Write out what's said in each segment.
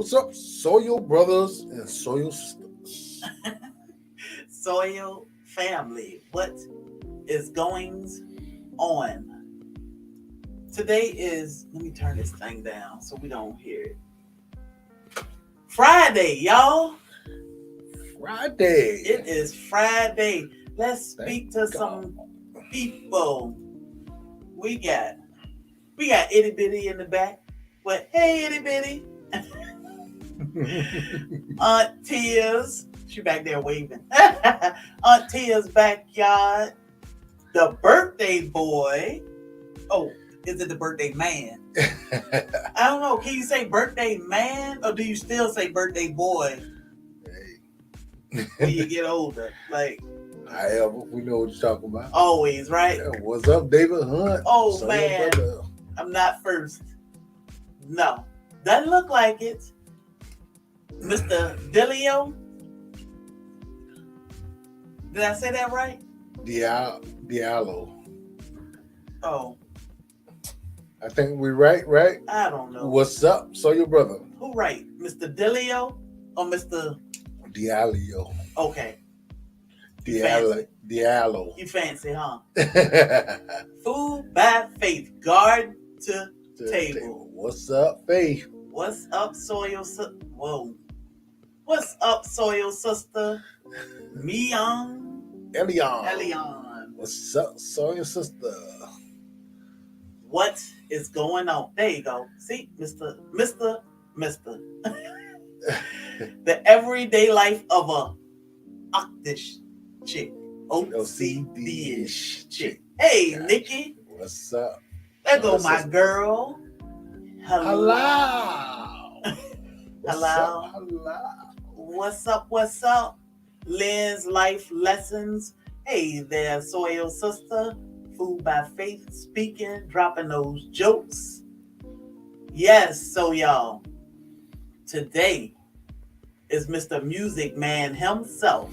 What's up, Soil brothers and Soil sisters? Soil family, what is goings on? Today is, let me turn this thing down so we don't hear it. Friday, y'all. Friday. It is Friday. Let's speak to Thank some God. people. We got itty bitty in the back. But hey itty bitty. Aunt Tia's. She back there waving. Aunt Tia's backyard. The birthday boy. Oh, is it the birthday man? I don't know. Can you say birthday man or do you still say birthday boy when you get older? Like However, we know what you're talking about. always, right? Yeah, what's up, David Hunt? Oh Soil man, brother. I'm not first. No, doesn't look like it. Mr. Delio. Did I say that right? Diallo. Oh, I think we right? I don't know. What's up, Soil brother? Who right? Mr. Delio or Mr. Diallo. Okay. You fancy. Diallo. You fancy, huh? Food by faith. Garden to table. What's up, Faith? What's up, soil sister? Whoa. What's up, soil sister? Mion. Elion. What's up, Soil sister? What is going on? There you go. See, Mr. The everyday life of a octish chick. OCD-ish chick. Hey, Gotcha. Nikki. What's up? There go What's my up? girl. Hello. Hello. What's up? What's up? Lynn's life lessons. Hey there, soil sister. Food by faith speaking, dropping those jokes. Yes, so y'all, today is Mr. Music Man himself,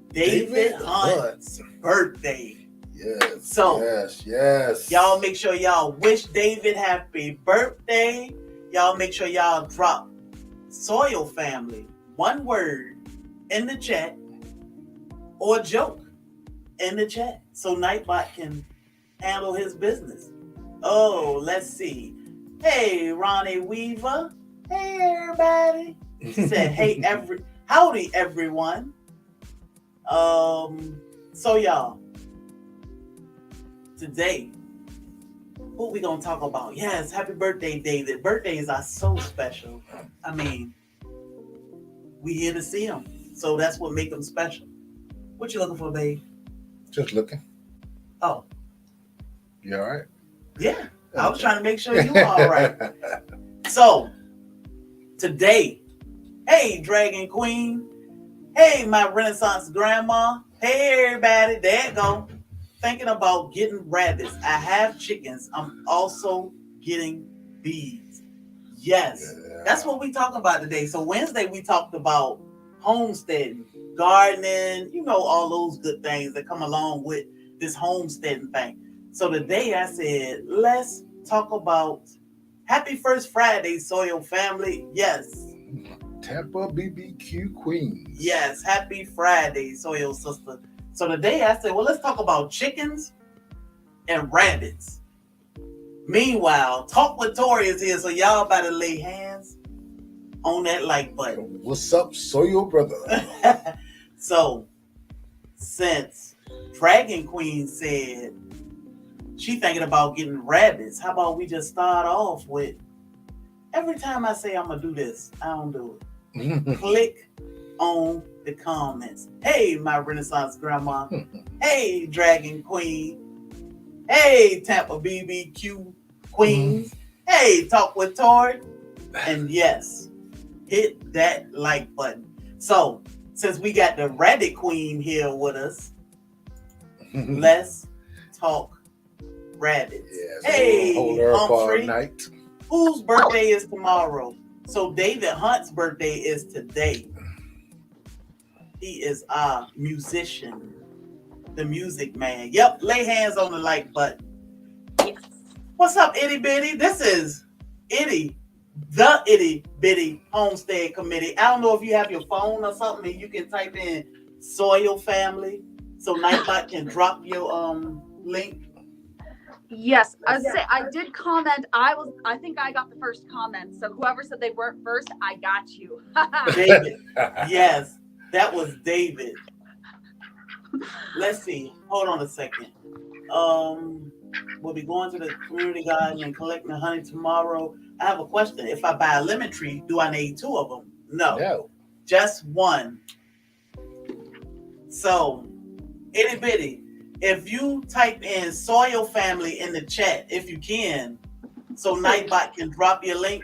David Hunt's birthday. Yes. So, yes. y'all make sure y'all wish David happy birthday. Y'all make sure y'all drop Soil Family, one word, in the chat or joke in the chat so Nightbot can handle his business. Oh, let's see. Hey, Ronnie Weaver. Hey, everybody. She said, hey, howdy, everyone. So y'all, today, what we gonna talk about? Yes, happy birthday, David. Birthdays are so special. I mean, we here to see them, so that's what make them special. What you looking for, babe? Just looking. Oh, You all right? yeah. I was trying to make sure you were all right. So today, hey, Dragon Queen. Hey, my Renaissance grandma. Hey, everybody. There you go. Thinking about getting rabbits. I have chickens. I'm also getting bees. Yes. Yeah. That's what we talking about today. So Wednesday we talked about homesteading, gardening, all those good things that come along with this homesteading thing. So today I said, let's talk about happy first Friday, Soil Family. Yes. Tampa BBQ Queens. Yes, happy Friday, Soil Sister. So today I said, well, let's talk about chickens and rabbits. Meanwhile, Talk with Tori is here, so y'all better lay hands on that like button. What's up, Soil brother? So, since Dragon Queen said she thinking about getting rabbits, how about we just start off with, every time I say I'm going to do this, I don't do it. Click on the comments. Hey, my Renaissance grandma. Hey, Dragon Queen. Hey, Tampa BBQ Queens. Hey, Talk with Tori. And yes, hit that like button. So, since we got the Rabbit Queen here with us, let's talk rabbits. Yeah, so hey, we'll hold her up all Humphrey. night. Whose birthday is tomorrow? So David Hunt's birthday is today. He is our musician, the music man. Yep, lay hands on the like button. Yes. What's up, Itty Bitty? This is Itty The Itty Bitty Homestead Committee. I don't know if you have your phone or something and you can type in Soil Family so Nightbot can drop your link. Yes, I was say I did comment. I think I got the first comment. So whoever said they weren't first, I got you. David. Yes, that was David. Let's see. Hold on a second. We'll be going to the community garden and collecting the honey tomorrow. I have a question. If I buy a lemon tree, do I need two of them? No. Just one. So, itty bitty. If you type in Soil Family in the chat, if you can, so Nightbot can drop your link.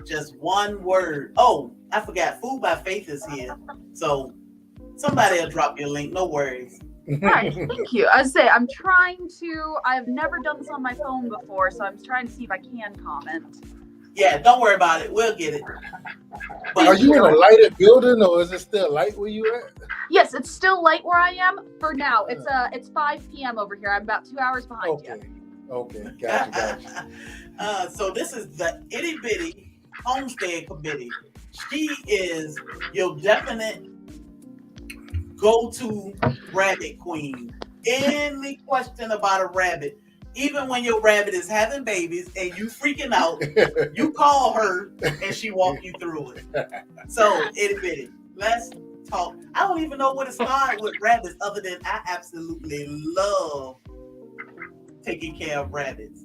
Just one word. Oh, I forgot. Food by Faith is here. So somebody will drop your link. No worries. All right, thank you. I say I've never done this on my phone before, so I'm trying to see if I can comment. Yeah, don't worry about it. We'll get it. But are you in a lighted building, or is it still light where you at? Yes, it's still light where I am for now. It's 5 p.m. over here. I'm about 2 hours behind you. Okay, gotcha. So this is the Itty Bitty Homestead Committee. She is your definite go-to rabbit queen. Any question about a rabbit, even when your rabbit is having babies and you freaking out, you call her and she walk you through it. So, Itty Bitty, let's talk. I don't even know where to start with rabbits other than I absolutely love taking care of rabbits.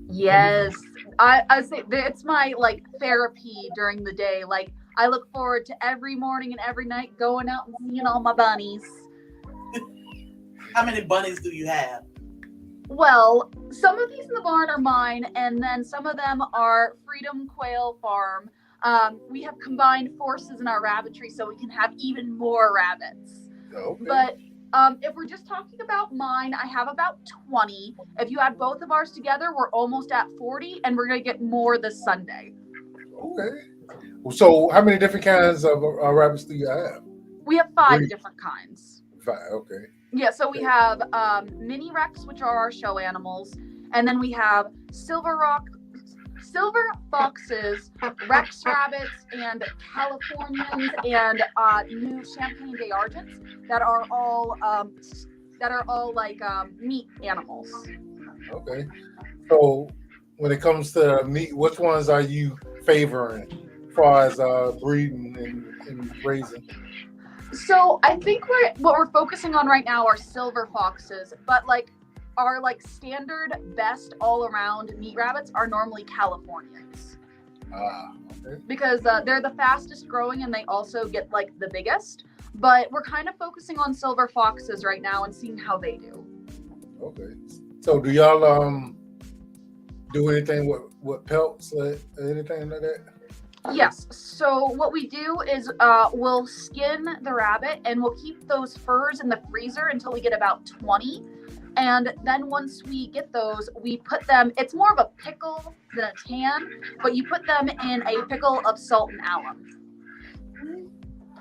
Yes. I say it's my like therapy during the day. Like I look forward to every morning and every night going out and seeing all my bunnies. How many bunnies do you have? Well, some of these in the barn are mine, and then some of them are Freedom Quail Farm. We have combined forces in our rabbitry so we can have even more rabbits. Okay. But if we're just talking about mine, I have about 20. If you add both of ours together, we're almost at 40, and we're going to get more this Sunday. Okay. So how many different kinds of rabbits do you have? We have 5 different kinds. 5, okay. Yeah, so we have mini Rex, which are our show animals, and then we have silver foxes, Rex rabbits, and Californians, and new Champagne Day Argents that are all like meat animals. Okay. So when it comes to meat, which ones are you favoring as far as breeding and raising? So I think what we're focusing on right now are silver foxes, but like our like standard best all around meat rabbits are normally Californians. Okay. Because they're the fastest growing and they also get like the biggest. But we're kind of focusing on silver foxes right now and seeing how they do. Okay. So do y'all do anything with pelts or anything like that? Yes. So what we do is we'll skin the rabbit and we'll keep those furs in the freezer until we get about 20. And then once we get those, we put them, it's more of a pickle than a tan, but you put them in a pickle of salt and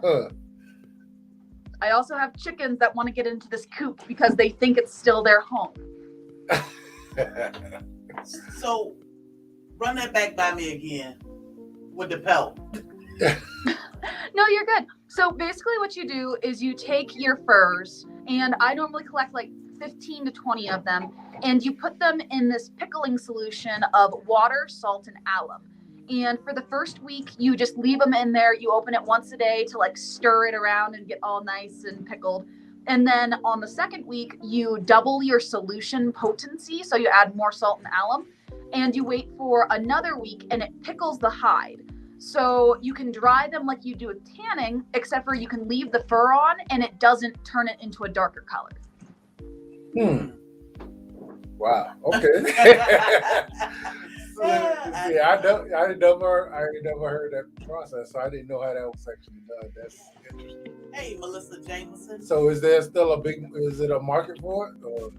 alum. I also have chickens that want to get into this coop because they think it's still their home. So run that back by me again with the pelt. No, you're good. So basically what you do is you take your furs, and I normally collect like 15 to 20 of them, and you put them in this pickling solution of water, salt, and alum. And for the first week, you just leave them in there. You open it once a day to like stir it around and get all nice and pickled. And then on the second week, you double your solution potency. So you add more salt and alum, and you wait for another week and it pickles the hide. So you can dry them like you do with tanning, except for you can leave the fur on and it doesn't turn it into a darker color. Wow. Okay. I never heard that process, so I didn't know how that was actually done. That's interesting. Hey, Melissa Jameson. So is there still is it a market for it? Or?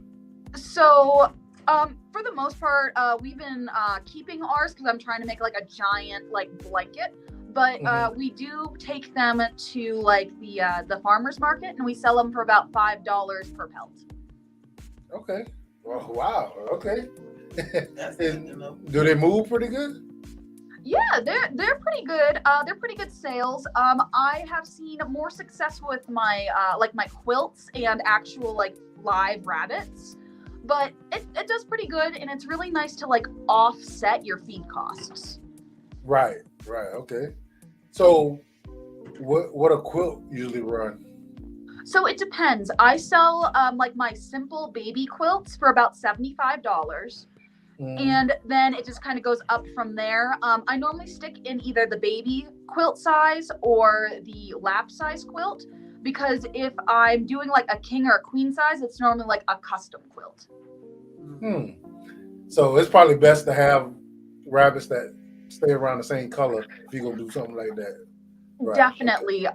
So for the most part, we've been keeping ours because I'm trying to make like a giant like blanket. But we do take them to like the farmer's market and we sell them for about $5 per pelt. Okay. Oh, wow. Okay. That's good to And know. do they move pretty good? Yeah, they're pretty good. They're pretty good sales. I have seen more success with my like my quilts and actual like live rabbits, but it does pretty good, and it's really nice to like offset your feed costs. Right. Right. Okay. So, what a quilt usually run? So it depends. I sell like my simple baby quilts for about $75. Mm, And then it just kind of goes up from there. I normally stick in either the baby quilt size or the lap size quilt because if I'm doing like a king or a queen size, it's normally like a custom quilt. Mhm. hmm. So it's probably best to have rabbits that stay around the same color if you're gonna do something like that. Right. Okay. Definitely.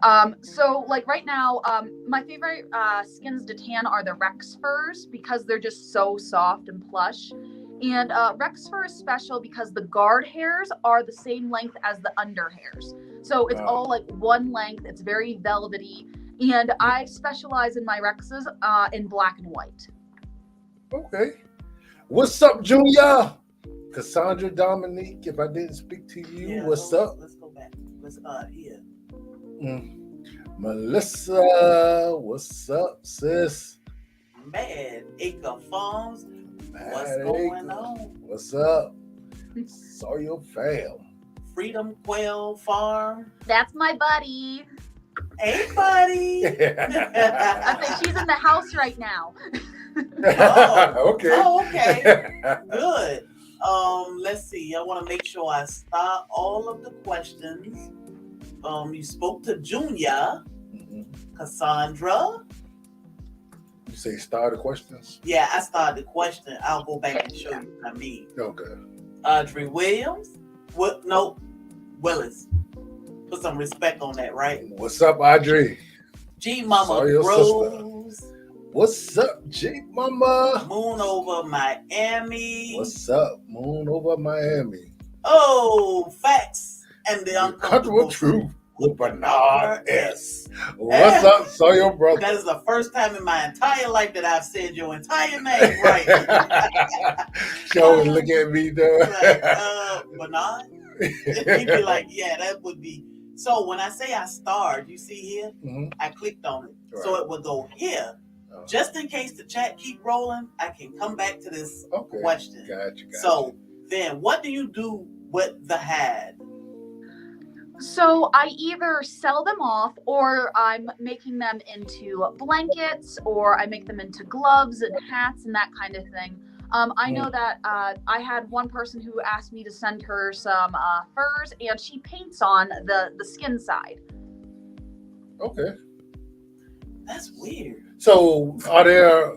So like right now, my favorite skins to tan are the Rex furs because they're just so soft and plush. And Rex fur is special because the guard hairs are the same length as the under hairs. So it's Uh, all like one length. It's very velvety. And I specialize in my Rexes in black and white. okay. What's up, Junior? Cassandra Dominique. If I didn't speak to you, Yeah, what's hold on. up? Let's go back. Let's here. Mm. Melissa, what's up, sis? Mad Acre Farms. What's Mad going Acre. on? What's up? Saw your fam. Freedom Quail Farm. That's my buddy. Hey, buddy. I think she's in the house right now. Okay. Oh, okay. Good. Let's see. I want to make sure I start all of the questions. You spoke to Junior, Mhm. Cassandra. You say start the questions? Yeah, I started the question. I'll go back and show you what I mean. Okay. Audrey Williams. What? No, Willis. Put some respect on that, right? What's up, Audrey? G Mama Saw your Rose. What's up, G Mama? Moon over Miami. What's up, Moon over Miami? Oh, facts and the Uncomfortable uncomfortable truth with Bernard Bernard S. What's up, Saw your brother? That is the first time in my entire life that I've said your entire name right. She always look at me though. Like, Bernard? He'd be like, yeah, that would be. So when I say I starred, you see here, Mhm. I clicked on it. Right. So it would go here. Just in case the chat keep rolling, I can come back to this question. Gotcha. So then what do you do with the hide? So I either sell them off or I'm making them into blankets or I make them into gloves and hats and that kind of thing. I know that I had one person who asked me to send her some furs and she paints on the skin side. Okay. That's weird. So are there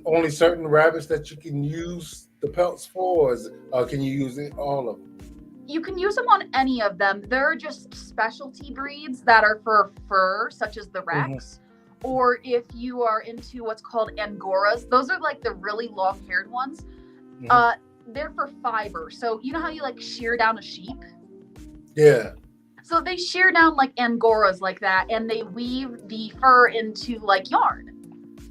only certain rabbits that you can use the pelts for, or can you use all of them? You can use them on any of them. They're just specialty breeds that are for fur, such as the Rex. Or if you are into what's called Angoras, those are like the really long-haired ones. They're for fiber. So you know how you like shear down a sheep? Yeah. So they shear down like Angoras like that, and they weave the fur into like yarn.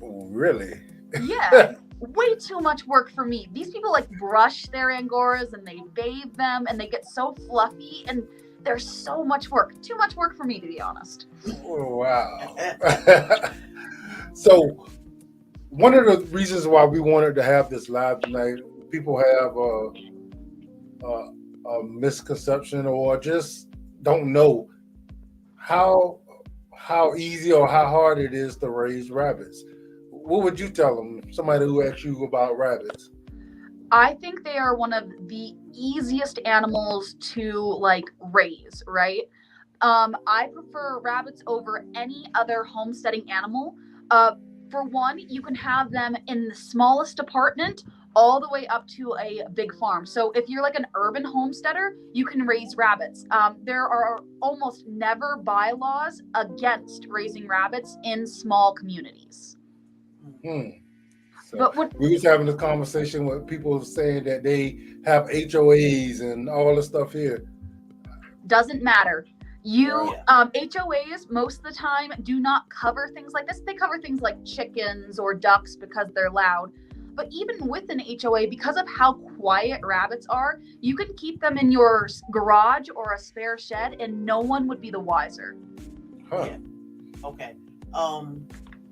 Oh, really? Yeah. Way too much work for me. These people like brush their Angoras and they bathe them and they get so fluffy and there's so much work. Too much work for me, to be honest. Oh, wow. So one of the reasons why we wanted to have this live tonight, people have a misconception or just don't know how easy or how hard it is to raise rabbits. What would you tell them, somebody who asks you about rabbits? I think they are one of the easiest animals to like raise, right? I prefer rabbits over any other homesteading animal. For one, you can have them in the smallest apartment all the way up to a big farm. So if you're like an urban homesteader, you can raise rabbits. There are almost never bylaws against raising rabbits in small communities. So But we was having this conversation with people saying that they have HOAs and all the stuff here. Doesn't matter. HOAs most of the time do not cover things like this. They cover things like chickens or ducks because they're loud. But even with an HOA, because of how quiet rabbits are, you can keep them in your garage or a spare shed and no one would be the wiser. Huh. Yeah. Okay.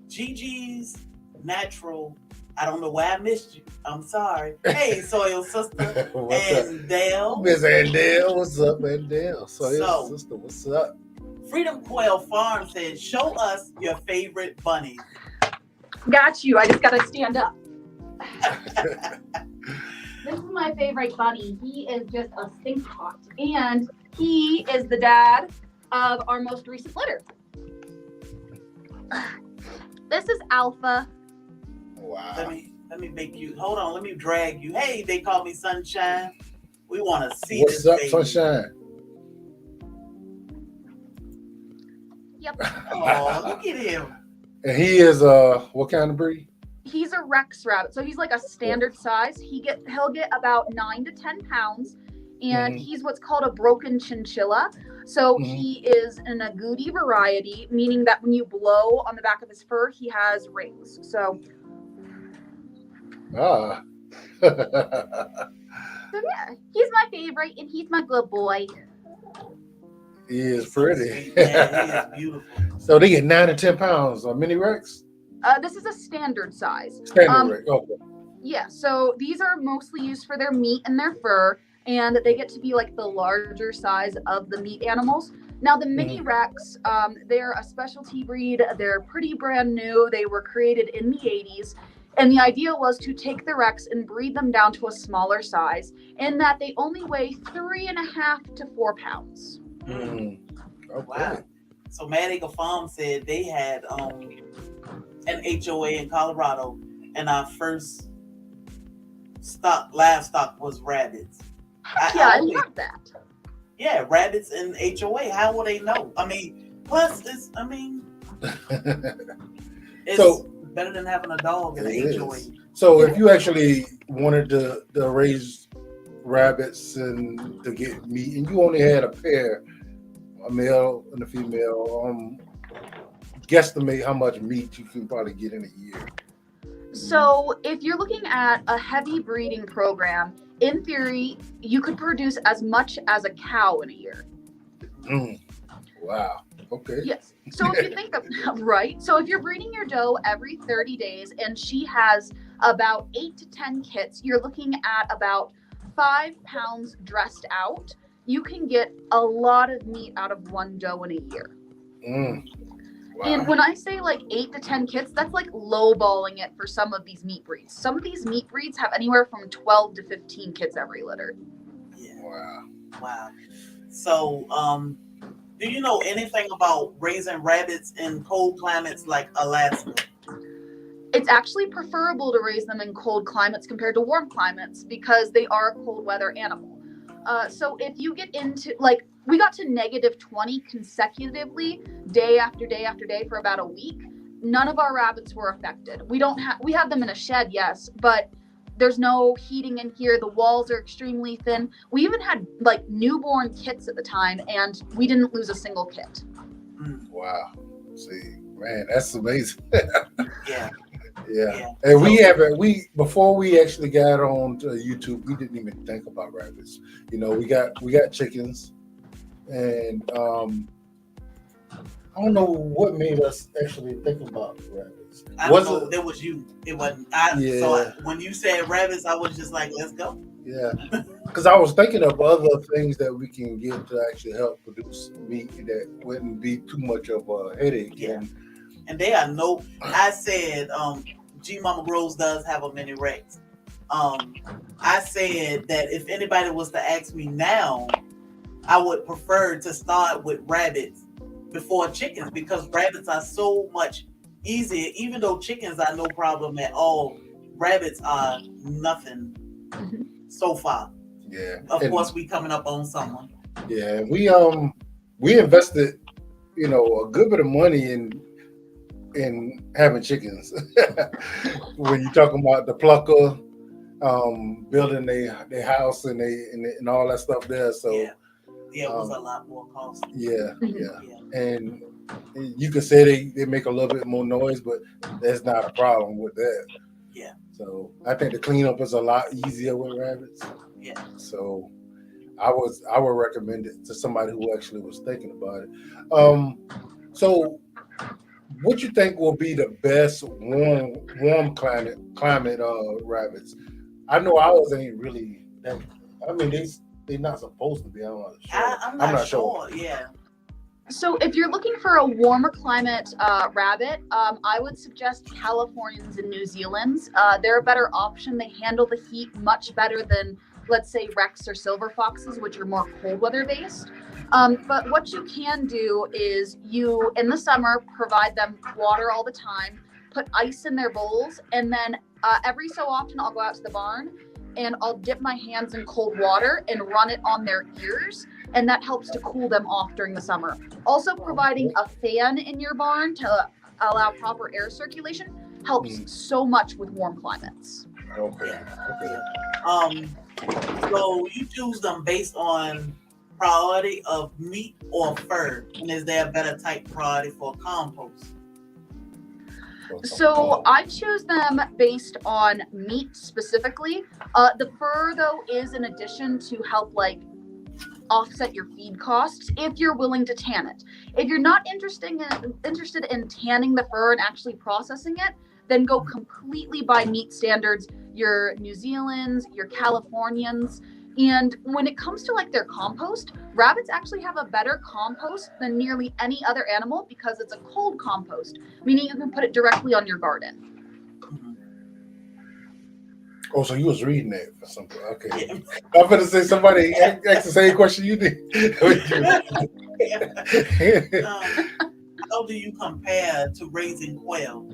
Gigi's natural. I don't know why I missed you. I'm sorry. Hey, Soil Sister What's up? and Dale. Miss Andale, what's up, Andale? So- Sister, what's up? Freedom Quail Farm said, "Show us your favorite bunnies." Got you. I just gotta stand up. This is my favorite bunny. He is just a stink pot. And he is the dad of our most recent litter. This is Alpha. Wow. Let me make you. Hold on. Let me drag you. Hey, they call me Sunshine. We want to see What's this up, baby. Sunshine? Yep. Oh, look at him. And he is what kind of breed? He's a Rex rabbit. So he's like a standard size. He'll get about 9 to 10 pounds. And he's what's called a broken chinchilla. So he is an agouti variety, meaning that when you blow on the back of his fur, he has rings. So Ah. So yeah, he's my favorite, and he's my good boy. He is So pretty. sweet. Yeah, he is beautiful. So they get 9 to 10 pounds. Mini Rex? This is a standard size. Standard Rex. Okay. Yeah, so these are mostly used for their meat and their fur, and they get to be like the larger size of the meat animals. Now, the mini Rex, they're a specialty breed. They're pretty brand new. They were created in the 80s. And the idea was to take the Rex and breed them down to a smaller size, in that they only weigh 3.5 to 4 pounds. Okay. Wow. So Mad Acre Farm said they had an HOA in Colorado, and our first livestock was rabbits. I love that. Yeah, rabbits and HOA. How will they know? I mean, plus it's So- better than having a dog in It an HOA. is. So if you actually wanted to raise rabbits and to get meat, and you only had a pair, a male and a female, guesstimate how much meat you can probably get in a year. So if you're looking at a heavy breeding program, in theory, you could produce as much as a cow in a year. Wow. Okay. Yes. So if you think of, right. So if you're breeding your doe every 30 days and she has about 8 to 10 kits, you're looking at about 5 pounds dressed out. You can get a lot of meat out of one doe in a year. Wow. And when I say like 8 to 10 kits, that's like lowballing it for some of these meat breeds. Some of these meat breeds have anywhere from 12 to 15 kits every litter. Yeah. Wow. So, do you know anything about raising rabbits in cold climates like Alaska? It's actually preferable to raise them in cold climates compared to warm climates because they are a cold weather animal. So if you get into, like, we got to -20 consecutively, day after day after day for about a week. None of our rabbits were affected. We have them in a shed, yes, but there's no heating in here. The walls are extremely thin. We even had like newborn kits at the time, and we didn't lose a single kit. Wow. See, man, that's amazing. Yeah. Yeah. And before we actually got on to YouTube, we didn't even think about rabbits. You know, we got chickens, and I don't know what made us actually think about rabbits. I don't know. That was you. It wasn't. So when you said rabbits, I was just like, let's go. Yeah. Because I was thinking of other things that we can get to actually help produce meat that wouldn't be too much of a headache. Yeah. And they are I said, G Mama Grows does have a mini Rex. I said that if anybody was to ask me now, I would prefer to start with rabbits before chickens because rabbits are so much easier. Even though chickens are no problem at all, rabbits are nothing so far. Yeah. Of course, we coming up on summer. Yeah, we invested, a good bit of money in having chickens. When you're talking about the plucker, building their house and all that stuff there. So yeah, it was a lot more costly. Yeah. And you can say they make a little bit more noise, but that's not a problem with that. Yeah. So I think the cleanup is a lot easier with rabbits. Yeah. So I would recommend it to somebody who actually was thinking about it. So what you think will be the best warm climate rabbits? I know ours ain't really. I mean, they not supposed to be. I'm I'm not not sure. sure. Yeah. So if you're looking for a warmer climate rabbit, I would suggest Californians and New Zealand's. They're a better option. They handle the heat much better than, let's say, Rex or silver foxes, which are more cold weather based. But what you can do is you, in the summer, provide them water all the time, put ice in their bowls, and then every so often I'll go out to the barn and I'll dip my hands in cold water and run it on their ears, and that helps to cool them off during the summer. Also, providing a fan in your barn to allow proper air circulation helps so much with warm climates. Okay. So you choose them based on priority of meat or fur, and is there a better type priority for compost? So I choose them based on meat specifically. The fur, though, is an addition to help offset your feed costs if you're willing to tan it. If you're not interested in tanning the fur and actually processing it, then go completely by meat standards, your New Zealand's, your Californians. And when it comes to their compost, rabbits actually have a better compost than nearly any other animal because it's a cold compost, meaning you can put it directly on your garden. Oh, so you was reading that for something? Okay. Yeah. I'm going to say somebody asked the same question you did. How do you compare to raising quail?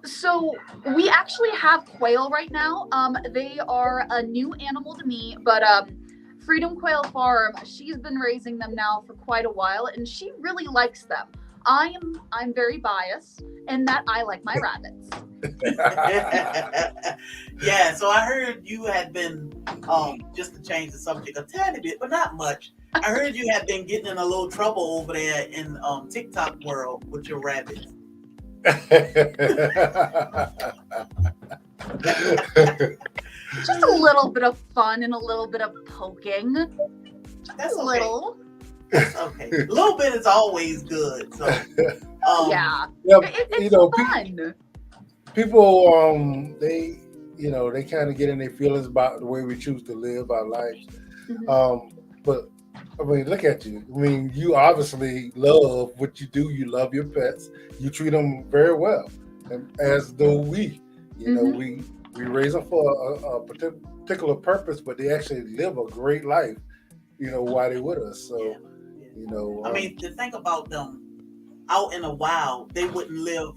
So we actually have quail right now. They are a new animal to me, but Freedom Quail Farm, she's been raising them now for quite a while, and she really likes them. I'm very biased in that I like my rabbits. Yeah, so I heard you had been, just to change the subject a tiny bit, but not much. I heard you had been getting in a little trouble over there in TikTok world with your rabbits. Just a little bit of fun and a little bit of poking. That's okay. Little. That's okay. A little bit is always good. So yeah, it's fun. People they kind of get in their feelings about the way we choose to live our lives. But I mean, look at you. I mean, you obviously love what you do. You love your pets. You treat them very well, and as do we. You know, we raise them for a particular purpose, but they actually live a great life. While they're with us. So, I mean, to think about them out in the wild, they wouldn't live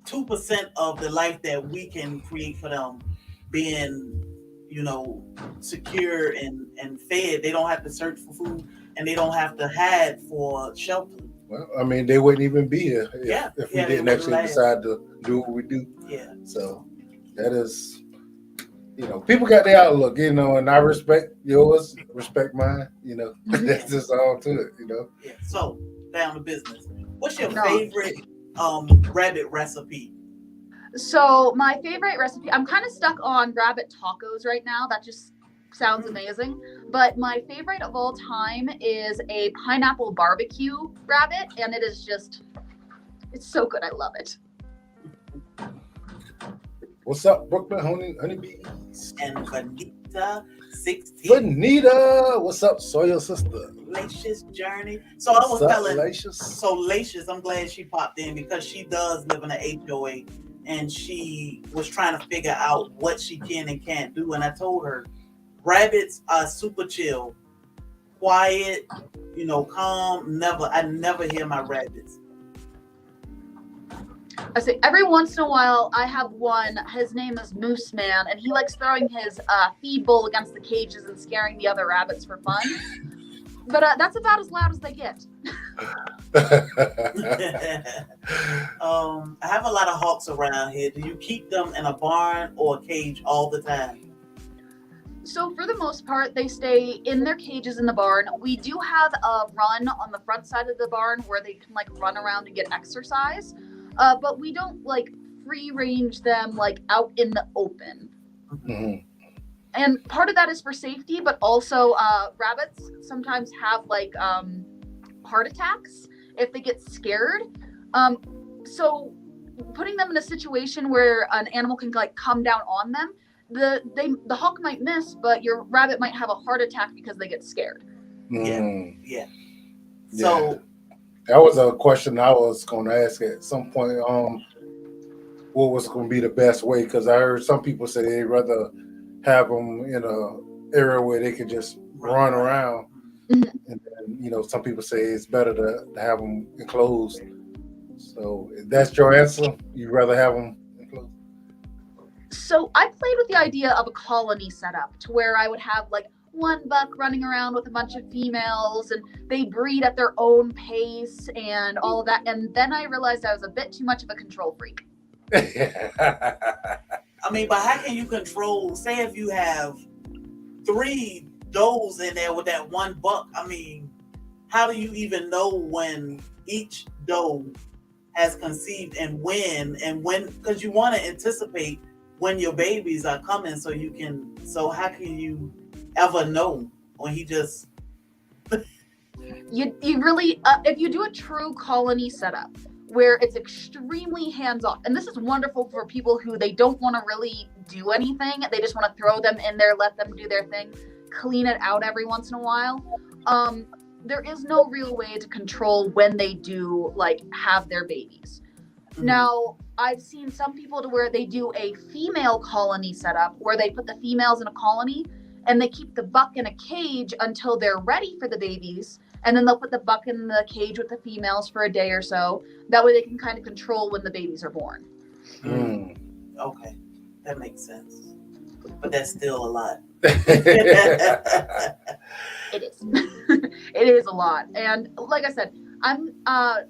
2% of the life that we can create for them, being secure and fed. They don't have to search for food, and they don't have to hide for shelter. Well, I mean, they wouldn't even be here if we didn't actually decide to do what we do. Yeah. So that is, people got their outlook, and I respect yours, respect mine. That's just all to it. Yeah. So down to business. What's your favorite rabbit recipe? So my favorite recipe, I'm kind of stuck on rabbit tacos right now. That just sounds amazing. But my favorite of all time is a pineapple barbecue rabbit, and it's so good. I love it. What's up, Brooklyn honeybees? And Vanita 16. Vanita, what's up, Soil sister? Lacious Journey. So I was telling Lacious? So Lacious, I'm glad she popped in because she does live in an HOA, and she was trying to figure out what she can and can't do. And I told her, rabbits are super chill, quiet, calm. I never hear my rabbits. I say every once in a while I have one. His name is Moose Man, and he likes throwing his feed bowl against the cages and scaring the other rabbits for fun. But that's about as loud as they get. I have a lot of hawks around here. Do you keep them in a barn or a cage all the time? So for the most part, they stay in their cages in the barn. We do have a run on the front side of the barn where they can run around and get exercise. but we don't like free range them like out in the open. Mhm. And part of that is for safety, but also rabbits sometimes have like heart attacks if they get scared. So putting them in a situation where an animal can like come down on them, the hawk might miss, but your rabbit might have a heart attack because they get scared. Yeah. Mm. Yeah. Yeah. So That was a question I was going to ask at some point. What was going to be the best way? Because I heard some people say they'd rather have them in a area where they could just run around, Mhm. and then some people say it's better to have them enclosed. So if that's your answer, you'd rather have them enclosed. So I played with the idea of a colony setup to where I would have like one buck running around with a bunch of females and they breed at their own pace and all of that. And then I realized I was a bit too much of a control freak. I mean, but how can you control? Say if you have 3 does in there with that one buck. I mean, how do you even know when each doe has conceived and when? Because you want to anticipate when your babies are coming, so you can. So how can you ever know when he just? You really, if you do a true colony setup where it's extremely hands off, and this is wonderful for people who they don't want to really do anything, they just want to throw them in there, let them do their thing, clean it out every once in a while. There is no real way to control when they do like have their babies. Now, I've seen some people to where they do a female colony setup where they put the females in a colony and they keep the buck in a cage until they're ready for the babies. And then they'll put the buck in the cage with the females for a day or so. That way they can kind of control when the babies are born. Mm. Okay, that makes sense. But that's still a lot. It is. It is a lot. And like I said, I'm I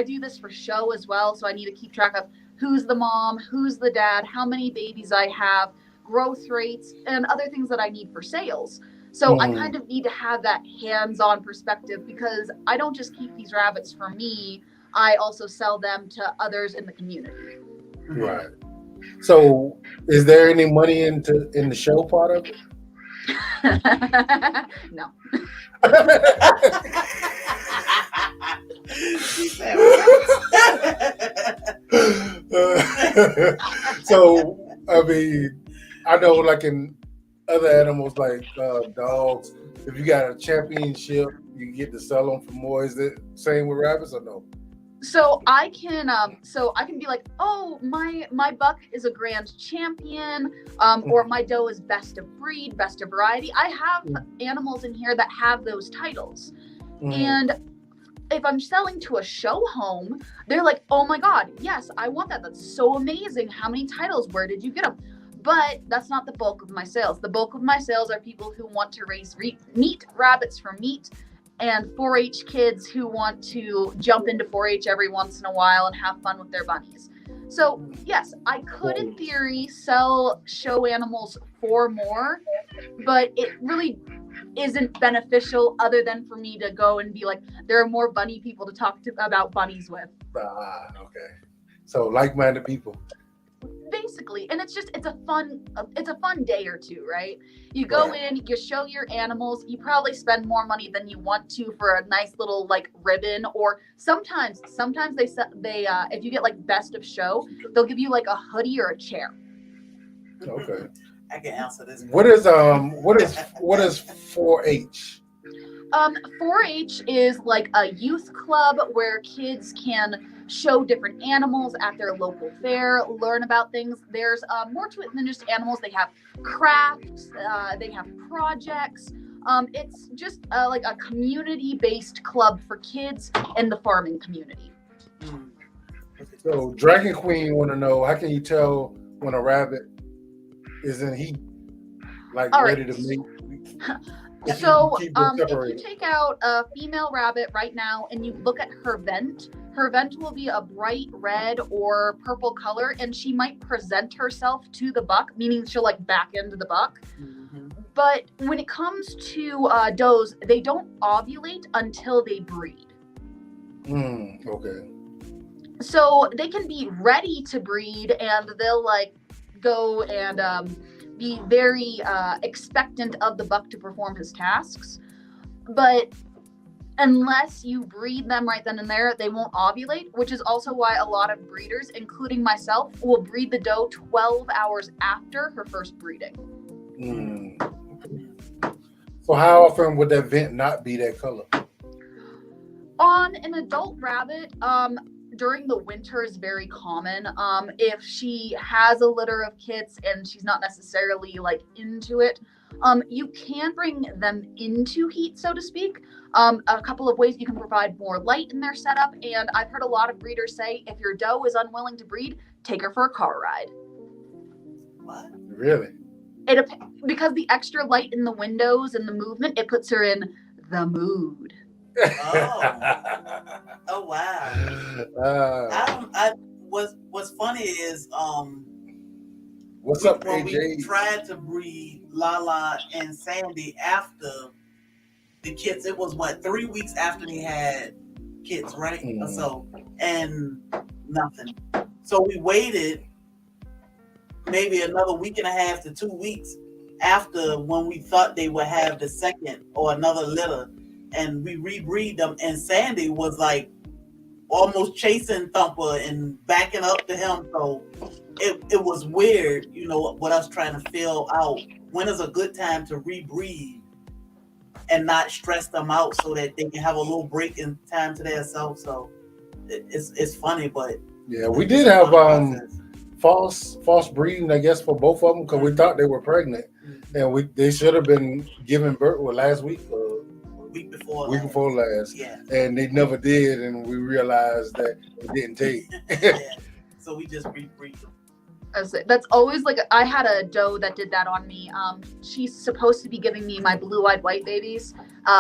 do this for show as well, so I need to keep track of who's the mom, who's the dad, how many babies I have, growth rates, and other things that I need for sales. So I kind of need to have that hands-on perspective because I don't just keep these rabbits for me, I also sell them to others in the community. Right. So is there any money in the show part of it? No. So I mean, I know like in other animals like dogs, if you got a championship, you get to sell them for more. Is it same with rabbits or no? So I can be like, oh, my buck is a grand champion, or my doe is best of breed, best of variety. I have animals in here that have those titles. And if I'm selling to a show home, they're like, oh my God, yes, I want that. That's so amazing. How many titles? Where did you get them? But that's not the bulk of my sales. The bulk of my sales are people who want to raise meat, rabbits for meat, and 4-H kids who want to jump into 4-H every once in a while and have fun with their bunnies. So yes, I could in theory sell show animals for more, but it really isn't beneficial other than for me to go and be like, there are more bunny people to talk to about bunnies with. Okay. So like-minded people. Basically, and it's a fun day or two, right? You go in, you show your animals, you probably spend more money than you want to for a nice little like ribbon, or sometimes they if you get like best of show, they'll give you like a hoodie or a chair. Okay. I can answer this. What is 4-H? 4-H is like a youth club where kids can show different animals at their local fair, learn about things. There's more to it than just animals. They have crafts, they have projects. It's just like a community-based club for kids in the farming community. So Dragon Queen want to know, how can you tell when a rabbit is in heat, like All ready right. to mate? So if you take out a female rabbit right now and you look at her vent will be a bright red or purple color, and she might present herself to the buck, meaning she'll like back into the buck. But when it comes to does, they don't ovulate until they breed. Okay. So they can be ready to breed, and they'll like go and be very expectant of the buck to perform his tasks. But unless you breed them right then and there, they won't ovulate, which is also why a lot of breeders, including myself, will breed the doe 12 hours after her first breeding. So how often would that vent not be that color? On an adult rabbit, during the winter is very common. If she has a litter of kits and she's not necessarily like into it, you can bring them into heat, so to speak. A couple of ways: you can provide more light in their setup, and I've heard a lot of breeders say if your doe is unwilling to breed, take her for a car ride. What? Really? Because the extra light in the windows and the movement, it puts her in the mood. Oh wow. What's funny is what's up, when AJ? we tried to breed Lala and Sandy after the kids, it was 3 weeks after they had kids, right? Or so, and nothing. So we waited maybe another week and a half to 2 weeks after when we thought they would have the second or another litter, and we rebreed them, and Sandy was like almost chasing Thumper and backing up to him. So it was weird, what I was trying to fill out. When is a good time to rebreed and not stress them out so that they can have a little break in time to themselves? So it's funny, but yeah, we did have false breeding, I guess, for both of them because we thought they were pregnant, and they should have been giving birth last week. Week before last. Yeah. And they never did, and we realized that it didn't take. Yeah. So we just rebreed them. That's always like, I had a doe that did that on me. She's supposed to be giving me my blue-eyed white babies,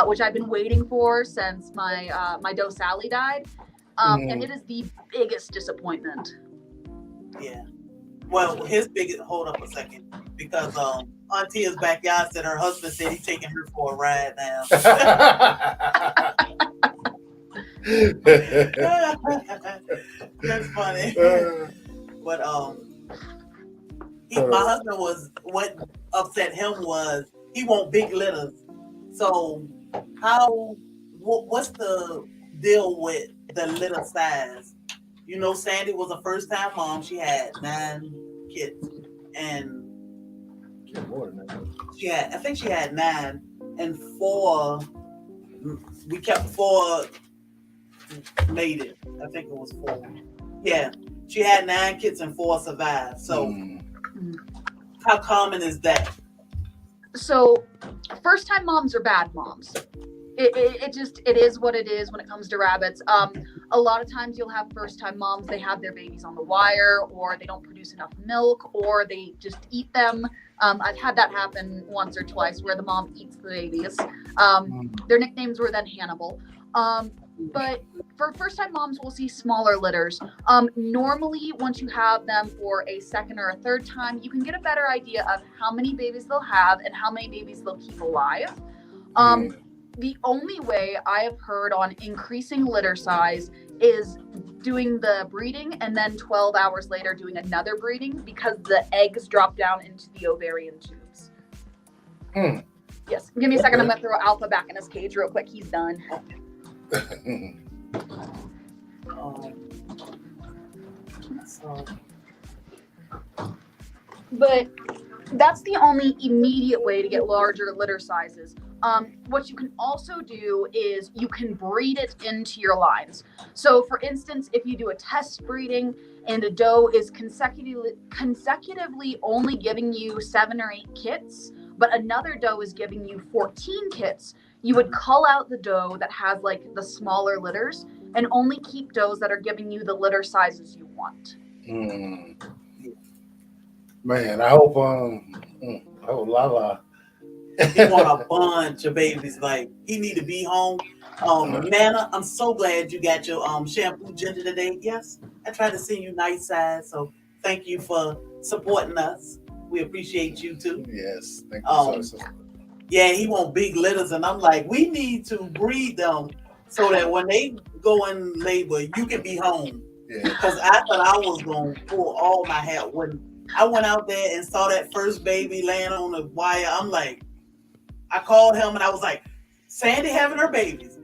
which I've been waiting for since my doe Sally died. And it is the biggest disappointment. Yeah. Well, hold up a second, because Auntie's backyard said her husband said he's taking her for a ride now. That's funny. But my husband what upset him was he want big litters. So what's the deal with the litter size? Sandy was a first-time mom. She had 9 kids, and I think she had 9, and 4. We kept 4 mated. I think it was 4. Yeah, she had 9 kids and 4 survived. So, how common is that? So, first-time moms are bad moms. It is what it is when it comes to rabbits. A lot of times you'll have first-time moms, they have their babies on the wire, or they don't produce enough milk, or they just eat them. I've had that happen once or twice where the mom eats the babies. Their nicknames were then Hannibal. But for first-time moms, we'll see smaller litters. Normally, once you have them for a second or a third time, you can get a better idea of how many babies they'll have and how many babies they'll keep alive. The only way I have heard on increasing litter size is doing the breeding and then 12 hours later doing another breeding, because the eggs drop down into the ovarian tubes. Yes. Give me a second. I'm going to throw Alpha back in his cage real quick. He's done. But that's the only immediate way to get larger litter sizes. What you can also do is you can breed it into your lines. So for instance, if you do a test breeding and a doe is consecutively only giving you 7 or 8 kits, but another doe is giving you 14 kits, you would cull out the doe that has like the smaller litters and only keep does that are giving you the litter sizes you want. Man, I hope Lala. He want a bunch of babies. Like, he need to be home. Nana, I'm so glad you got your shampoo ginger today. Yes, I tried to send you nice size, so thank you for supporting us. We appreciate you too. Yes, thank you so much. Yeah, he want big litters, and I'm like, we need to breed them so that when they go in labor, you can be home. Yeah. Because I thought I was going to pull all my hair. When I went out there and saw that first baby laying on the wire, I'm like, I called him and I was like, Sandy having her babies.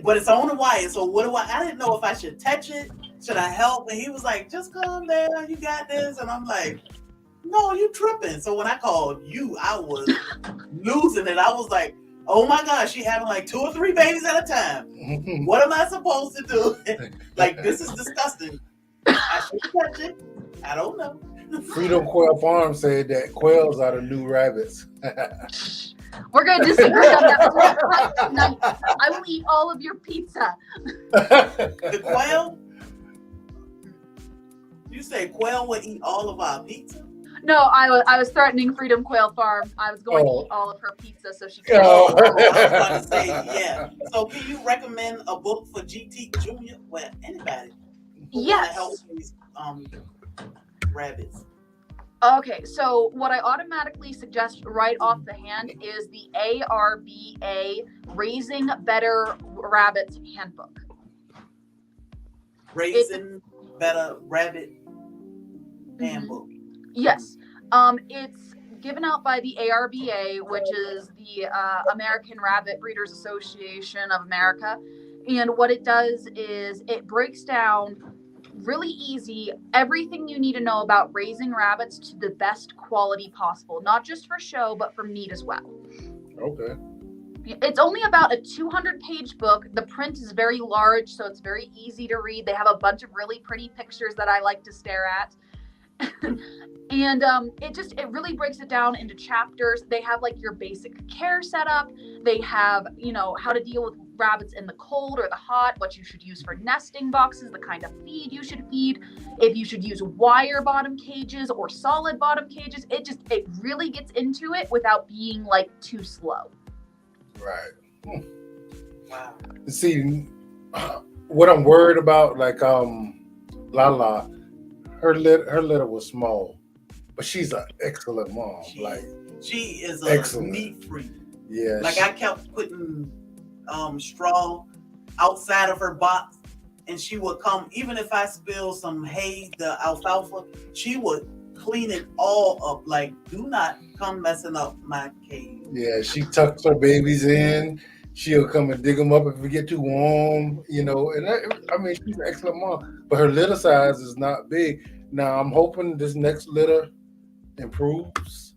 But it's on the wire. So what do I didn't know if I should touch it. Should I help? And he was like, just calm down. You got this. And I'm like, no, you tripping. So when I called you, I was losing it. I was like, oh my gosh, she having like 2 or 3 babies at a time. What am I supposed to do? Like, this is disgusting. I should touch it. I don't know. Freedom Quail Farm said that quails are the new rabbits. We're going to disagree on that tonight. I will eat all of your pizza. The quail? You say quail would eat all of our pizza? No, I was threatening Freedom Quail Farm. I was going to eat all of her pizza so she could. I was about to say, yeah. So can you recommend a book for GT Junior? Well, anybody. Yes. Help these rabbits. Okay, so what I automatically suggest right off the hand is the ARBA Raising Better Rabbits Handbook. Raising Better Rabbit Handbook. Yes. It's given out by the ARBA, which is the American Rabbit Breeders Association of America. And what it does is it breaks down really easy everything you need to know about raising rabbits to the best quality possible, not just for show, but for meat as well. Okay. It's only about a 200-page book. The print is very large, so it's very easy to read. They have a bunch of really pretty pictures that I like to stare at. And it really breaks it down into chapters. They have like your basic care setup. They have, how to deal with rabbits in the cold or the hot, what you should use for nesting boxes, the kind of feed you should feed, if you should use wire bottom cages or solid bottom cages. It really gets into it without being like too slow. Right. Wow. See, what I'm worried about, like Lala, her litter was small, but she's an excellent mom. She is excellent. Meat free. Yeah. Like I kept putting straw outside of her box, and she would come. Even if I spilled some hay, the alfalfa, she would clean it all up. Like, do not come messing up my cage. Yeah, she tucks her babies in. She'll come and dig them up if it get too warm, And I mean, she's an excellent mom, but her litter size is not big. Now I'm hoping this next litter improves.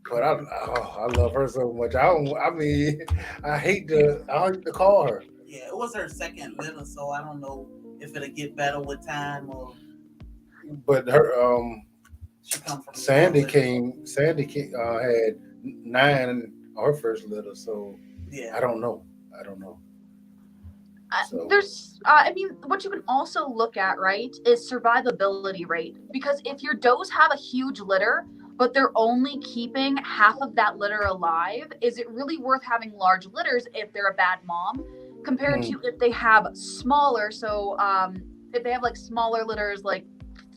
But I love her so much. I hate to call her. Yeah, it was her second litter, so I don't know if it'll get better with time or. But her she come from Sandy had 9 on her first litter, so yeah. I don't know. So. There's, what you can also look at, right, is survivability rate. Because if your does have a huge litter, but they're only keeping half of that litter alive, is it really worth having large litters if they're a bad mom compared to if they have smaller? So if they have like smaller litters, like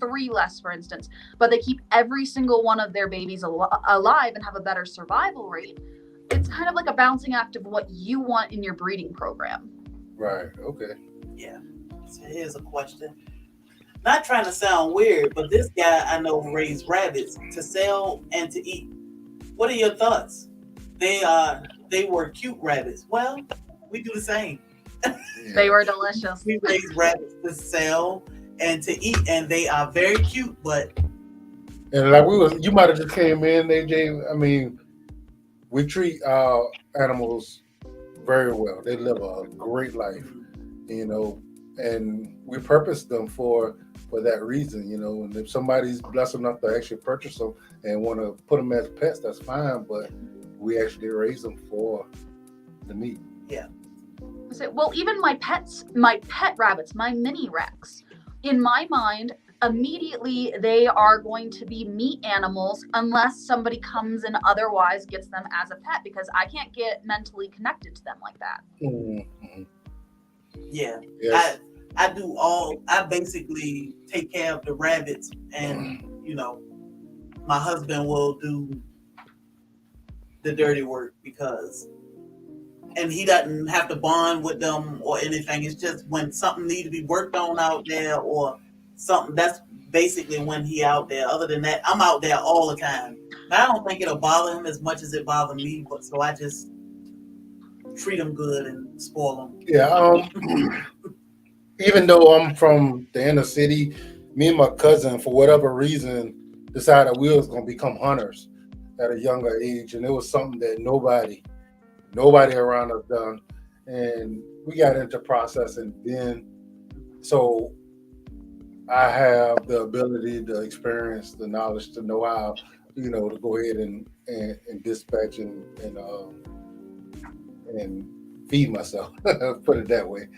3 less, for instance, but they keep every single one of their babies alive and have a better survival rate, it's kind of like a balancing act of what you want in your breeding program. Right. Okay. Yeah. So here's a question. Not trying to sound weird, but this guy I know raised rabbits to sell and to eat. What are your thoughts? They were cute rabbits. Well, we do the same. They were delicious. We raise rabbits to sell and to eat, and they are very cute, but you might have just came in, AJ. I mean, we treat our animals very well. They live a great life, and we purpose them for that reason, And if somebody's blessed enough to actually purchase them and want to put them as pets, that's fine. But we actually raise them for the meat. Yeah. Well, even my pet rabbits, my mini Rex, in my mind, immediately they are going to be meat animals unless somebody comes and otherwise gets them as a pet, because I can't get mentally connected to them like that. Mm-hmm. Yeah. Yes. I basically take care of the rabbits, and my husband will do the dirty work because and he doesn't have to bond with them or anything. It's just when something needs to be worked on out there or something. That's basically when he out there. Other than that, I'm out there all the time. Now, I don't think it'll bother him as much as it bothers me, but so I just treat him good and spoil him. Yeah. Even though I'm from the inner city, me and my cousin, for whatever reason, decided we was gonna become hunters at a younger age, and it was something that nobody around us done, and we got into processing then. So I have the ability, the experience, the knowledge to know how, to go ahead and dispatch and feed myself. Put it that way.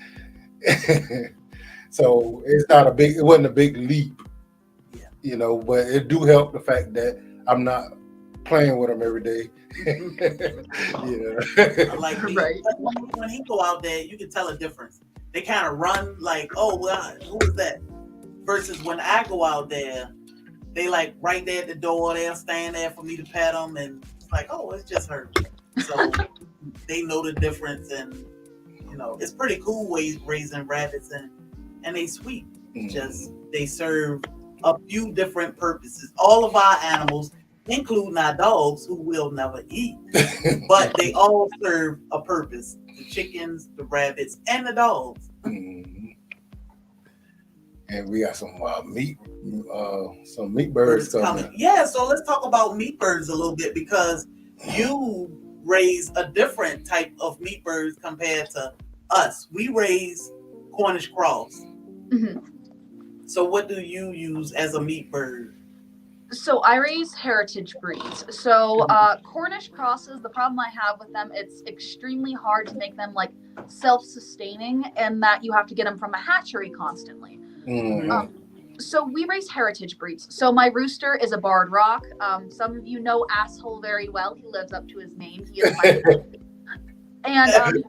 So it wasn't a big leap, Yeah. but it do help the fact that I'm not playing with them every day. I like Right. when he go out there, you can tell a difference. They kind of run like, oh, well, who is that? Versus when I go out there, they like right there at the door. They'll stand there for me to pet them, and it's like, oh, it's just her. So they know the difference, and it's pretty cool raising rabbits, and they sweet. It's just they serve a few different purposes. All of our animals, including our dogs, who will never eat, but they all serve a purpose. The chickens, the rabbits, and the dogs. Mhm. And we got some meat birds coming. Yeah, so let's talk about meat birds a little bit because you raise a different type of meat birds compared to us. We raise Cornish cross. hmm So what do you use as a meat bird? So I raise heritage breeds. So Cornish crosses, the problem I have with them, it's extremely hard to make them like self-sustaining, and that you have to get them from a hatchery constantly. Mhm. So we raise heritage breeds. So my rooster is a barred rock. Some of you know Asshole very well. He lives up to his name. He is my and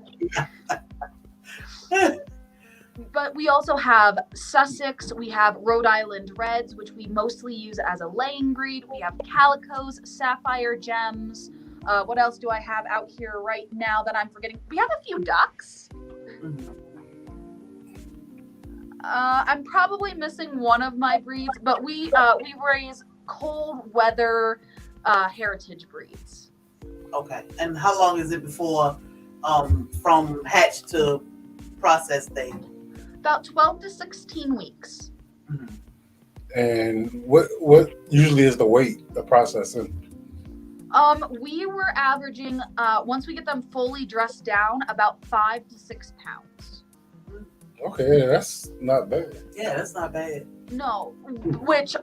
but we also have Sussex, we have Rhode Island Reds, which we mostly use as a laying breed. We have Calicos, Sapphire Gems. What else do I have out here right now that I'm forgetting? We have a few ducks. I'm probably missing one of my breeds, but we raise cold weather heritage breeds. Okay. And how long is it before from hatch to process day? About 12 to 16 weeks. And what usually is the weight, the processing? We were averaging once we get them fully dressed down, about 5 to 6 pounds. Okay, that's not bad. Yeah, that's not bad. No, which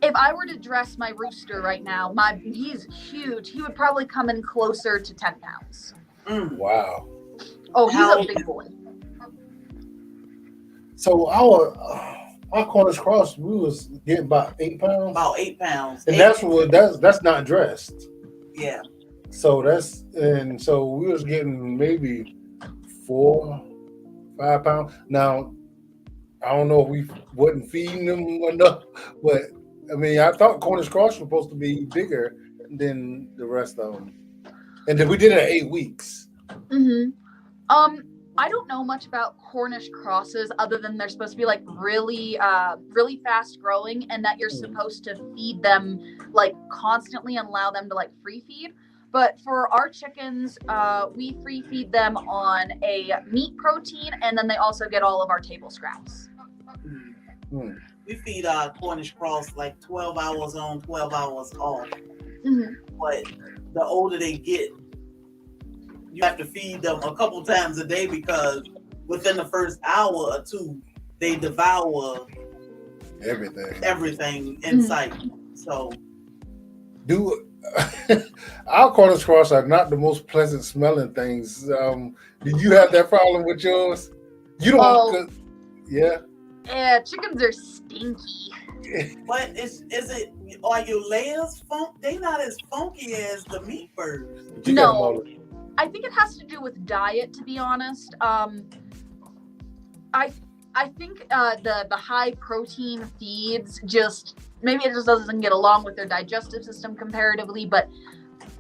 if I were to dress my rooster right now, he's huge. He would probably come in closer to 10 pounds. Wow. Oh, he's a big boy. So our Cornish cross, we was getting about 8 pounds. About 8 pounds. And that's not dressed. Yeah. So we was getting maybe 4-5 pounds. Now I don't know if we wasn't feeding them enough, but I mean I thought Cornish cross was supposed to be bigger than the rest of them. And then we did it at 8 weeks. I don't know much about Cornish crosses other than they're supposed to be like really fast growing, and that you're supposed to feed them like constantly and allow them to like free feed. But for our chickens, we free feed them on a meat protein, and then they also get all of our table scraps. We feed our Cornish cross like 12 hours on, 12 hours off. But the older they get, you have to feed them a couple times a day because within the first hour or two, they devour everything in sight. So, our Cornish cross are not the most pleasant smelling things. Did you have that problem with yours? You don't. Yeah. Yeah, chickens are stinky. But are your layers they not as funky as the meat birds? No. I think it has to do with diet, to be honest. I think the high protein feeds maybe it just doesn't get along with their digestive system comparatively, but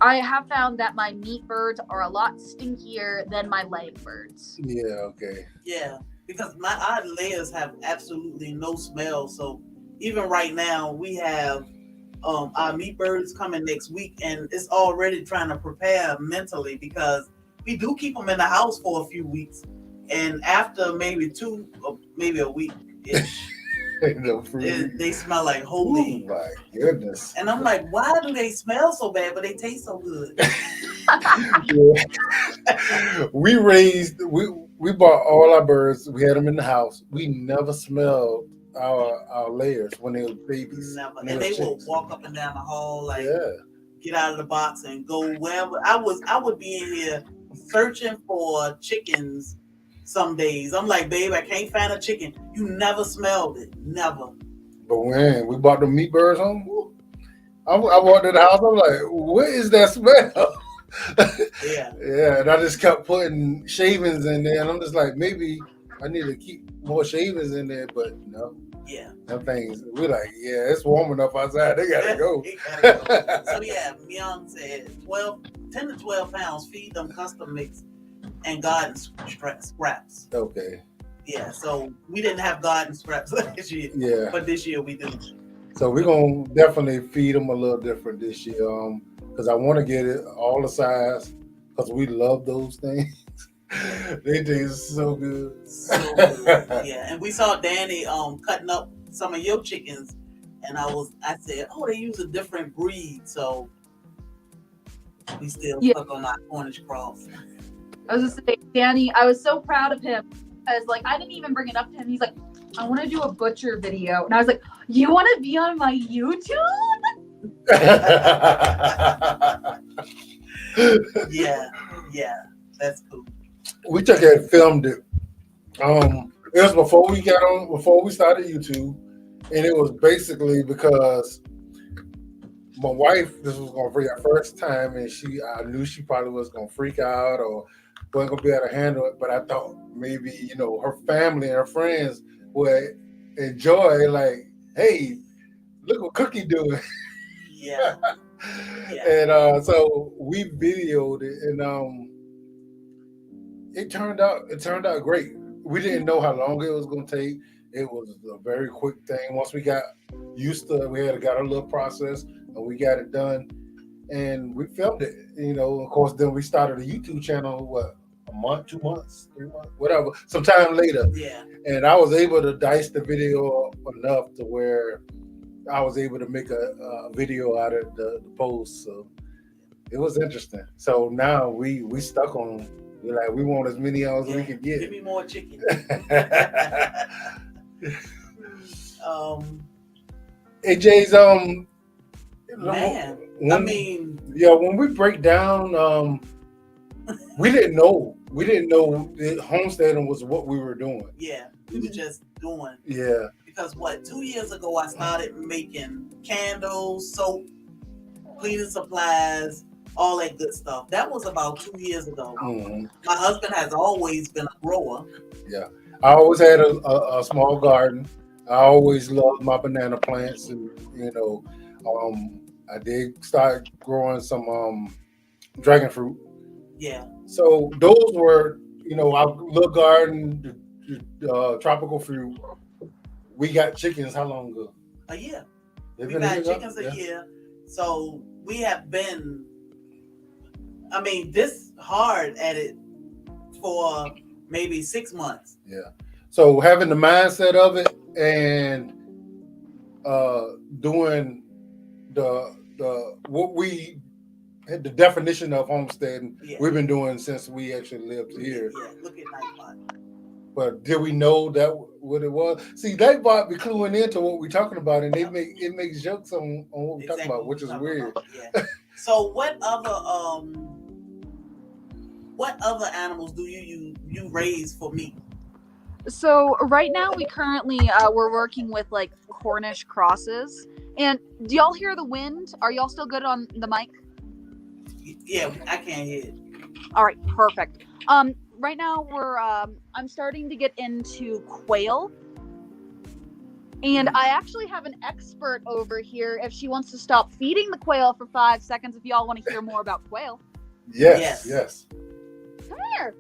I have found that my meat birds are a lot stinkier than my laying birds. Yeah, okay. Yeah, because our layers have absolutely no smell. So even right now, we have our meat birds coming next week, and it's already trying to prepare mentally because we do keep them in the house for a few weeks, and after maybe two, or maybe a week ish, No fruit. they smell like Oh holy. my goodness. And I'm like, why do they smell so bad, but they taste so good? We bought all our birds. We had them in the house. We never smelled our layers when they were babies. Never. When And they they were will chicks. walk up and down the hall like Yeah. get out of the box and go wherever. I would be in here searching for chickens some days. I'm like, babe, I can't find a chicken. You never smelled it. Never. But when we bought the meat birds home, I walked in the house. I'm like, what is that smell? Yeah. Yeah, and I just kept putting shavings in there, and I'm just like, maybe I need to keep more shavings in there, but no, Yeah. them things. We're like, yeah, it's warm enough outside. They gotta go. It gotta go. So yeah, Myung said 10 to 12 pounds, feed them custom mix and garden scraps. Okay. Yeah, so we didn't have garden scraps last year, Yeah. but this year we do. So we're gonna definitely feed them a little different this year, because I want to get it all the size, because we love those things. They taste so good. So good. Yeah, and we saw Danny cutting up some of your chickens, and I said, oh, they use a different breed, so we still stuck on our Cornish cross. I was just saying, Danny, I was so proud of him because like I didn't even bring it up to him. He's like, I want to do a butcher video, and I was like, you want to be on my YouTube? Yeah, that's cool. We took it and filmed it. It was before we started YouTube, and it was basically because my wife, this was gonna be her first time, and I knew she probably was gonna freak out or wasn't gonna be able to handle it. But I thought maybe her family and her friends would enjoy, like, hey, look what Cookie doing. Yeah. And so we videoed it, and it turned out great. We didn't know how long it was going to take. It was a very quick thing. Once we got used to it, we had got a little process, and we got it done, and we filmed it. Of course, then we started a YouTube channel. What, a month, 2 months, 3 months, whatever, sometime later. Yeah. And I was able to dice the video enough to where I was able to make a video out of the post. So it was interesting. So now we stuck on. We're like, we want as many as we can get. Give me more chicken. AJ's man. when we break down, we didn't know that homesteading was what we were doing. Yeah, we were just doing. Yeah. Because 2 years ago I started making candles, soap, cleaning supplies, all that good stuff. That was about 2 years ago. Mm-hmm. My husband has always been a grower. Yeah, I always had a small garden. I always loved my banana plants, and I did start growing some dragon fruit. Yeah. So those were, our little garden, tropical fruit. We got chickens how long ago? A year. We got chickens a year. So we have been, this hard at it for maybe 6 months. Yeah. So having the mindset of it and doing the definition of homesteading, we've been doing since we actually lived here. Yeah, look at Nightbot. But did we know that what it was? See, Nightbot be cluing into what we're talking about, and it makes jokes on what we're talking about, which is weird. Yeah. So what other animals do you raise for meat? So right now we currently we're working with like Cornish crosses. And do y'all hear the wind? Are y'all still good on the mic? Yeah, I can't hear it. All right, perfect. Right now we're I'm starting to get into quail. And I actually have an expert over here if she wants to stop feeding the quail for 5 seconds if y'all want to hear more about quail. Yes. Come here.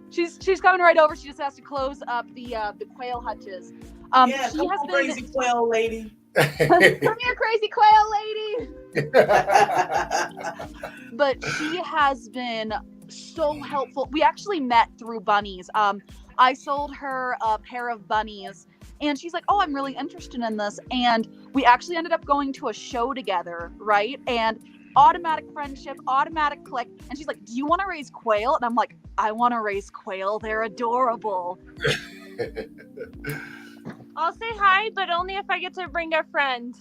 She's coming right over. She just has to close up the quail hutches. Yeah, She come has on, been crazy quail lady. come here, crazy quail lady. But she has been so helpful. We actually met through bunnies. I sold her a pair of bunnies, and she's like, "Oh, I'm really interested in this." And we actually ended up going to a show together, right? And automatic friendship, automatic click. And she's like, "Do you want to raise quail?" And I'm like, "I want to raise quail. They're adorable." I'll say hi, but only if I get to bring a friend.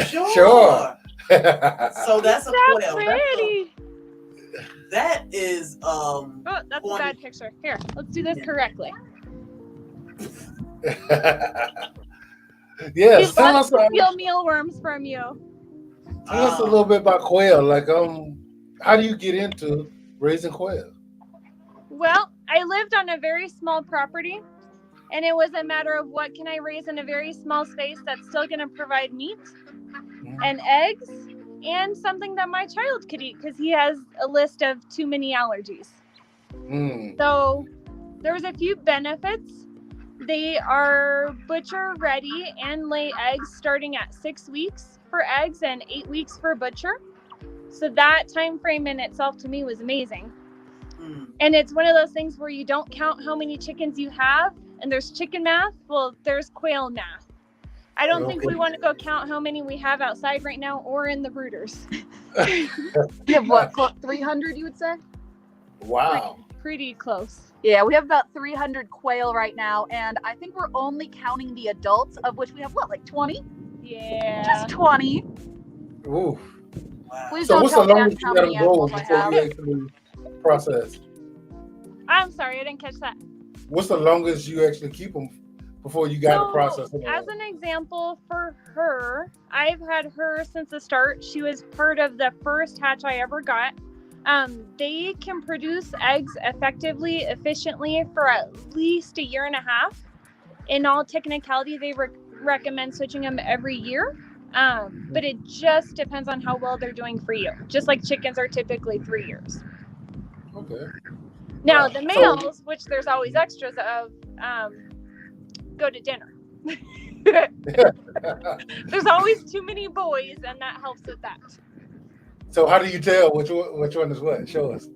Sure. So that's a So quail. pretty. That is Oh, that's a bad picture. Here, let's do this correctly. Yes, She tell loves us, to steal mealworms from you. tell us a little bit about quail. Like, how do you get into raising quail? Well, I lived on a very small property, and it was a matter of what can I raise in a very small space that's still going to provide meat and eggs and something that my child could eat because he has a list of too many allergies. So there was a few benefits. They are butcher ready and lay eggs starting at 6 weeks for eggs and 8 weeks for butcher. So that time frame in itself to me was amazing. And it's one of those things where you don't count how many chickens you have, and there's chicken math. Well, there's quail math. I don't think we want to go count how many we have outside right now or in the brooders. We have what, 300, you would say? Wow. Pretty close. Yeah, we have about 300 quail right now, and I think we're only counting the adults, of which we have what, like 20? Yeah. Just 20. Ooh. Please So don't what's tell the Dan longest how you gotta many go animals I before have. you actually process? I'm sorry, I didn't catch that. What's the longest you actually keep them before you got to process them? As an example, for her, I've had her since the start. She was part of the first hatch I ever got. They can produce eggs effectively, efficiently for at least a year and a half. In all technicality, they recommend switching them every year. But it just depends on how well they're doing for you. Just like chickens are typically 3 years. Okay. Now, the males, which there's always extras of, go to dinner. There's always too many boys, and that helps with that. So how do you tell which one is what? Show us.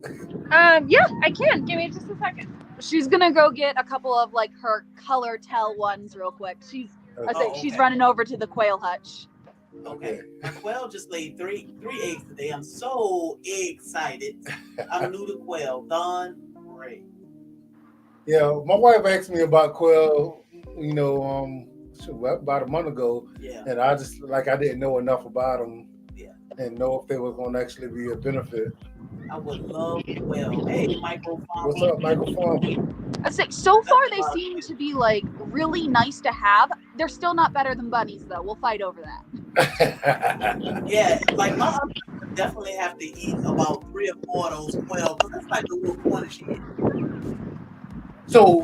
Yeah, I can. Give me just a second. She's gonna go get a couple of like her color tell ones real quick. She's running over to the quail hutch. Okay. My quail just laid three eggs today. I'm so excited. I'm new to quail. Done great. Yeah, my wife asked me about quail, about a month ago. Yeah. And I just I didn't know enough about them. Yeah. And know if they were going to actually be a benefit. I would love quail. Hey, Michael Farmer. What's up, Michael Farmer? I'd say so far they seem to be like really nice to have. They're still not better than bunnies though. We'll fight over that. Yeah, like my husband would definitely have to eat about 3 or 4 of those quail because that's like a little corner shit. So,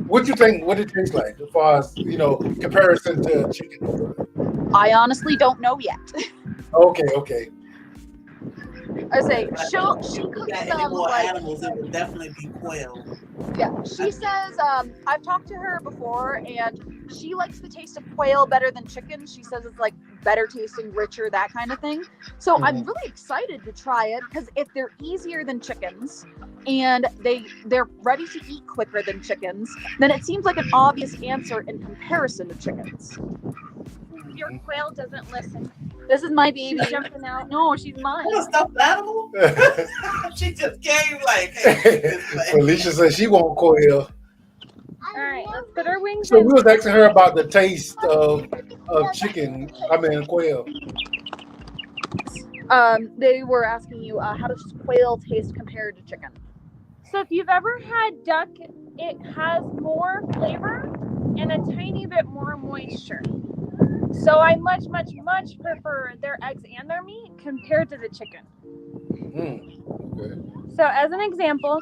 what you think? What it tastes like as far as comparison to chicken? I honestly don't know yet. Okay. I say she cooks them like animals. It would definitely be quail. Yeah, she says I've talked to her before, and she likes the taste of quail better than chicken. She says it's like better tasting, richer, that kind of thing. So I'm really excited to try it because if they're easier than chickens and they're ready to eat quicker than chickens, then it seems like an obvious answer in comparison to chickens. Your quail doesn't listen. This is my baby. She's jumping out. No, she's mine. What a stuffed animal? She just came like, hey. Alicia says she won't quail. All right, let's put our wings So in. we was asking her about the taste of chicken. Quail. They were asking you how does quail taste compared to chicken? So if you've ever had duck, it has more flavor and a tiny bit more moisture. So I much prefer their eggs and their meat compared to the chicken. Okay. So as an example,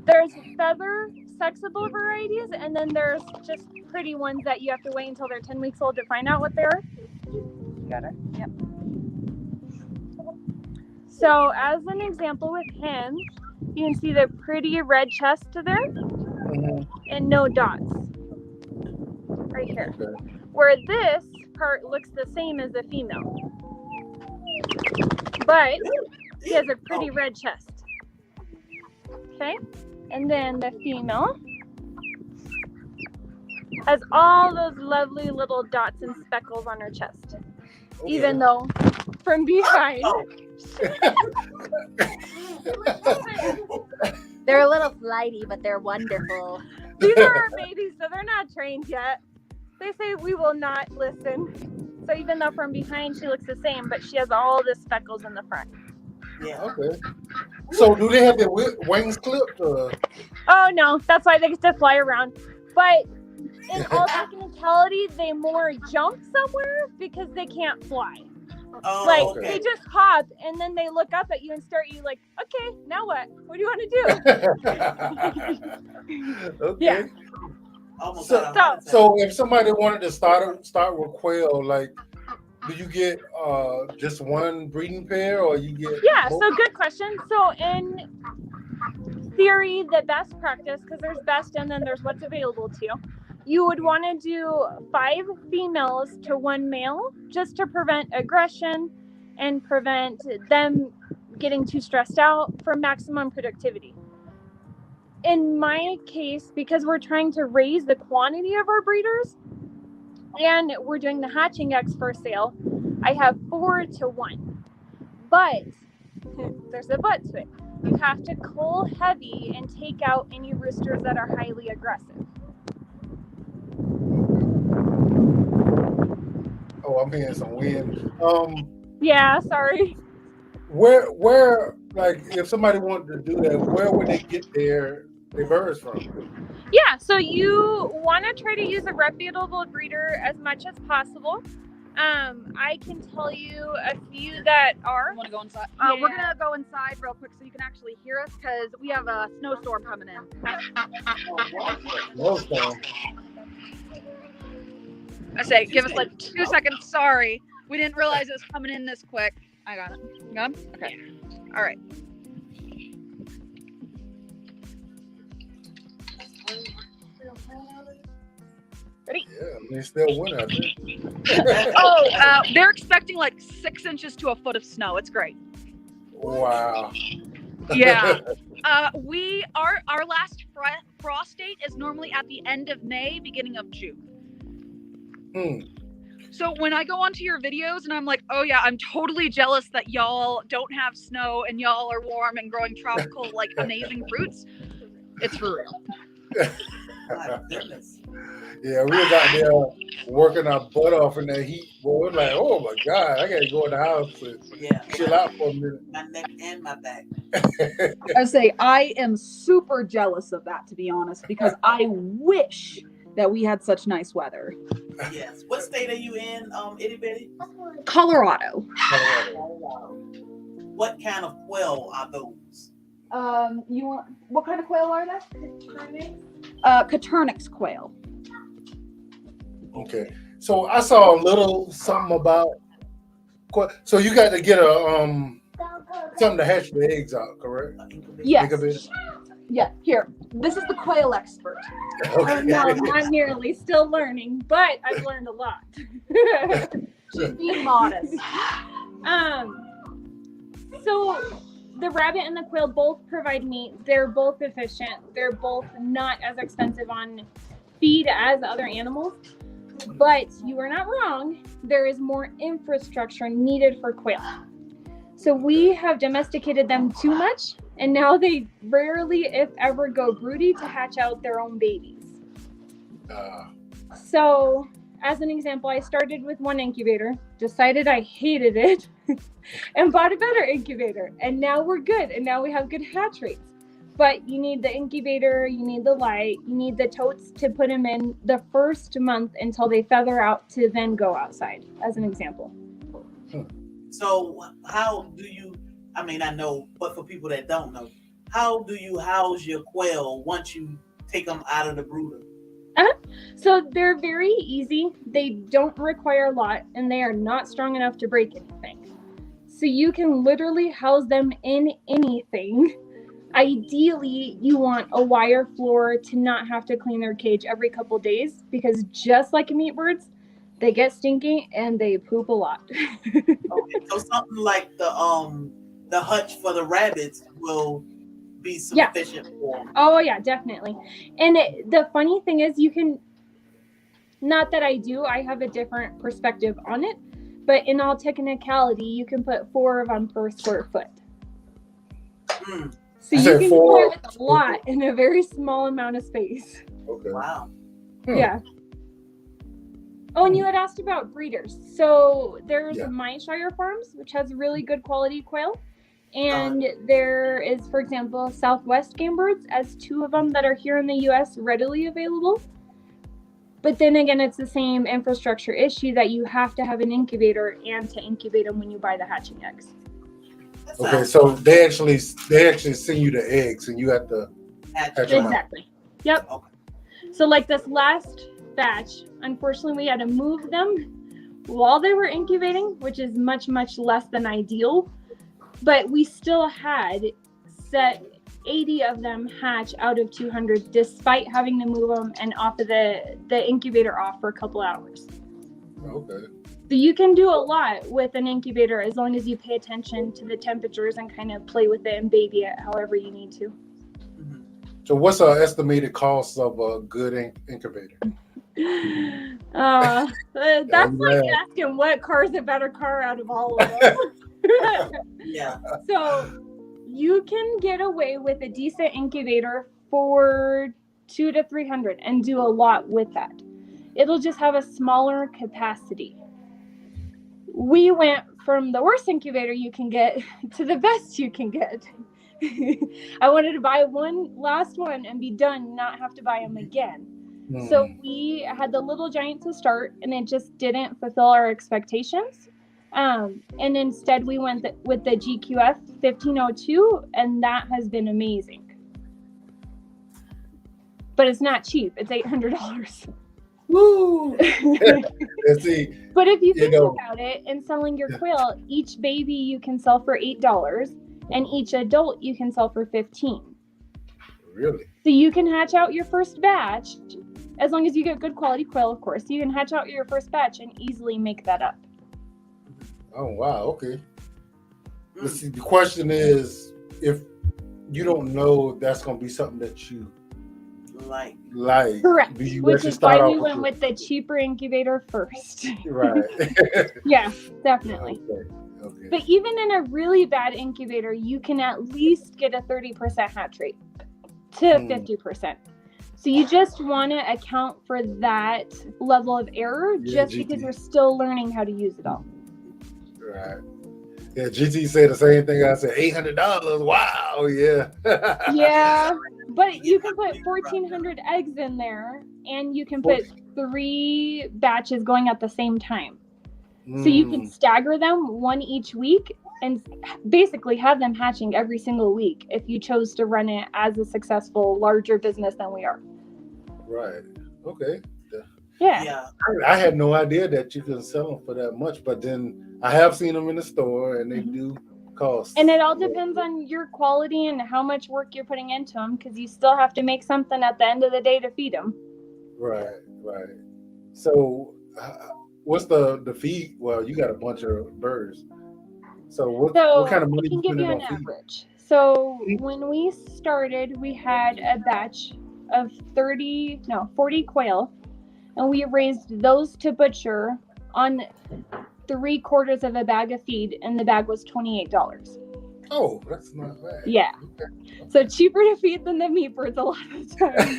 there's feather sexable varieties, and then there's just pretty ones that you have to wait until they're 10 weeks old to find out what they are. You got it? Yep. So as an example with him, you can see the pretty red chest there and no dots right here. Okay. Where this part looks the same as the female, but he has a pretty red chest. Okay, and then the female has all those lovely little dots and speckles on her chest, even though from behind They're a little flighty, but they're wonderful. these are our babies, so they're not trained yet. They say we will not listen. So even though from behind she looks the same, but she has all the speckles in the front. Yeah. Okay. So do they have their wings clipped? Oh no, that's why they get to fly around. But in all technicality, they more jump somewhere because they can't fly. Oh, Like okay. they just hop and then they look up at you and stare at you like, okay, now what? What do you want to do? Okay. Yeah. Almost So- got a heart attack. So if somebody wanted to start with quail, like, do you get just one breeding pair, or you get? Yeah, both? so good question. So in theory, the best practice, because there's best and then there's what's available to you, you would want to do 5 females to 1 male just to prevent aggression and prevent them getting too stressed out for maximum productivity. In my case, because we're trying to raise the quantity of our breeders and we're doing the hatching eggs for sale, I have 4 to 1. But there's a but to it. You have to cull heavy and take out any roosters that are highly aggressive. Oh, I'm hearing some wind. Yeah, sorry. Where, like, if somebody wanted to do that, where would they get their birds from? Yeah, so you want to try to use a reputable breeder as much as possible. I can tell you a few that are. You want to go inside? Yeah. We're gonna go inside real quick so you can actually hear us because we have a snowstorm coming in. Most of them. I say, give us like 2 seconds. Sorry, we didn't realize it was coming in this quick. I got it. You got him? Okay. All right. Ready? Yeah, they still win out there. Oh, they're expecting like 6 inches to a foot of snow. It's great. Wow. Yeah. Our last frost date is normally at the end of May, beginning of June. So when I go onto your videos and I'm like, oh yeah, I'm totally jealous that y'all don't have snow and y'all are warm and growing tropical like amazing fruits, it's for real. My goodness. Yeah, we was out there working our butt off in that heat. Boy, we're like, oh my God, I gotta go in the house and Yeah. chill out for a minute. My neck and my back. I say I am super jealous of that, to be honest, because I wish that we had such nice weather. Yes. What state are you in, Itty Bitty? Colorado. What kind of quail are those? You want what kind of quail are they? Caturnix quail. Okay, so I saw a little something about. So you got to get a something to hatch the eggs out, correct? Yes. Incubator? Yeah. Here, this is the quail expert. Oh, no, not nearly. Still learning, but I've learned a lot. She's being modest. So the rabbit and the quail both provide meat. They're both efficient. They're both not as expensive on feed as other animals. But you are not wrong. There is more infrastructure needed for quail. So we have domesticated them too much, and now they rarely, if ever, go broody to hatch out their own babies. So, as an example, I started with one incubator, decided I hated it, and bought a better incubator. And now we're good, and now we have good hatch rates. But you need the incubator, you need the light, you need the totes to put them in the first month until they feather out to then go outside, as an example. So how do you, I mean, I know, but for people that don't know, how do you house your quail once you take them out of the brooder? So they're very easy. They don't require a lot, and they are not strong enough to break anything. So you can literally house them in anything. Ideally, you want a wire floor to not have to clean their cage every couple days, because just like meat birds, they get stinky and they poop a lot. Okay. So something like the hutch for the rabbits will be sufficient for them. Oh yeah, definitely. And the funny thing is, you can, not that I have a different perspective on it, but in all technicality, you can put 4 of them per square foot. So you can put a lot in a very small amount of space. Okay. Wow. Yeah. Oh, and you had asked about breeders. So there's My Shire Farms, which has really good quality quail. And there is, for example, Southwest Game Birds, as 2 of them that are here in the U.S. readily available. But then again, it's the same infrastructure issue that you have to have an incubator and to incubate them when you buy the hatching eggs. Okay, so they actually send you the eggs and you have to hatch them out. Exactly. Yep. Okay. So like this last batch, unfortunately, we had to move them while they were incubating, which is much, much less than ideal. But we still had set 80 of them hatch out of 200, despite having to move them and off of the incubator off for a couple hours. Okay. So you can do a lot with an incubator as long as you pay attention to the temperatures and kind of play with it and baby it however you need to. So what's our estimated cost of a good incubator? That's like asking what car is a better car out of all of them. Yeah. So you can get away with a decent incubator for $200 to $300 and do a lot with that. It'll just have a smaller capacity. We went from the worst incubator you can get to the best you can get. I wanted to buy one last one and be done, not have to buy them again. So we had the Little Giant to start, and it just didn't fulfill our expectations. And instead we went with the GQF 1502, and that has been amazing. But it's not cheap. It's $800. Woo! See, but if you think about it, and selling your quail, each baby you can sell for $8, and each adult you can sell for $15. Really? So you can hatch out your first batch, as long as you get good quality quail, of course. You can hatch out your first batch and easily make that up. Oh wow! Okay. Let's see. The question is, if you don't know if that's going to be something that you like. Correct. Which is why we went with the cheaper incubator first. Right. Yeah, definitely. Okay. But even in a really bad incubator, you can at least get a 30% hatch rate to 50%. So you just want to account for that level of error, just because we're still learning how to use it all. Right. Yeah, GT said the same thing. I said $800. Wow. Yeah. Yeah, but you can put 1,400 eggs in there, and you can put 3 batches going at the same time. So you can stagger them one each week and basically have them hatching every single week if you chose to run it as a successful, larger business than we are. Right. Okay. Yeah. I had no idea that you can sell them for that much, but then I have seen them in the store, and they do cost. And it all depends on your quality and how much work you're putting into them, because you still have to make something at the end of the day to feed them. Right. So what's the feed? Well, you got a bunch of birds. So what kind of money I can give you an average. So when we started, we had a batch of 40 quail, and we raised those to butcher on 3/4 of a bag of feed, and the bag was $28. Oh, that's not bad. Yeah. Okay. So cheaper to feed than the meat birds a lot of the time.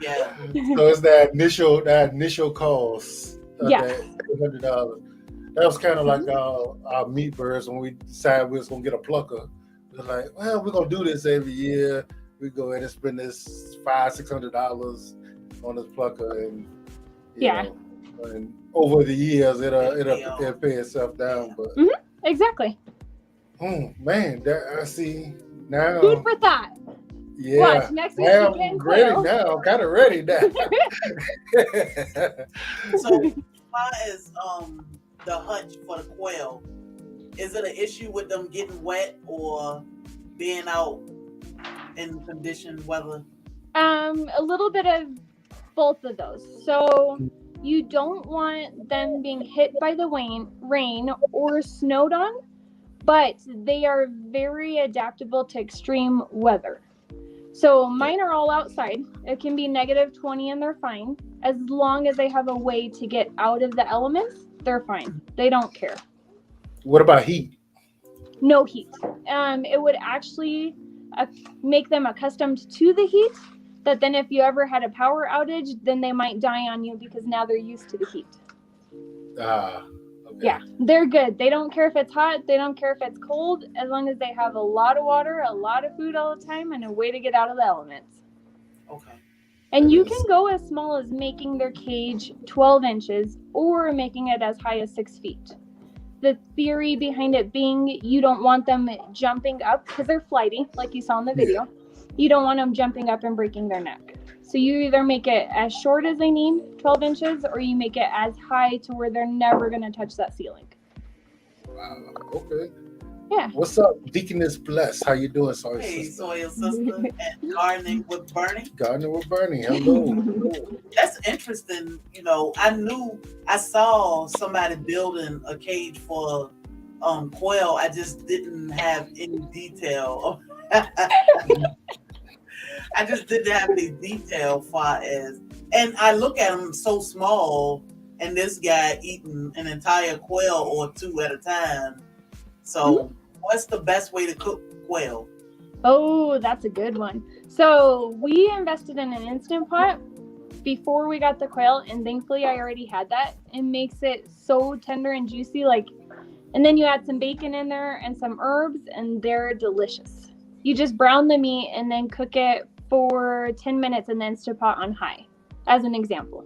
Yeah. So it's that initial cost. Yeah. $800. That was kind of like our meat birds when we decided we was gonna get a plucker. We're like, well, we're gonna do this every year. We go ahead and spend this $500-$600 on this plucker, and you know, and over the years it'll pay itself down. But exactly. Man, that I see now. Food for thought. Yeah. Watch, next week I'm you can ready quail. now. I'm kind of ready now. So, as far as the hutch for the quail, is it an issue with them getting wet or being out in conditioned weather? A little bit of both of those. So you don't want them being hit by the rain or snowed on, but they are very adaptable to extreme weather. So mine are all outside. It can be -20 and they're fine. As long as they have a way to get out of the elements, they're fine. They don't care. What about heat? No heat. It would actually make them accustomed to the heat. That then if you ever had a power outage, then they might die on you because now they're used to the heat. Okay. Yeah, they're good. They don't care if it's hot. They don't care if it's cold. As long as they have a lot of water, a lot of food all the time, and a way to get out of the elements. Okay. And you can go as small as making their cage 12 inches or making it as high as 6 feet. The theory behind it being you don't want them jumping up because they're flighty, like you saw in the video. You don't want them jumping up and breaking their neck. So you either make it as short as they need, 12 inches, or you make it as high to where they're never going to touch that ceiling. Wow. Okay. Yeah. What's up, Deaconess Bless? How you doing, Soil Hey, Sister? Soil Sister and Gardening with Bernie. Gardening with Bernie. Hello. That's interesting. You know, I saw somebody building a cage for quail. I just didn't have any detail. I just didn't have any detail far as, and I look at them so small, and this guy eating an entire quail or two at a time. So, what's the best way to cook quail? Oh, that's a good one. So we invested in an Instant Pot before we got the quail, and thankfully I already had that. It makes it so tender and juicy, and then you add some bacon in there and some herbs, and they're delicious. You just brown the meat and then cook it for 10 minutes and then Instant Pot on high, as an example.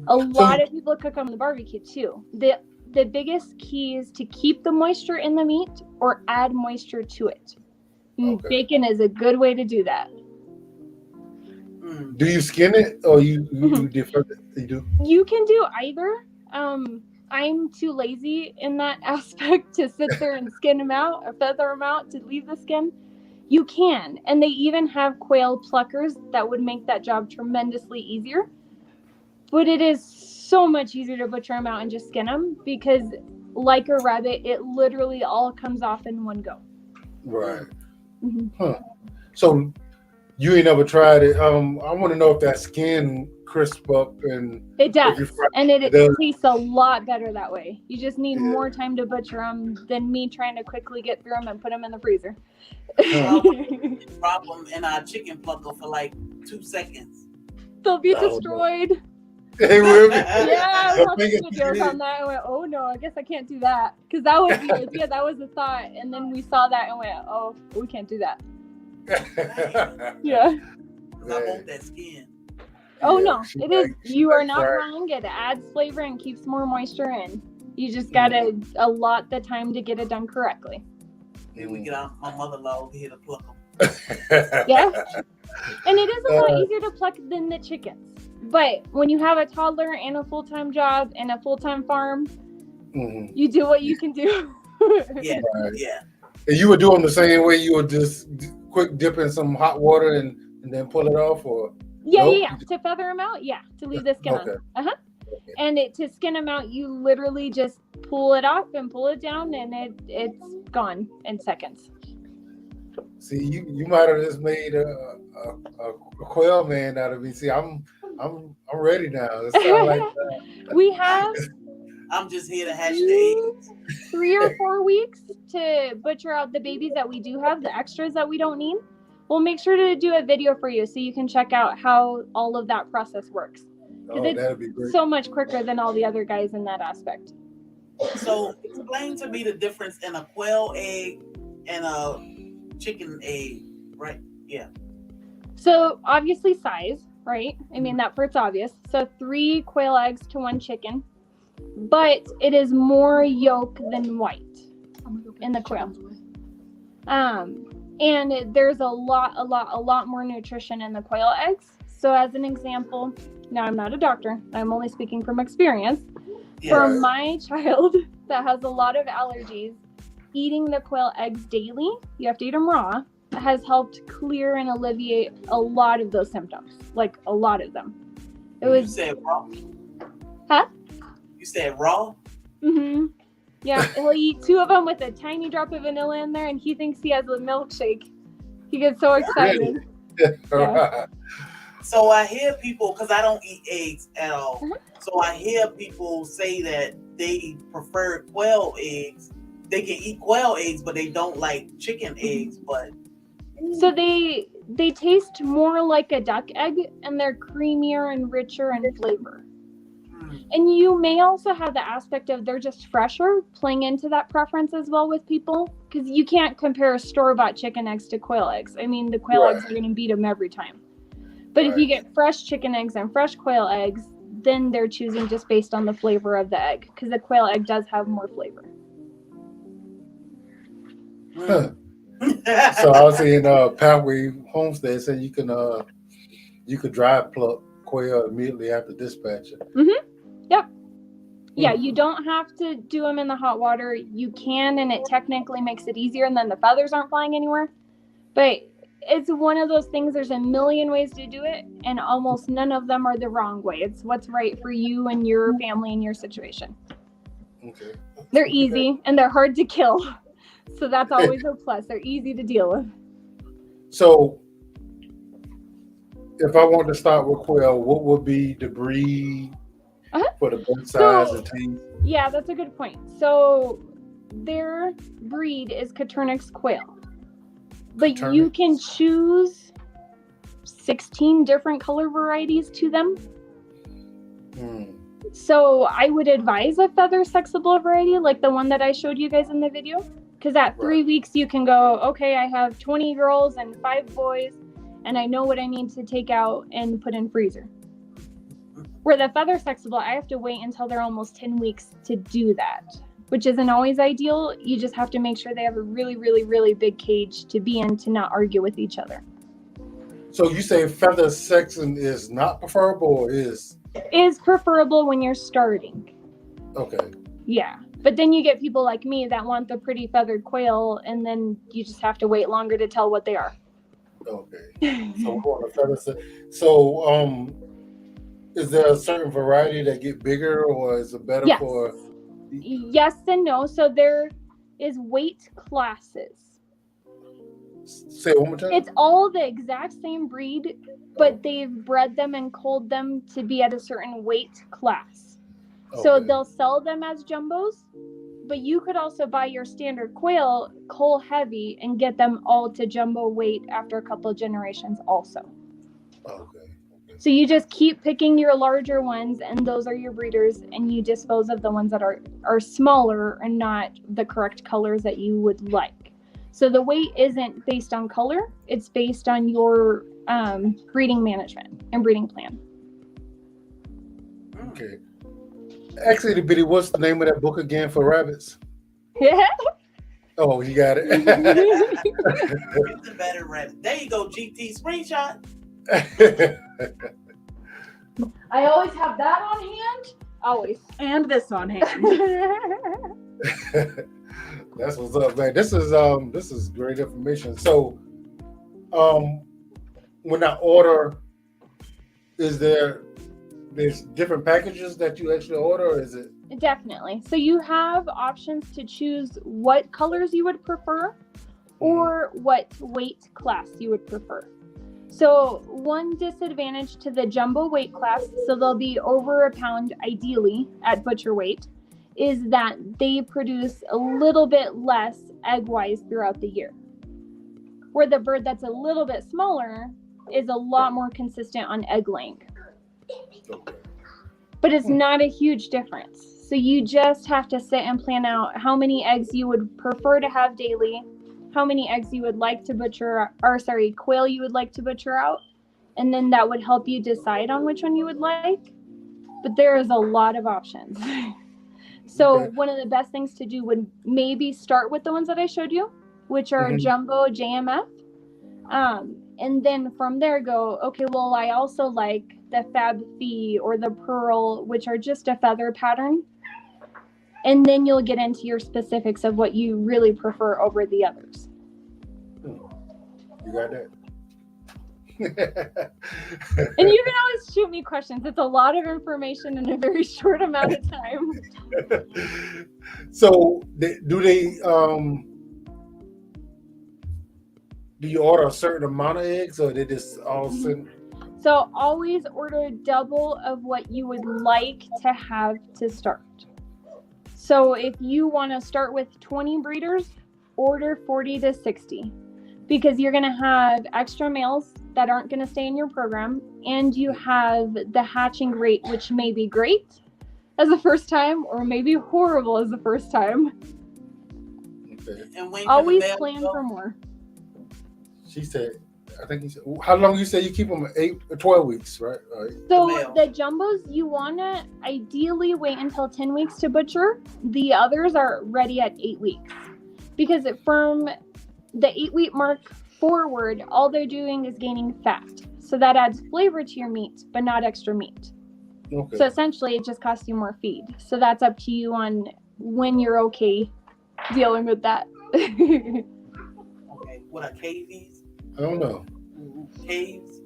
A lot of people cook on the barbecue too. The biggest key is to keep the moisture in the meat or add moisture to it. Okay. Bacon is a good way to do that. Do you skin it or you defer it? You do? You can do either. I'm too lazy in that aspect to sit there and skin them out or feather them out to leave the skin. You can, and they even have quail pluckers that would make that job tremendously easier. But it is so much easier to butcher them out and just skin them because, like a rabbit, it literally all comes off in one go. Right. Huh. So you ain't never tried it. I want to know if that skin crisp up and it does, and it tastes a lot better that way. You just need more time to butcher them than me trying to quickly get through them and put them in the freezer. Drop them in our chicken plucker for like 2 seconds. They'll be destroyed. They will be. Yeah, I watched videos on that and went, oh no, I guess I can't do that. Because that was that was the thought. And then we saw that and went, oh, we can't do that. Yeah. Because I want that skin. Oh no, it is. You are not wrong. It adds flavor and keeps more moisture in. You just gotta allot the time to get it done correctly. Then we get out my mother-in-law over here to pluck them. Yeah. And it is a lot easier to pluck than the chickens. But when you have a toddler and a full-time job and a full-time farm, you do what you can do. Yeah, yeah. And you would do them the same way? You would just quick dip in some hot water and then pull it off? Or Yeah. To feather them out, to leave the skin on. Okay. And to skin them out, you literally just pull it off and pull it down, and it's gone in seconds. See, you might have just made a quail man out of me. See, I'm ready now. Like we have. I'm just here to hatch the eggs. 3 or 4 weeks to butcher out the babies that we do have, the extras that we don't need. We'll make sure to do a video for you so you can check out how all of that process works. Because that'd be great. So much quicker than all the other guys in that aspect. So explain to me the difference in a quail egg and a chicken egg, right? Yeah. So obviously size, right? I mean, that part's obvious. So 3 quail eggs to 1 chicken, but it is more yolk than white in the quail. And there's a lot more nutrition in the quail eggs. So as an example, now I'm not a doctor, I'm only speaking from experience. Yeah. For my child that has a lot of allergies, eating the quail eggs daily, you have to eat them raw, has helped clear and alleviate a lot of those symptoms, like a lot of them. You said raw? Huh? You said raw? Mm-hmm. Yeah, he'll eat 2 of them with a tiny drop of vanilla in there, and he thinks he has a milkshake. He gets so excited. Right. So I hear people, because I don't eat eggs at all, Uh-huh. so I hear people say that they prefer quail eggs. They can eat quail eggs, but they don't like chicken eggs. But So they taste more like a duck egg, and they're creamier and richer in flavor. And you may also have the aspect of they're just fresher playing into that preference as well with people, because you can't compare store-bought chicken eggs to quail eggs. I mean, the quail Right. eggs are going to beat them every time. But if Right. you get fresh chicken eggs and fresh quail eggs, then they're choosing just based on the flavor of the egg, because the quail egg does have more flavor. Huh. So I was seeing Pathway Homestead said you could dry pluck quail immediately after dispatching. Yeah, you don't have to do them in the hot water. You can, and it technically makes it easier, and then the feathers aren't flying anywhere. But it's one of those things, there's a million ways to do it, and almost none of them are the wrong way. It's what's right for you and your family and your situation. Okay. They're easy, and they're hard to kill. So that's always a plus. They're easy to deal with. So if I want to start with quail, what would be the breed for the both size and teeth? Yeah, that's a good point. So their breed is Coturnix quail. But you can choose 16 different color varieties to them. So I would advise a feather sexable variety like the one that I showed you guys in the video. Because at 3 weeks you can go, okay, I have 20 girls and 5 boys, and I know what I need to take out and put in freezer. Where the feather sexable, I have to wait until they're almost 10 weeks to do that, which isn't always ideal. You just have to make sure they have a really, really, really big cage to be in to not argue with each other. So you say feather sexing is not preferable, or is preferable when you're starting. Okay. Yeah. But then you get people like me that want the pretty feathered quail, and then you just have to wait longer to tell what they are. Okay. So we're going to feather sex. So is there a certain variety that get bigger, or is it better for? Yes and no. So there is weight classes. Say it one more time. It's all the exact same breed, but they've bred them and culled them to be at a certain weight class. So they'll sell them as jumbos, but you could also buy your standard quail cull heavy and get them all to jumbo weight after a couple of generations also. Okay. So you just keep picking your larger ones, and those are your breeders, and you dispose of the ones that are smaller and not the correct colors that you would like. So the weight isn't based on color, it's based on your breeding management and breeding plan. Okay. Actually, Bitty, what's the name of that book again for rabbits? Oh, you got it. Better rabbit. There you go, GT screenshot. I always have that on hand. Always. And this on hand. That's what's up, man. This is great information. So, when I order, there's different packages that you actually order, or is it? Definitely. So you have options to choose what colors you would prefer or what weight class you would prefer. So one disadvantage to the jumbo weight class, so they'll be over a pound ideally at butcher weight, is that they produce a little bit less egg-wise throughout the year. Where the bird that's a little bit smaller is a lot more consistent on egg laying. But it's not a huge difference. So you just have to sit and plan out how many eggs you would prefer to have daily, how many eggs you would like to quail you would like to butcher out, and then that would help you decide on which one you would like. But there is a lot of options. So one of the best things to do would maybe start with the ones that I showed you, which are jumbo JMF. And then from there go, okay, well, I also like the Fab Fee or the Pearl, which are just a feather pattern. And then you'll get into your specifics of what you really prefer over the others. You got that? And you can always shoot me questions. It's a lot of information in a very short amount of time. So, do you order a certain amount of eggs, or they just all send? So always order double of what you would like to have to start. So if you want to start with 20 breeders, order 40 to 60, because you're going to have extra males that aren't going to stay in your program, and you have the hatching rate, which may be great as a first time or maybe horrible as a first time. Okay. And when always plan for more. She said, I think he said, how long you say you keep them? 8 or 12 weeks, right? So the jumbos, you want to ideally wait until 10 weeks to butcher. The others are ready at 8 weeks, because from the 8-week mark forward, all they're doing is gaining fat. So that adds flavor to your meat, but not extra meat. Okay. So essentially it just costs you more feed. So that's up to you on when you're okay dealing with that. Okay. What are KVs? I don't know. Caves?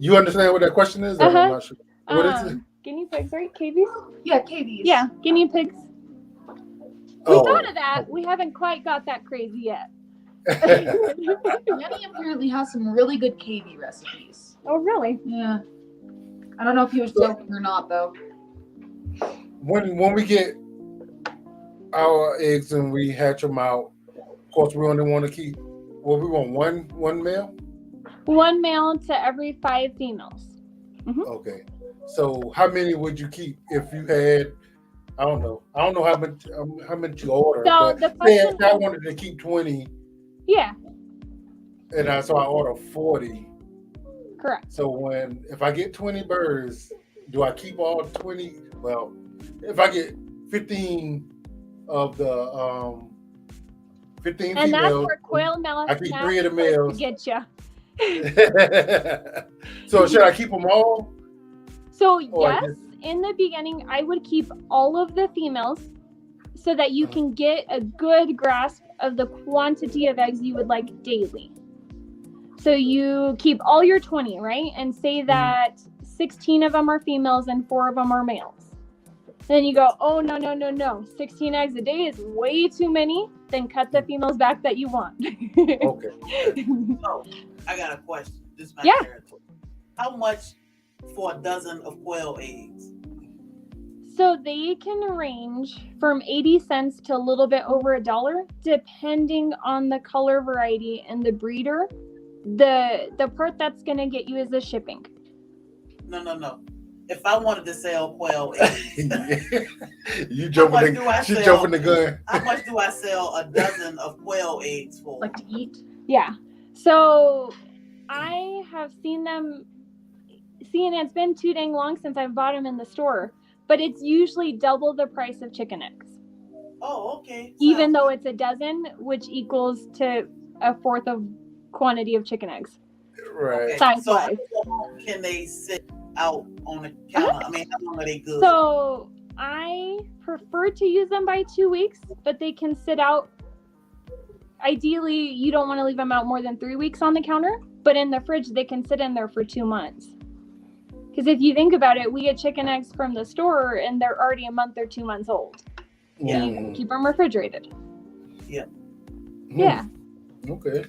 You understand what that question is? I'm not sure. What is it? Guinea pigs, right? KVs? Yeah, KVs. Yeah, guinea pigs. We thought of that. We haven't quite got that crazy yet. Yanni apparently has some really good KV recipes. Oh, really? Yeah. I don't know if he was joking or not, though. When we get our eggs and we hatch them out, of course we only want to keep. Well, we want one male. One male to every 5 females. Mm-hmm. Okay. So how many would you keep if you had? I don't know how much you order. So but say if I wanted to keep 20. Yeah. And I order 40. Correct. So if I get 20 birds, do I keep all 20? Well, if I get 15 of the 15 and females, that's where quail malice I keep 3 of the males. Get you. So should I keep them all? So yes, in the beginning, I would keep all of the females so that you can get a good grasp of the quantity of eggs you would like daily. So you keep all your 20, right? And say that 16 of them are females and 4 of them are males. Then you go, oh, no. 16 eggs a day is way too many. Then cut the females back that you want. Okay. So, I got a question. This is my territory. How much for a dozen of quail eggs? So they can range from 80 cents to a little bit over $1, depending on the color variety and the breeder. The part that's going to get you is the shipping. No. If I wanted to sell quail eggs, you jumping the gun. How much do I sell a dozen of quail eggs for? Like to eat? Yeah. So I have seen them. See, and it's been too dang long since I've bought them in the store, but it's usually double the price of chicken eggs. Oh, okay. Even though it's a dozen, which equals to a fourth of quantity of chicken eggs. Right. Okay. Size So wise. how long can they sit out on the counter? I mean, how long are they good? So I prefer to use them by 2 weeks, but they can sit out. Ideally, you don't want to leave them out more than 3 weeks on the counter, but in the fridge, they can sit in there for 2 months. Because if you think about it, we get chicken eggs from the store and they're already a month or 2 months old. Yeah. So you can keep them refrigerated. Yeah. Yeah. Okay.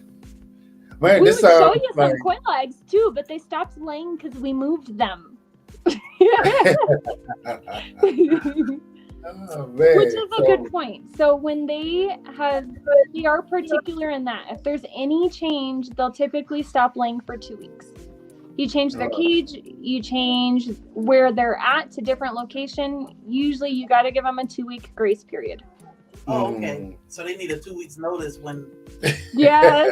Man, We this would show you some quail eggs too, but they stopped laying because we moved them. Oh, man. Which is a good point. So when they are particular in that. If there's any change, they'll typically stop laying for 2 weeks. You change their cage, you change where they're at to different location. Usually you got to give them a 2-week grace period. Oh, okay. So they need a 2 weeks notice when. Yeah.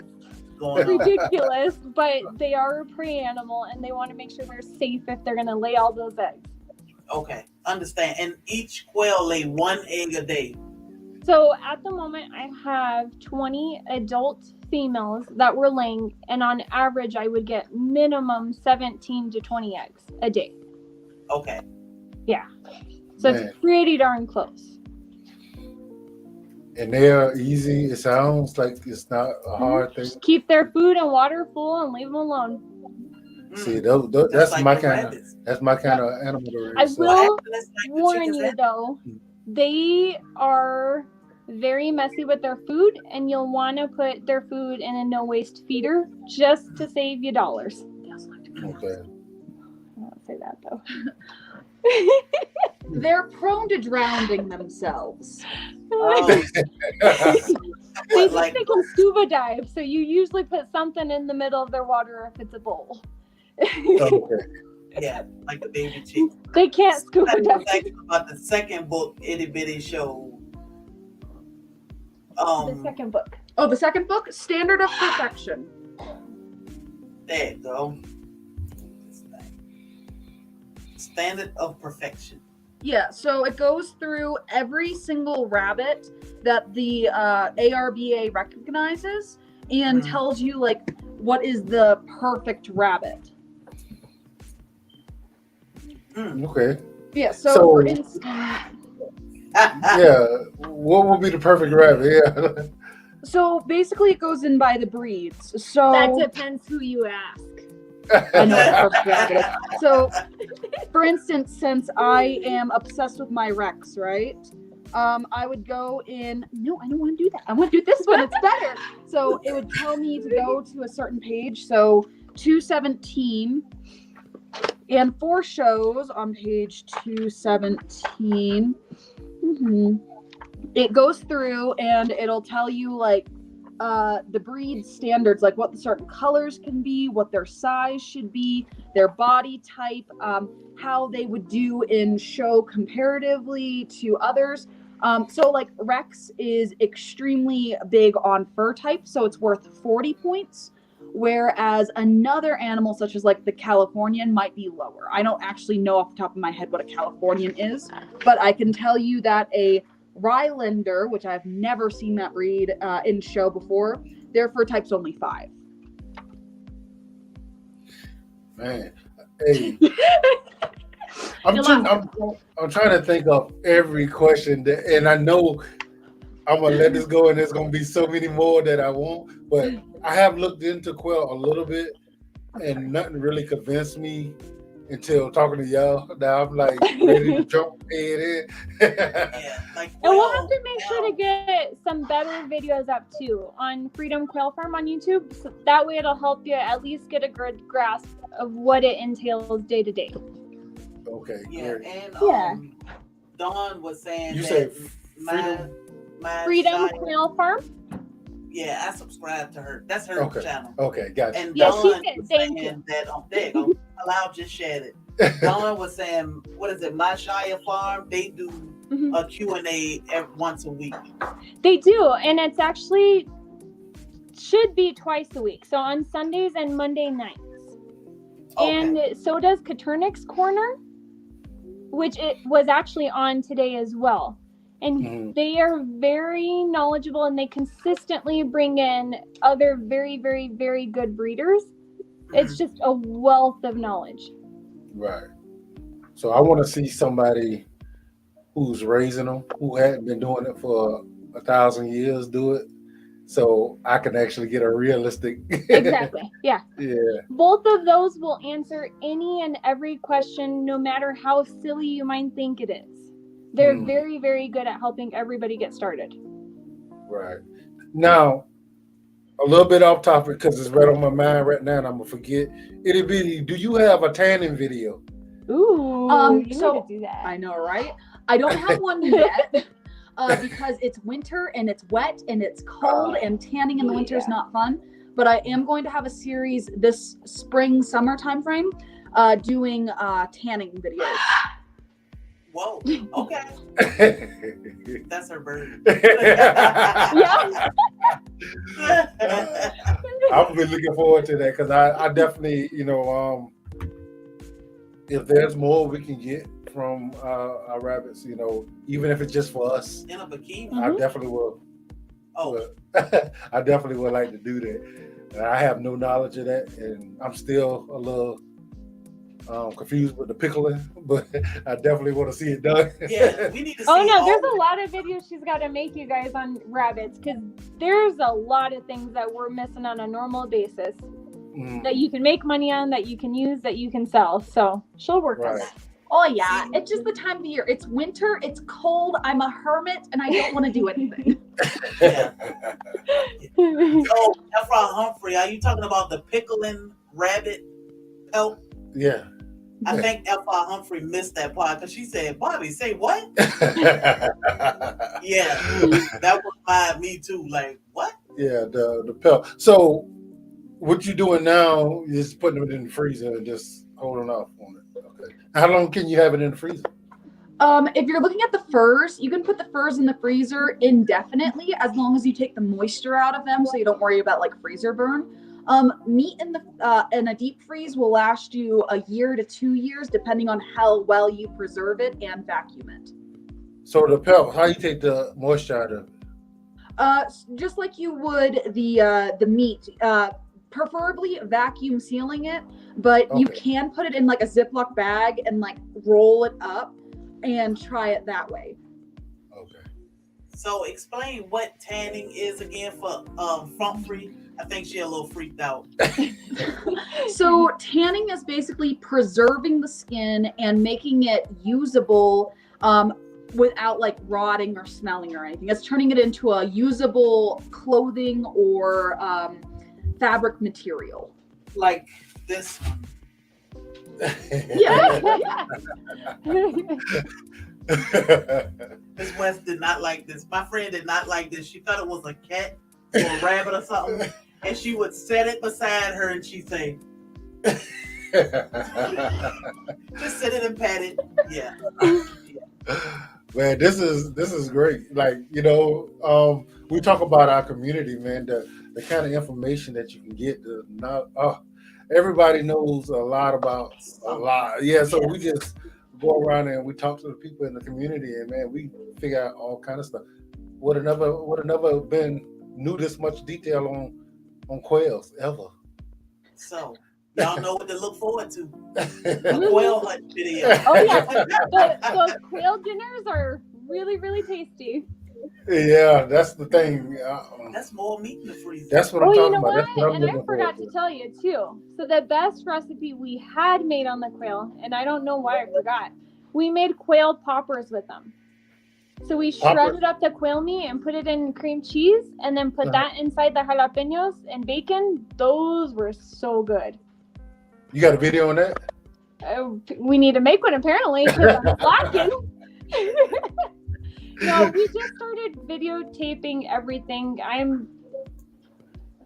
Going on. Ridiculous, but they are a prey animal and they want to make sure they're safe if they're going to lay all those eggs. Okay, understand. And each quail lay 1 egg a day. So at the moment, I have 20 adult females that were laying, and on average, I would get minimum 17 to 20 eggs a day. Okay. Yeah. So Man. it's pretty darn close. And they're easy. It sounds like it's not a hard thing. Just keep their food and water full and leave them alone. See, Just that's like my the kind of rabbits. animal to I raise. will That's like the warn chickens you and- though, they are very messy with their food, and you'll want to put their food in a no waste feeder just to save you dollars. Okay. I won't say that though. They're prone to drowning themselves. They think like they can scuba dive, so you usually put something in the middle of their water if it's a bowl. Okay. yeah, like the baby chicken. They can't scuba That dive. was actually about the second book, Itty Bitty Show. The second book. Oh, the second book, Standard of Perfection. There you go. Standard of Perfection. Yeah, so it goes through every single rabbit that the ARBA recognizes and Mhm. tells you like what is the perfect rabbit. Okay. Yeah, so So- for instance, Yeah. What would be the perfect rabbit? Yeah. so basically it goes in by the breeds. So That depends who you ask. I know what the perfect rabbit is. So, for instance, since I am obsessed with my Rex, right? I would go in. No, I don't want to do that. I want to do this one. It's better. So it would tell me to go to a certain page. So 217, and for shows on page 217, it goes through and it'll tell you like the breed standards, like what the certain colors can be, what their size should be, their body type, how they would do in show comparatively to others. So like Rex is extremely big on fur type, so it's worth 40 points, whereas another animal such as like the Californian might be lower. I don't actually know off the top of my head what a Californian is, but I can tell you that a Rylander, which I've never seen that breed in show before, their fur type's only 5. Man, hey, I'm trying to think of every question that, and I know I'm gonna let this go, and there's gonna be so many more that I won't. But I have looked into quail a little bit, and nothing really convinced me until talking to y'all. Now I'm like ready to jump head in. Yeah, like And we'll have to make sure to get some better videos up too on Freedom Quail Farm on YouTube. So that way it'll help you at least get a good grasp of what it entails day to day. Okay, yeah, great. and Yeah. Dawn was saying You that said my Freedom Shire- Quail Farm? Yeah, I subscribe to her. That's her Okay. channel. Okay, gotcha. And Yeah, Dawn she was said thank saying that there you go. Allow just shared it. Dawn was saying, what is it, My Shire Farm? They do Mhm. a Q&A once a week. They do, and it's actually should be twice a week. So on Sundays and Monday nights. Okay. And so does Katernik's Corner, which it was actually on today as well. And Mhm. they are very knowledgeable, and they consistently bring in other very, very, very good breeders. It's just a wealth of knowledge. Right. So I want to see somebody who's raising them, who hadn't been doing it for 1,000 years, do it, so I can actually get a realistic. Exactly. Yeah. Yeah. Both of those will answer any and every question, no matter how silly you might think it is. They're very, very good at helping everybody get started. Right. Now, a little bit off topic because it's right on my mind right now, and I'm gonna forget. Itty bitty, do you have a tanning video? Ooh, you so need to do that. I know, right? I don't have one yet because it's winter and it's wet and it's cold and tanning in the winter is not fun. But I am going to have a series this spring, summer time frame doing tanning videos. Whoa. Okay. That's her bird. Yeah. I've been looking forward to that because I definitely, if there's more we can get from our rabbits, you know, even if it's just for us. In a bikini. I definitely will. Oh, I definitely would like to do that. And I have no knowledge of that, and I'm still a little confused with the pickling, but I definitely want to see it done. yeah, we need to see. Oh no, all there's of a lot of videos she's got to make you guys on rabbits, because there's a lot of things that we're missing on a normal basis that you can make money on, that you can use, that you can sell. So she'll work on Right. that. Oh yeah, it's just the time of year. It's winter, it's cold, I'm a hermit, and I don't want to do anything. Yeah. So, Efra Humphrey, are you talking about the pickling rabbit pelt? Yeah. I think Efra Humphrey missed that part because she said, Bobby, say what? Yeah, that was me too. Like, what? Yeah, the pelt. So what you doing now is putting it in the freezer and just holding off on it. Okay. How long can you have it in the freezer? If you're looking at the furs, you can put the furs in the freezer indefinitely as long as you take the moisture out of them, so you don't worry about like freezer burn. Meat in a deep freeze will last you a year to 2 years, depending on how well you preserve it and vacuum it. So the pelt, how you take the moisture out of it? Just like you would the meat. Preferably vacuum sealing it, but you can put it in like a Ziploc bag and like roll it up and try it that way. Okay. So explain what tanning is again for Humphrey. I think she's a little freaked out. So tanning is basically preserving the skin and making it usable without like rotting or smelling or anything. It's turning it into a usable clothing or fabric material. Like this one. Yeah. Miss West did not like this. My friend did not like this. She thought it was a cat or a rabbit or something. And she would set it beside her and she'd say, just sit it and pat it. Yeah. Man, this is great. Like, you know, we talk about our community, man, the kind of information that you can get. Everybody knows a lot about a lot. Yeah, so we just go around and we talk to the people in the community, and man, we figure out all kind of stuff. Would have never been knew this much detail on quails ever. So y'all know what to look forward to. A quail hunt video. Oh yeah, those quail dinners are really, really tasty. Yeah, that's the thing. That's more meat in the freezer. That's what I'm you talking know about. what? That's what I'm And I looking forgot forward to tell you too. So the best recipe we had made on the quail, and I don't know why I forgot. We made quail poppers with them. So we shredded up the quail meat and put it in cream cheese, and then put that inside the jalapenos and bacon. Those were so good. You got a video on that? We need to make one apparently because I'm slacking. No, we just started videotaping everything. I'm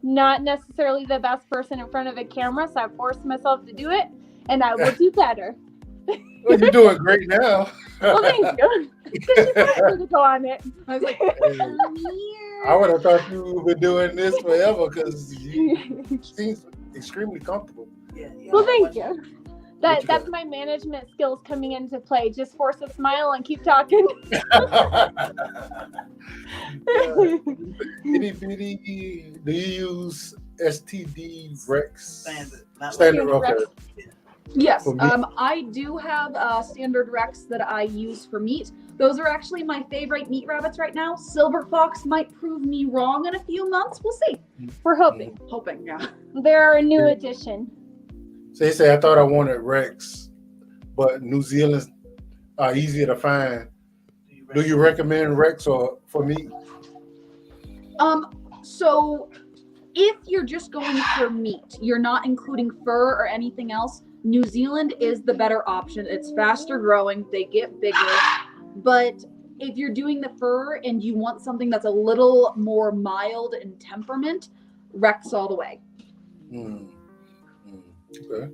not necessarily the best person in front of a camera, so I forced myself to do it, and I will do better. Well, you're doing great now. Well, thank you. Because you asked me to go on it. I was like, I would have thought you been doing this forever because you seem extremely comfortable. Yeah, Well, thank you. That's my management skills coming into play. Just force a smile and keep talking. Itty bitty. Do you use STD Rex? Standard. Okay. yes, For meat? I do have standard Rex that I use for meat. Those are actually my favorite meat rabbits right now. Silver Fox might prove me wrong in a few months. We'll see. We're hoping. Hoping, yeah. They're a new addition. So they say I thought I wanted Rex, but New Zealand's easier to find. Do you recommend Rex or for meat? So if you're just going for meat, you're not including fur or anything else, New Zealand is the better option. It's faster growing, they get bigger. But if you're doing the fur and you want something that's a little more mild in temperament, Rex all the way. Okay.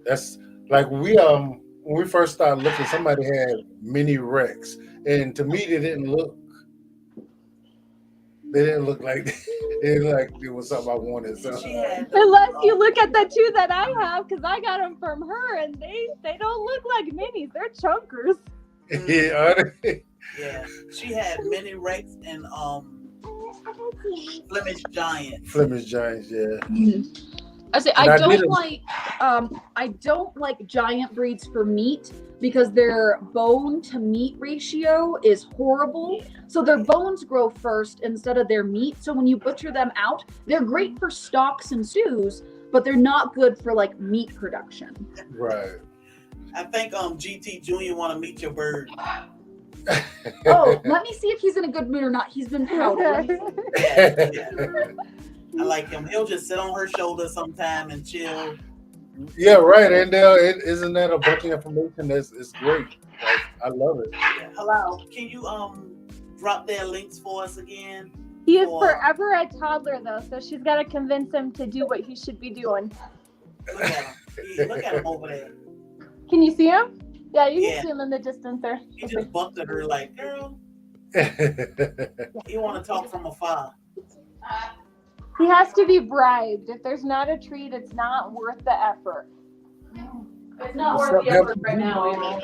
That's like when we first started looking, somebody had mini Rex, and to me they didn't look like it was something I wanted. So. Unless you look at the two that I have, because I got them from her, and they don't look like minis. They're chunkers. Yeah. Yeah, she had mini Rex and Flemish Giants. Flemish Giants, yeah. I say And I I don't didn't- like giant breeds for meat because their bone to meat ratio is horrible. So their bones grow first instead of their meat. So when you butcher them out, they're great for stocks and stews, but they're not good for like meat production. Right. I think GT Junior want to meet your bird. Oh, let me see if he's in a good mood or not. He's been powdered. Yeah, yeah. I like him. He'll just sit on her shoulder sometime and chill. Yeah, right. And isn't that a bunch of information that's it's great? Like, I love it. Yeah. Hello. Can you drop their links for us again? He is Or- forever a toddler, though, so she's got to convince him to do what he should be doing. Look at him. Look at him over there. Can you see him? Yeah, you can Yeah. see him in the distance there. He just bucked at her like, girl, you want to talk from afar. He has to be bribed. If there's not a treat, it's not worth the effort. It's not What's worth the up, effort right now.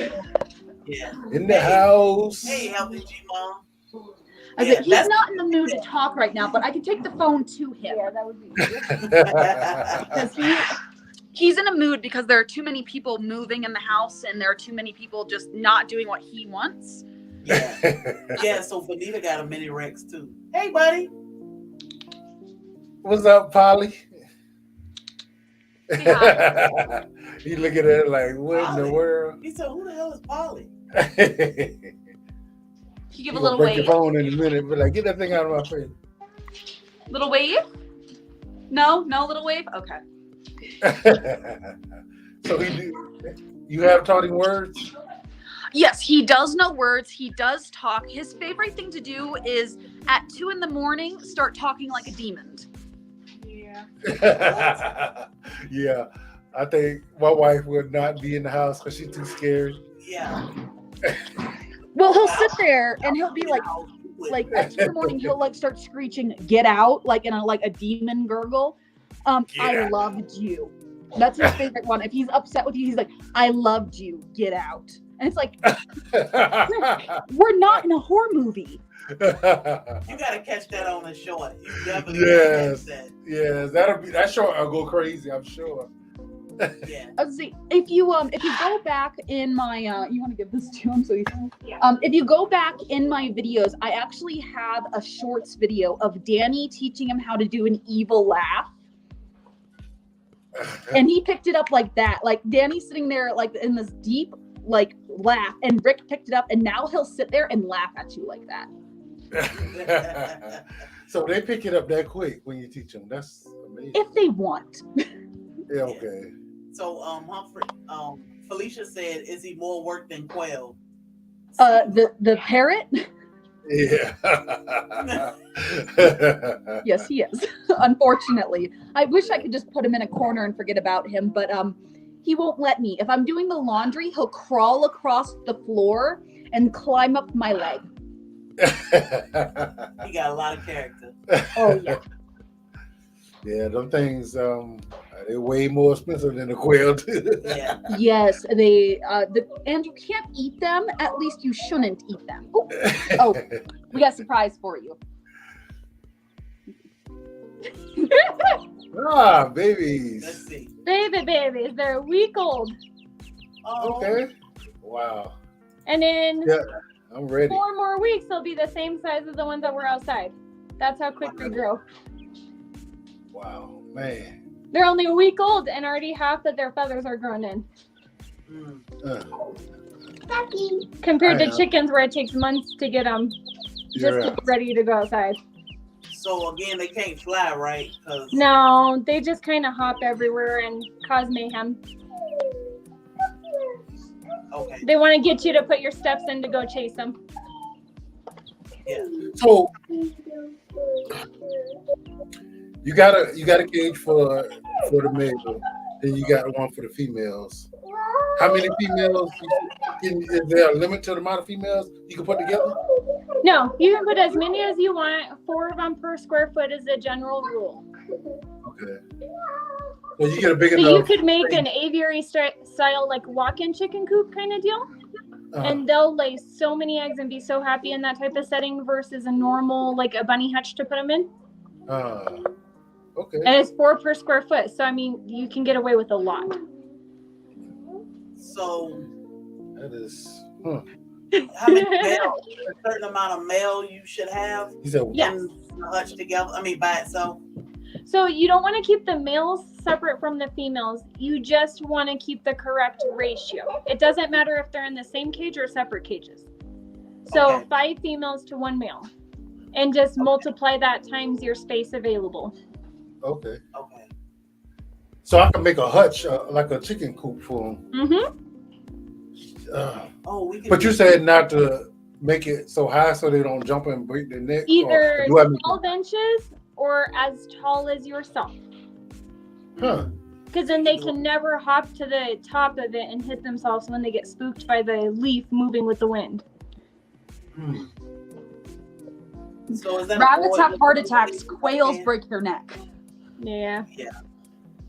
Yeah. In the house. Hey, healthy G Mom. I Yeah, said he's not in the mood to talk right now, but I can take the phone to him. Yeah, that would be easier. Because he's in a mood because there are too many people moving in the house and there are too many people just not doing what he wants. Yeah. Yeah, so Vanita got a mini Rex too. Hey, buddy. What's up, Polly? Yeah. You look at it like, what in the Polly? world? He said, who the hell is Polly? You give You a gonna little break your wave. phone in a minute, but like, get that thing out of my face. Little wave? No little wave? Okay. So you have taught him words? Yes, he does know words. He does talk. His favorite thing to do is at 2 a.m. start talking like a demon. Yeah. Yeah. I think my wife would not be in the house because she's too scared. Yeah. Well, he'll sit there and he'll be like at 2 a.m. he'll like start screeching, "Get out!" like in a demon gurgle. I Yeah. loved you. That's his favorite one. If he's upset with you, he's like, "I loved you. Get out." And it's like, we're not in a horror movie. You gotta catch that on the short. You definitely Yes. gotta catch Yes, that short I'll go crazy, I'm sure. that. Yeah. Let's see. If you go back in my you want to give this to him so you if you go back in my videos, I actually have a shorts video of Danny teaching him how to do an evil laugh. And he picked it up like that. Like Danny's sitting there like in this deep like laugh, and Rick picked it up, and now he'll sit there and laugh at you like that. So they pick it up that quick when you teach them. That's amazing. If they want. Yeah, okay. So Humphrey, Felicia said, is he more work than Quail? The parrot? Yeah. Yes, he is. Unfortunately. I wish I could just put him in a corner and forget about him, but he won't let me. If I'm doing the laundry, he'll crawl across the floor and climb up my leg. He got a lot of character. Oh yeah. Yeah, them things they're way more expensive than the quail. Yeah. Yes, they and you can't eat them. At least you shouldn't eat them. Oh, we got a surprise for you. Ah, babies. Let's see. Babies, they're a week old. Oh, Okay. Wow. And in Yeah, I'm ready. 4 more weeks, they'll be the same size as the ones that were outside. That's how quick they grow. Wow, man. They're only a week old, and already half of their feathers are grown in. Mm. Compared I to know. chickens, where it takes months to get them You're just right. ready to go outside. So again, they can't fly, right? 'Cause- No, they just kind of hop everywhere and cause mayhem. Okay. They want to get you to put your steps in to go chase them. Yeah. So you got a cage for the male, then you got one for the females. How many females? Is there a limit to the amount of females you can put together? No, you can put as many as you want. 4 of them per square foot is the general rule. Okay. So you get a big So enough. you could make an aviary style, like walk-in chicken coop kind of deal. And they'll lay so many eggs and be so happy in that type of setting versus a normal, like a bunny hutch to put them in. Okay. And it's 4 per square foot. So, I mean, you can get away with a lot. So That is. how many male? A certain amount of male you should have He said, Yes. in the hutch together. I mean, by itself. So you don't want to keep the males separate from the females. You just want to keep the correct ratio. It doesn't matter if they're in the same cage or separate cages. So Okay. 5 females to 1 male. And just multiply that times your space available. Okay. Okay. So I can make a hutch, like a chicken coop for them. Mm-hmm. Oh, we can. But you said not to make it so high so they don't jump and break their neck. Either or do I make 12 inches or as tall as yourself. Huh. Because then they can never hop to the top of it and hit themselves when they get spooked by the leaf moving with the wind. So is that Rabbits have heart attacks. Quails break their neck. Yeah. Yeah.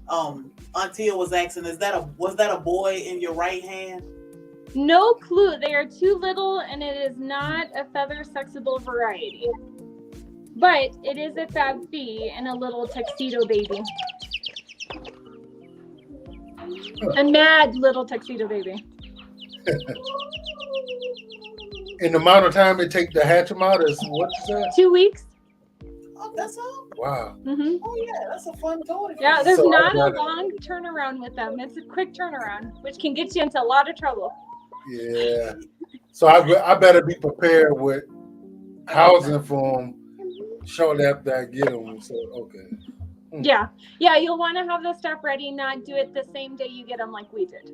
Antia was asking, was that a boy in your right hand? No clue. They are too little and it is not a feather sexable variety. But it is a Fab Fee and a little tuxedo baby. A mad little tuxedo baby. And the amount of time it takes to hatch them out is what you said? 2 weeks. Oh, that's all. Wow. Mm-hmm. Oh yeah, that's a fun toy. Yeah, there's So not I a got it. long turnaround with them. It's a quick turnaround, which can get you into a lot of trouble. Yeah. So I better be prepared with housing for them shortly after I get them. So, okay. Yeah. Yeah, you'll want to have the stuff ready, not do it the same day you get them like we did.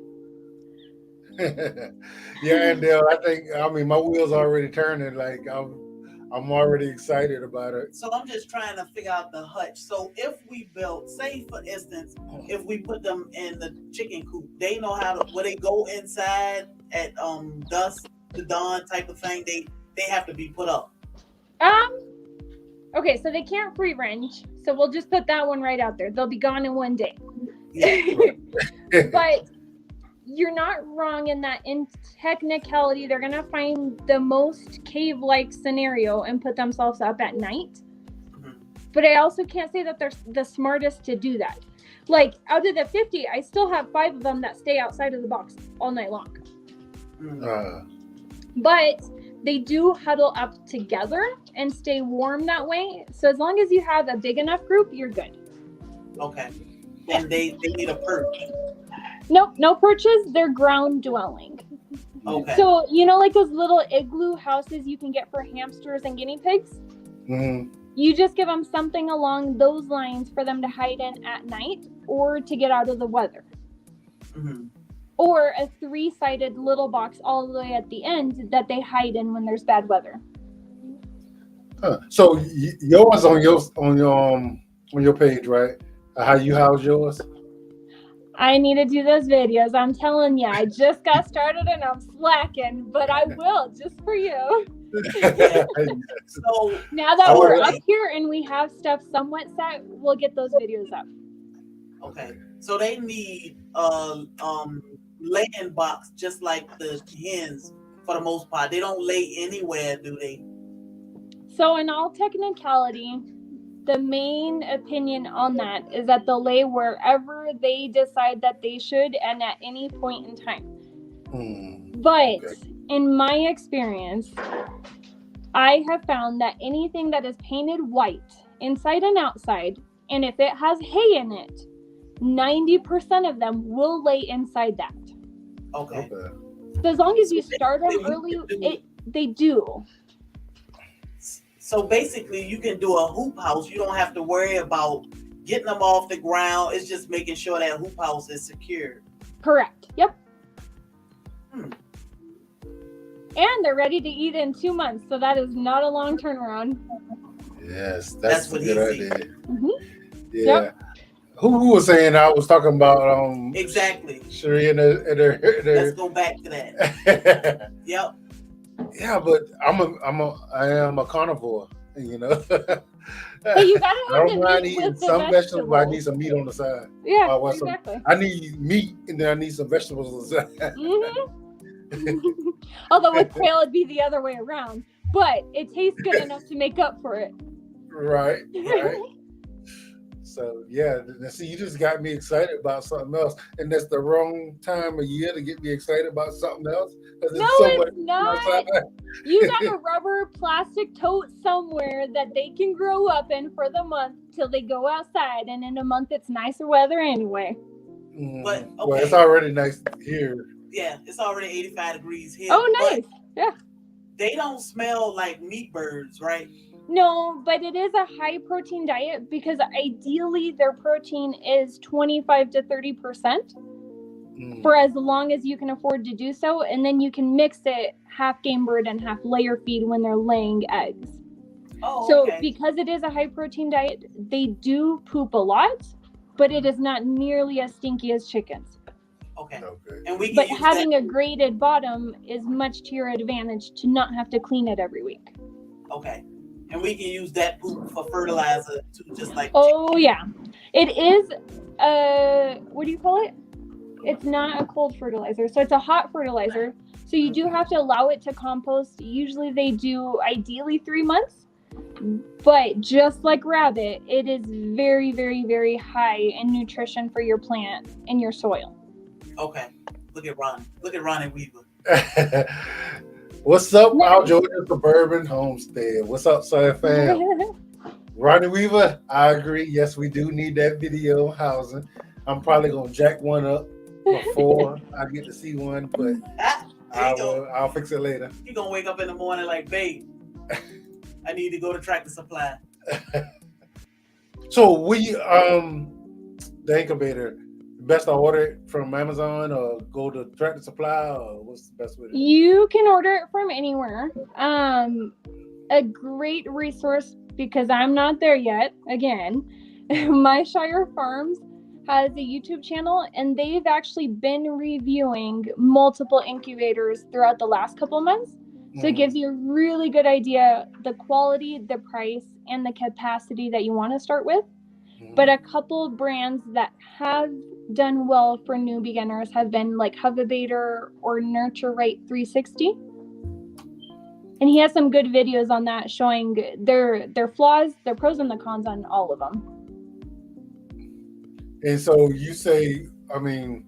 Yeah, and I mean, my wheels already turning. Like I'm already excited about it. So I'm just trying to figure out the hutch. So if we built, say for instance, if we put them in the chicken coop, they know how to, will they go inside at dusk to dawn type of thing? They have to be put up. Okay, so they can't free range, so we'll just put that one right out there. They'll be gone in 1 day. Yeah. But you're not wrong in that in technicality, they're going to find the most cave-like scenario and put themselves up at night. Mm-hmm. But I also can't say that they're the smartest to do that. Like, out of the 50, I still have 5 of them that stay outside of the box all night long. But they do huddle up together and stay warm that way. So as long as you have a big enough group, you're good. Okay. And they need a perch. Nope, no perches. They're ground dwelling. Okay. So, you know, like those little igloo houses you can get for hamsters and guinea pigs? Mm-hmm. You just give them something along those lines for them to hide in at night or to get out of the weather. Mm-hmm. Or a 3-sided little box all the way at the end that they hide in when there's bad weather. Huh. So yours on your page, right? How you house yours? I need to do those videos. I'm telling you, I just got started and I'm slacking, but I will just for you. So Now that we're up here and we have stuff somewhat set, we'll get those videos up. okay. So they need laying box just like the hens for the most part. They don't lay anywhere, do they? So in all technicality, the main opinion on that is that they'll lay wherever they decide that they should and at any point in time. But in my experience, I have found that anything that is painted white inside and outside, and if it has hay in it, 90% of them will lay inside that. Okay. So as long as you start them early, they do. So basically, you can do a hoop house. You don't have to worry about getting them off the ground. It's just making sure that hoop house is secure. Correct. Yep. And they're ready to eat in 2 months, so that is not a long turnaround. Yes, that's a good idea. Mm-hmm. Yeah. Yep. Who was saying I was talking about Exactly. Sheree and her Let's go back to that. Yep. Yeah, but I am a carnivore, you know. But you gotta I have don't the mind meat eating with the some vegetables, but I need vegetables. some meat on the side. Yeah, I want exactly. I need meat and then I need some vegetables on the side. Although with quail it'd be the other way around, but it tastes good enough to make up for it. Right. So yeah, see, you just got me excited about something else, and that's the wrong time of year to get me excited about something else because No, it's so much it's not. outside. You got a rubber plastic tote somewhere that they can grow up in for the month till they go outside, and in a month it's nicer weather anyway. But Well, it's okay, already nice here. yeah, it's already 85 degrees here. Oh, But nice. Yeah. they don't smell like meat birds, right? No, but it is a high protein diet because ideally their protein is 25 to 30% for as long as you can afford to do so. And then you can mix it half game bird and half layer feed when they're laying eggs. Oh, So okay. because it is a high protein diet, they do poop a lot, but it is not nearly as stinky as chickens. Okay. Okay. And we can But use having that. a graded bottom is much to your advantage to not have to clean it every week. Okay. And we can use that poop for fertilizer too, just like Oh yeah. It is what do you call it? It's not a cold fertilizer. So it's a hot fertilizer. So you do have to allow it to compost. Usually they do ideally 3 months. But just like rabbit, it is very, very, very high in nutrition for your plant and your soil. Okay. Look at Ron. Look at Ron and Weaver. What's up, Al Jordan Suburban Homestead? What's up, Soil Fam? Ronnie Weaver, I agree. Yes, we do need that video housing. I'm probably gonna jack one up before I get to see one, but I'll fix it later. You're gonna wake up in the morning like, babe, I need to go to Tractor Supply. So the incubator, best I order it from Amazon or go to Tractor Supply, or what's the best way to do it? You can order it from anywhere. A great resource, because I'm not there yet, again, My Shire Farms has a YouTube channel, and they've actually been reviewing multiple incubators throughout the last couple of months. So it gives you a really good idea, the quality, the price, and the capacity that you want to start with. But a couple brands that have done well for new beginners have been like Hovabator or Nurture Right 360. And he has some good videos on that showing their flaws, their pros and the cons on all of them. And so you say, I mean,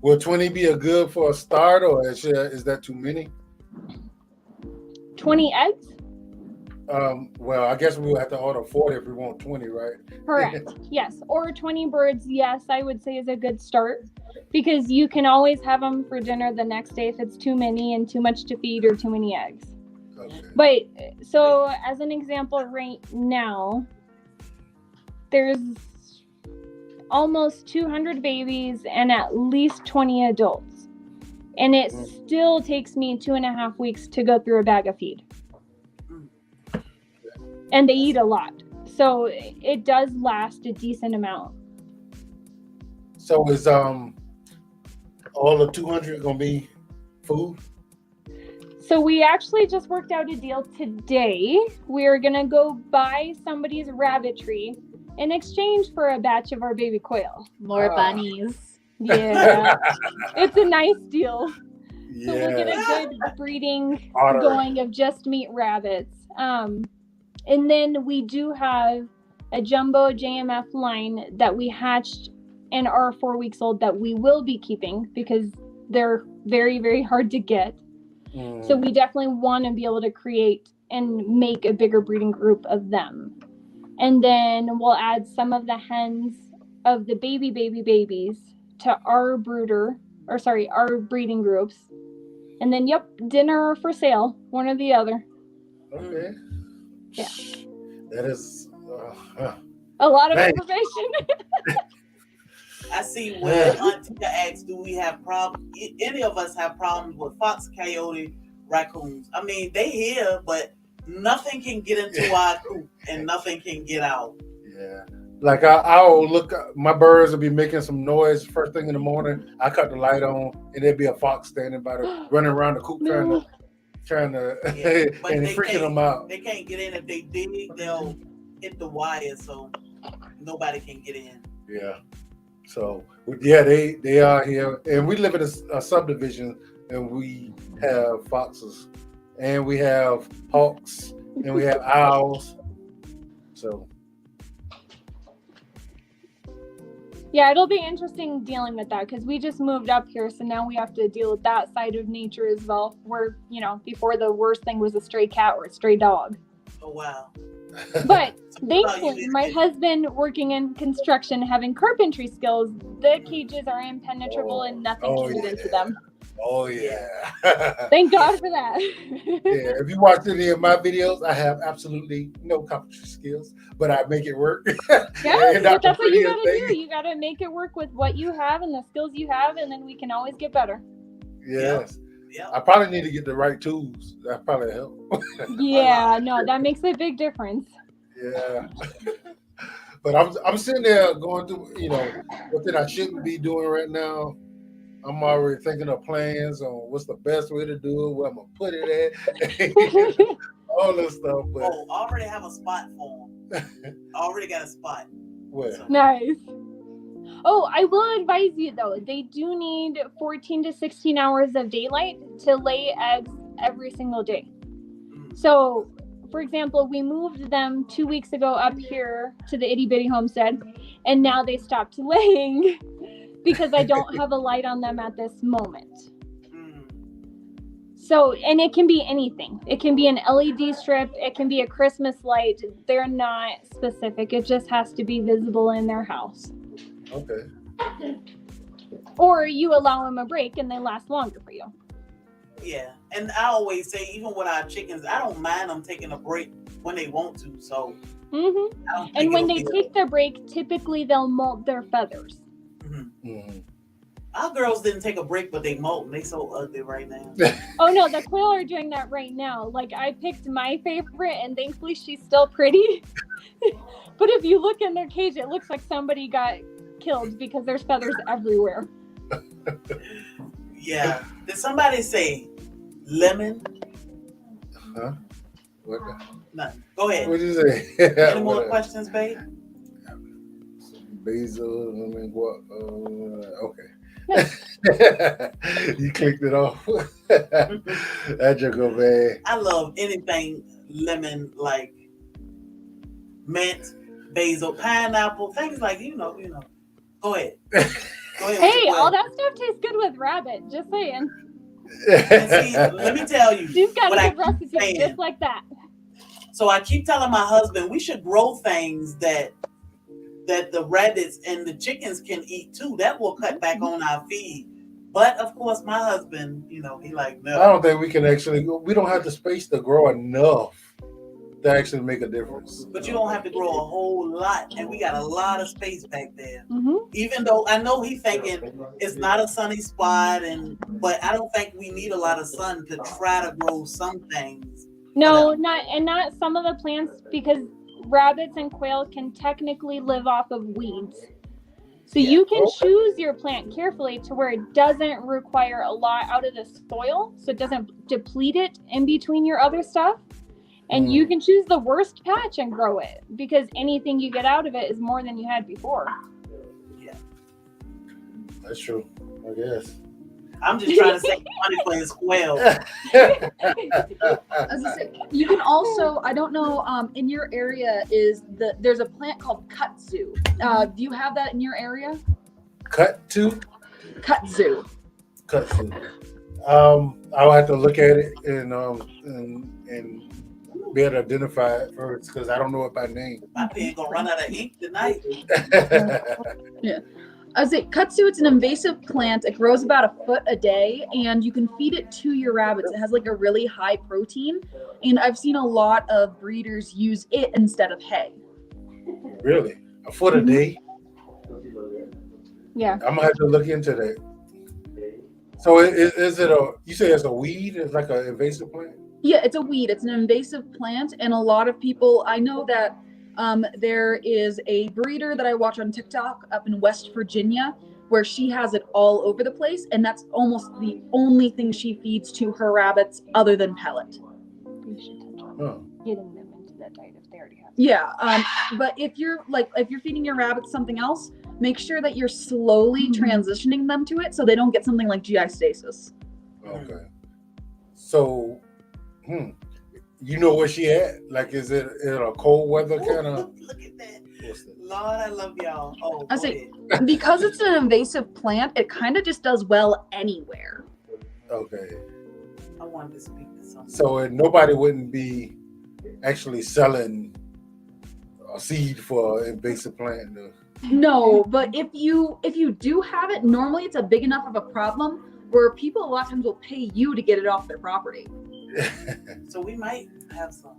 will 20 be a good for a start, or is that too many? 20 eggs? Well, I guess we will have to order 40 if we want 20, right? Correct. Yes. Or 20 birds, yes, I would say is a good start, because you can always have them for dinner the next day if it's too many and too much to feed or too many eggs. Okay. But so as an example, right now, there's almost 200 babies and at least 20 adults. And it still takes me 2.5 weeks to go through a bag of feed. And they eat a lot. So it does last a decent amount. So is all the 200 gonna be food? So we actually just worked out a deal today. We're gonna go buy somebody's rabbitry in exchange for a batch of our baby quail. More bunnies. Yeah. It's a nice deal. Yeah. So we'll get a good breeding Otter. going of just meat rabbits. And then we do have a jumbo JMF line that we hatched and are 4 weeks old that we will be keeping because they're very, very hard to get. So we definitely want to be able to create and make a bigger breeding group of them. And then we'll add some of the hens of the babies to our our breeding groups. And then, dinner or for sale, one or the other. Okay. Yeah. That is a lot of information. I see where Auntie asks, do we have problems? Any of us have problems with fox, coyote, raccoons? I mean, they here, but nothing can get into our coop and nothing can get out. Yeah. Like I'll look, my birds will be making some noise first thing in the morning. I cut the light on and there'll be a fox standing by running around the coop trying to Yeah, but and freaking them out. They can't get in. If they dig, they'll hit the wire so nobody can get in. Yeah. So yeah, they are here, and we live in a subdivision, and we have foxes, and we have hawks, and we have owls. So Yeah, it'll be interesting dealing with that because we just moved up here, so now we have to deal with that side of nature as well. Where, you know, before the worst thing was a stray cat or a stray dog. Oh wow. But So thankfully, my husband working in construction, having carpentry skills, the cages are impenetrable and nothing can get into them. Oh yeah. Thank God for that. Yeah, if you watch any of my videos, I have absolutely no carpentry skills, but I make it work. Yeah, Not but that's the what you prettiest gotta do. thing. You gotta make it work with what you have and the skills you have, and then we can always get better. Yes. Yeah. I probably need to get the right tools. That probably help. Yeah, no, that makes a big difference. Yeah. But I'm sitting there going through, what that I shouldn't be doing right now. I'm already thinking of plans on what's the best way to do it, where I'm gonna put it at, all this stuff. But Oh, I already have a spot for them. I already got a spot. well, Nice. Oh, I will advise you though, they do need 14 to 16 hours of daylight to lay eggs every single day. So, for example, we moved them 2 weeks ago up here to the itty bitty homestead, and now they stopped laying because I don't have a light on them at this moment. So, and it can be anything. It can be an LED strip. It can be a Christmas light. They're not specific. It just has to be visible in their house. okay. Or you allow them a break and they last longer for you. Yeah, and I always say, even with our chickens, I don't mind them taking a break when they want to. So, And when they take their break, typically they'll molt their feathers. Our girls didn't take a break, but they molt. They so ugly right now. Oh no, the quail are doing that right now. Like, I picked my favorite, and thankfully she's still pretty. But if you look in their cage, it looks like somebody got killed because there's feathers everywhere. Yeah. Did somebody say lemon? Huh? What? Nothing. Go ahead. What did you say? Any more questions, babe? Basil, lemon, okay. You clicked it off. That joke go bad. I love anything lemon, like mint, basil, pineapple, things like Go ahead. Go ahead. Hey, all that stuff tastes good with rabbit. Just saying. And see, let me tell you. She's got what a I good recipe saying. just like that. So I keep telling my husband we should grow things that the rabbits and the chickens can eat too. That will cut back on our feed. But of course, my husband, he like, no. I don't think we don't have the space to grow enough to actually make a difference. But you don't have to grow a whole lot, and we got a lot of space back there. Mm-hmm. Even though I know he's thinking it's not a sunny spot, but I don't think we need a lot of sun to try to grow some things. No, not some of the plants, because rabbits and quail can technically live off of weeds. So you can choose your plant carefully to where it doesn't require a lot out of the soil, so it doesn't deplete it in between your other stuff. And you can choose the worst patch and grow it, because anything you get out of it is more than you had before. Yeah. That's true, I guess. I'm just trying to save money for his quail. As I say, you can also, I don't know, in your area there's a plant called kudzu. Do you have that in your area? Kudzu. I'll have to look at it and be able to identify it first, because I don't know it by name. My pen gonna run out of ink tonight. Yeah. I was saying, kudzu, it's an invasive plant. It grows about a foot a day, and you can feed it to your rabbits. It has like a really high protein, and I've seen a lot of breeders use it instead of hay. Really? A foot a day? Yeah. I'm gonna have to look into that. So is it you say it's a weed? It's like an invasive plant? Yeah, it's a weed. It's an invasive plant, and a lot of people, I know that there is a breeder that I watch on TikTok up in West Virginia where she has it all over the place, and that's almost the only thing she feeds to her rabbits other than pellet. You should touch on getting them into that diet if they already have Yeah, but if you're feeding your rabbits something else, make sure that you're slowly transitioning them to it so they don't get something like GI stasis. Okay. So, you know where she at? Like, is it in a cold weather kind of? Look at that. Lord, I love y'all. Oh, I go say, ahead. because it's an invasive plant, it kind of just does well anywhere. Okay. I wanted to speak to someone. So nobody wouldn't be actually selling a seed for an invasive plant. No, but if you do have it, normally it's a big enough of a problem where people a lot of times will pay you to get it off their property. So we might have some.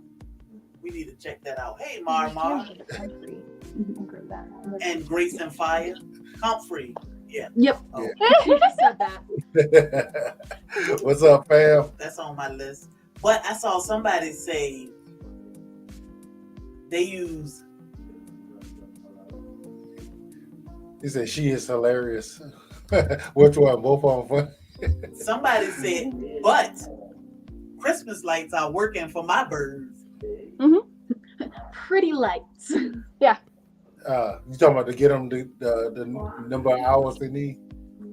We need to check that out. Hey, Mar. And Grace and Fire. Comfrey. Yeah. Yep. Oh. You just said that. What's up, fam? That's on my list. But I saw somebody say they use. He said she is hilarious. Which one? Both of them fun? Somebody said, but Christmas lights are working for my birds. Pretty lights. Yeah. You talking about to get them the number of hours they need?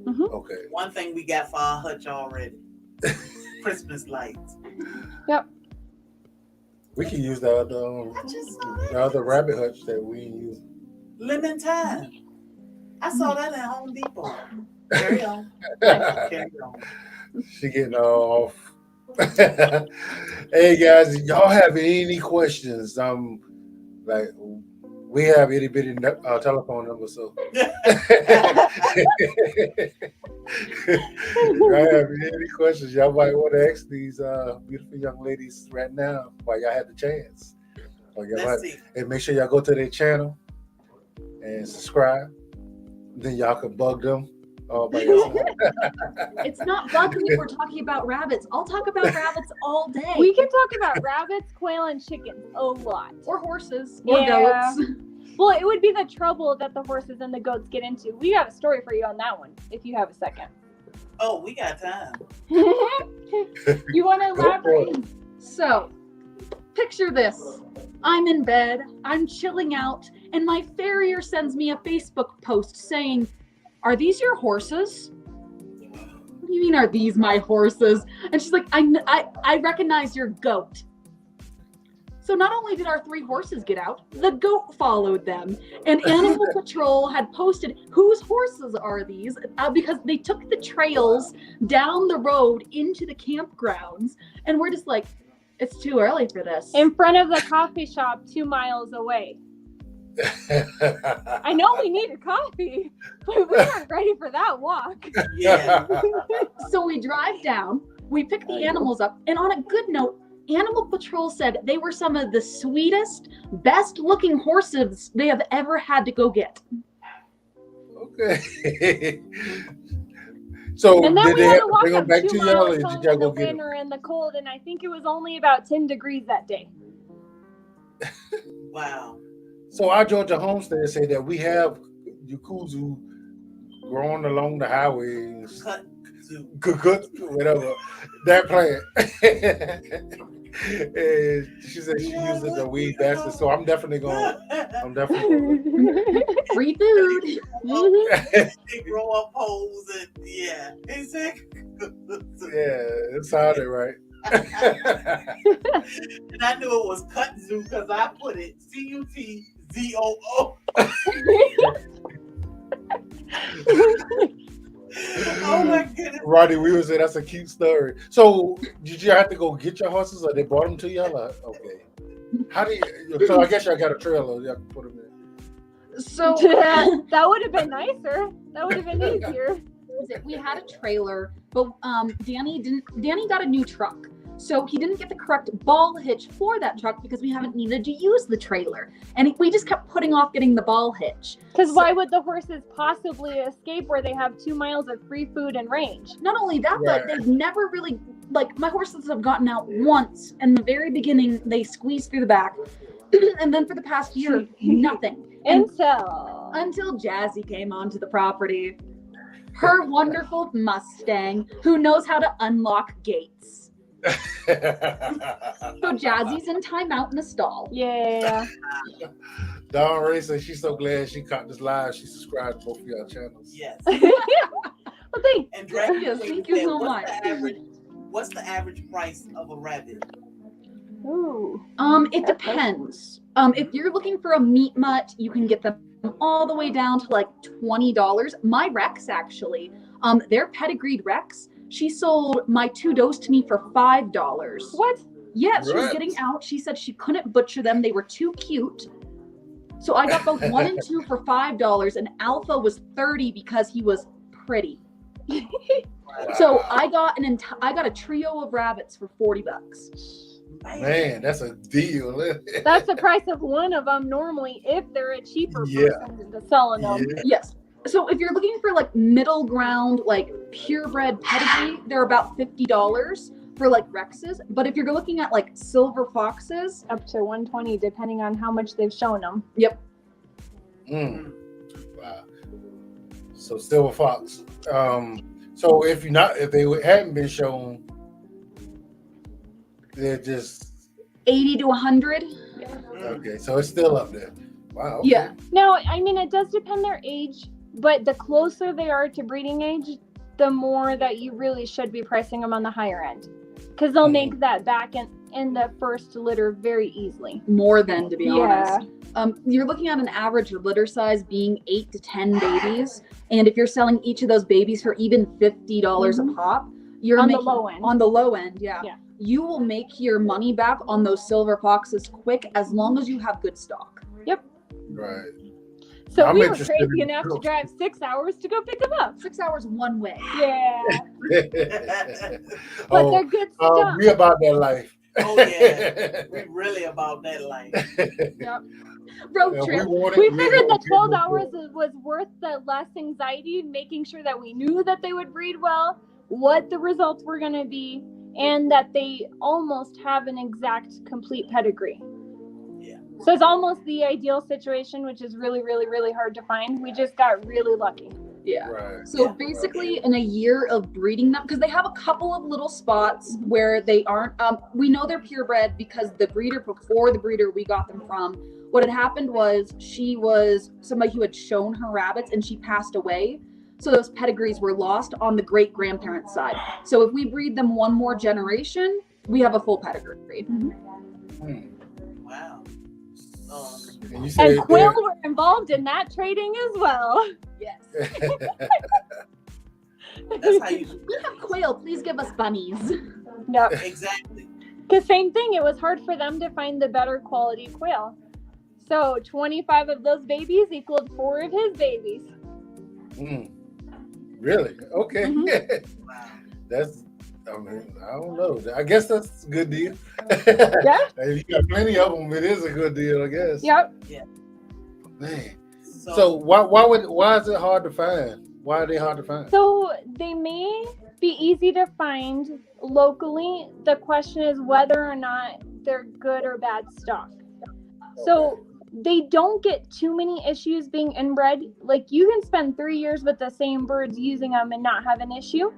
Okay. One thing we got for our hutch already. Christmas lights. Yep. We can use the other rabbit hutch that we use. Lemon time. I saw that at Home Depot. Carry on. Carry on. She getting off. Hey guys, y'all have any questions? Like we have itty bitty telephone number, so if I have any questions, y'all might want to ask these beautiful young ladies right now while y'all have the chance. Let's see. And make sure y'all go to their channel and subscribe. Then y'all can bug them. It's not bugging if we're talking about rabbits. I'll talk about rabbits all day. We can talk about rabbits, quail, and chickens a lot. Or horses. Or Yeah. goats. Well, it would be the trouble that the horses and the goats get into. We got a story for you on that one, if you have a second. Oh, we got time. You want to elaborate? So, picture this. I'm in bed, I'm chilling out, and my farrier sends me a Facebook post saying, "Are these your horses?" What do you mean, are these my horses? And she's like, I recognize your goat. So not only did our 3 horses get out, the goat followed them. And Animal Patrol had posted, whose horses are these? Because they took the trails down the road into the campgrounds. And we're just like, it's too early for this. In front of the coffee shop 2 miles away. I know we needed coffee, but we weren't ready for that walk. Yeah. So we drive down, we pick the animals up, and on a good note, Animal Patrol said they were some of the sweetest, best looking horses they have ever had to go get. Okay. So And then did we they had have to to walk bring them up back 2 to y'all, or miles did home y'all in the go get them? winter and the cold, and I think it was only about 10 degrees that day. Wow. So our Georgia homestead said that we have Yakuzu growing along the highways. Cut, whatever, that plant. And she said she uses the weed basket, so I'm definitely going. Free food. They grow up holes and yeah. Exactly. Yeah, it sounded right. And I knew it was kudzu because I put it CUTZOO. Oh my goodness. Roddy, we was saying that's a cute story. So did you have to go get your horses, or they brought them to y'all? Okay. How do you? So I guess y'all got a trailer. Y'all can put them in. So that would have been nicer. That would have been easier. we had a trailer, but Danny got a new truck. So he didn't get the correct ball hitch for that truck because we haven't needed to use the trailer. And we just kept putting off getting the ball hitch. Because why would the horses possibly escape where they have 2 miles of free food and range? Not only that, but they've never really, like, my horses have gotten out once. In the very beginning, they squeezed through the back. And then for the past year, nothing. Until Jazzy came onto the property. Her wonderful Mustang, who knows how to unlock gates. So Jazzy's in timeout in the stall. Yeah. Dawn Ray says she's so glad she caught this live. She subscribed to both of y'all channels. Yes. Well, thank And Dragon Yes, Queen thank you said, so much. What's the average price of a rabbit? Ooh. It depends. If you're looking for a meat mutt, you can get them all the way down to like $20. My Rex actually, they're pedigreed Rex. She sold my 2 does to me for $5. What? Yeah, she was Right. getting out. She said she couldn't butcher them. They were too cute. So I got both 1 and 2 for $5, and Alpha was $30 because he was pretty. So I got a trio of rabbits for $40. Man, that's a deal. That's the price of one of them normally if they're a cheaper Yeah. person to selling them. Yeah. Yes. So if you're looking for like middle ground, like purebred pedigree, they're about $50 for like Rexes. But if you're looking at like silver foxes, Up to 120 depending on how much they've shown them. yep. Mm. Wow. So silver fox. So if they hadn't been shown, they're just 80 to 100. okay. So it's still up there. Wow. Okay. Yeah. No, I mean it does depend their age, but the closer they are to breeding age, the more that you really should be pricing them on the higher end, because they'll make that back in the first litter very easily. More than, to be Yeah. honest. You're looking at an average litter size being 8 to 10 babies, and if you're selling each of those babies for even $50 a pop, you're On the making, low end. On the low end, yeah. Yeah. You will make your money back on those silver foxes quick as long as you have good stock. Right. So I'm we were interested crazy in enough to girls. drive 6 hours to go pick them up. 6 hours one way. Yeah, but Oh, they're good stuff. we about that life. Oh yeah, we really about that life. Yep. Road trip. We figured the 12 hours was worth the less anxiety, making sure that we knew that they would breed well, what the results were going to be, and that they almost have an exact complete pedigree. Yeah. So it's almost the ideal situation, which is really, really, really hard to find. We just got really lucky. Yeah. Right. So basically, in a year of breeding them, because they have a couple of little spots where they aren't, we know they're purebred because the breeder, before the breeder we got them from, what had happened was she was somebody who had shown her rabbits and she passed away. So those pedigrees were lost on the great grandparents' side. So if we breed them one more generation, we have a full pedigree. Hmm. Wow. And you said And quail were involved in that trading as well. Yes. That's how you We have quail. Please give us bunnies. Yep. exactly. Because same thing, it was hard for them to find the better quality quail. So 25 of those babies equaled 4 of his babies. Mm. Really? Okay. Wow. That's, I mean, I don't know. I guess that's a good deal. Yeah. If you got plenty of them, it is a good deal, I guess. Yep. Man. So why is it hard to find? Why are they hard to find? So they may be easy to find locally. The question is whether or not they're good or bad stock. So they don't get too many issues being inbred. Like you can spend 3 years with the same birds using them and not have an issue.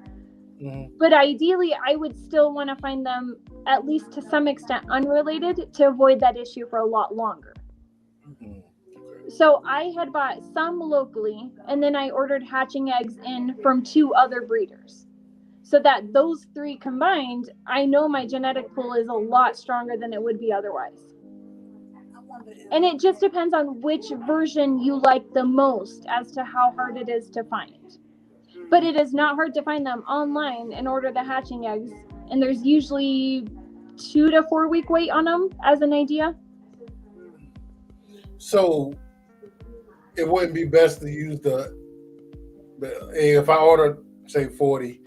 Mm-hmm. But ideally, I would still want to find them at least to some extent unrelated to avoid that issue for a lot longer. Mm-hmm. So I had bought some locally, and then I ordered hatching eggs in from 2 other breeders. So that those 3 combined, I know my genetic pool is a lot stronger than it would be otherwise. And it just depends on which version you like the most as to how hard it is to find. But it is not hard to find them online and order the hatching eggs. And there's usually 2 to 4 week wait on them as an idea. So it wouldn't be best to use the if I ordered say 40,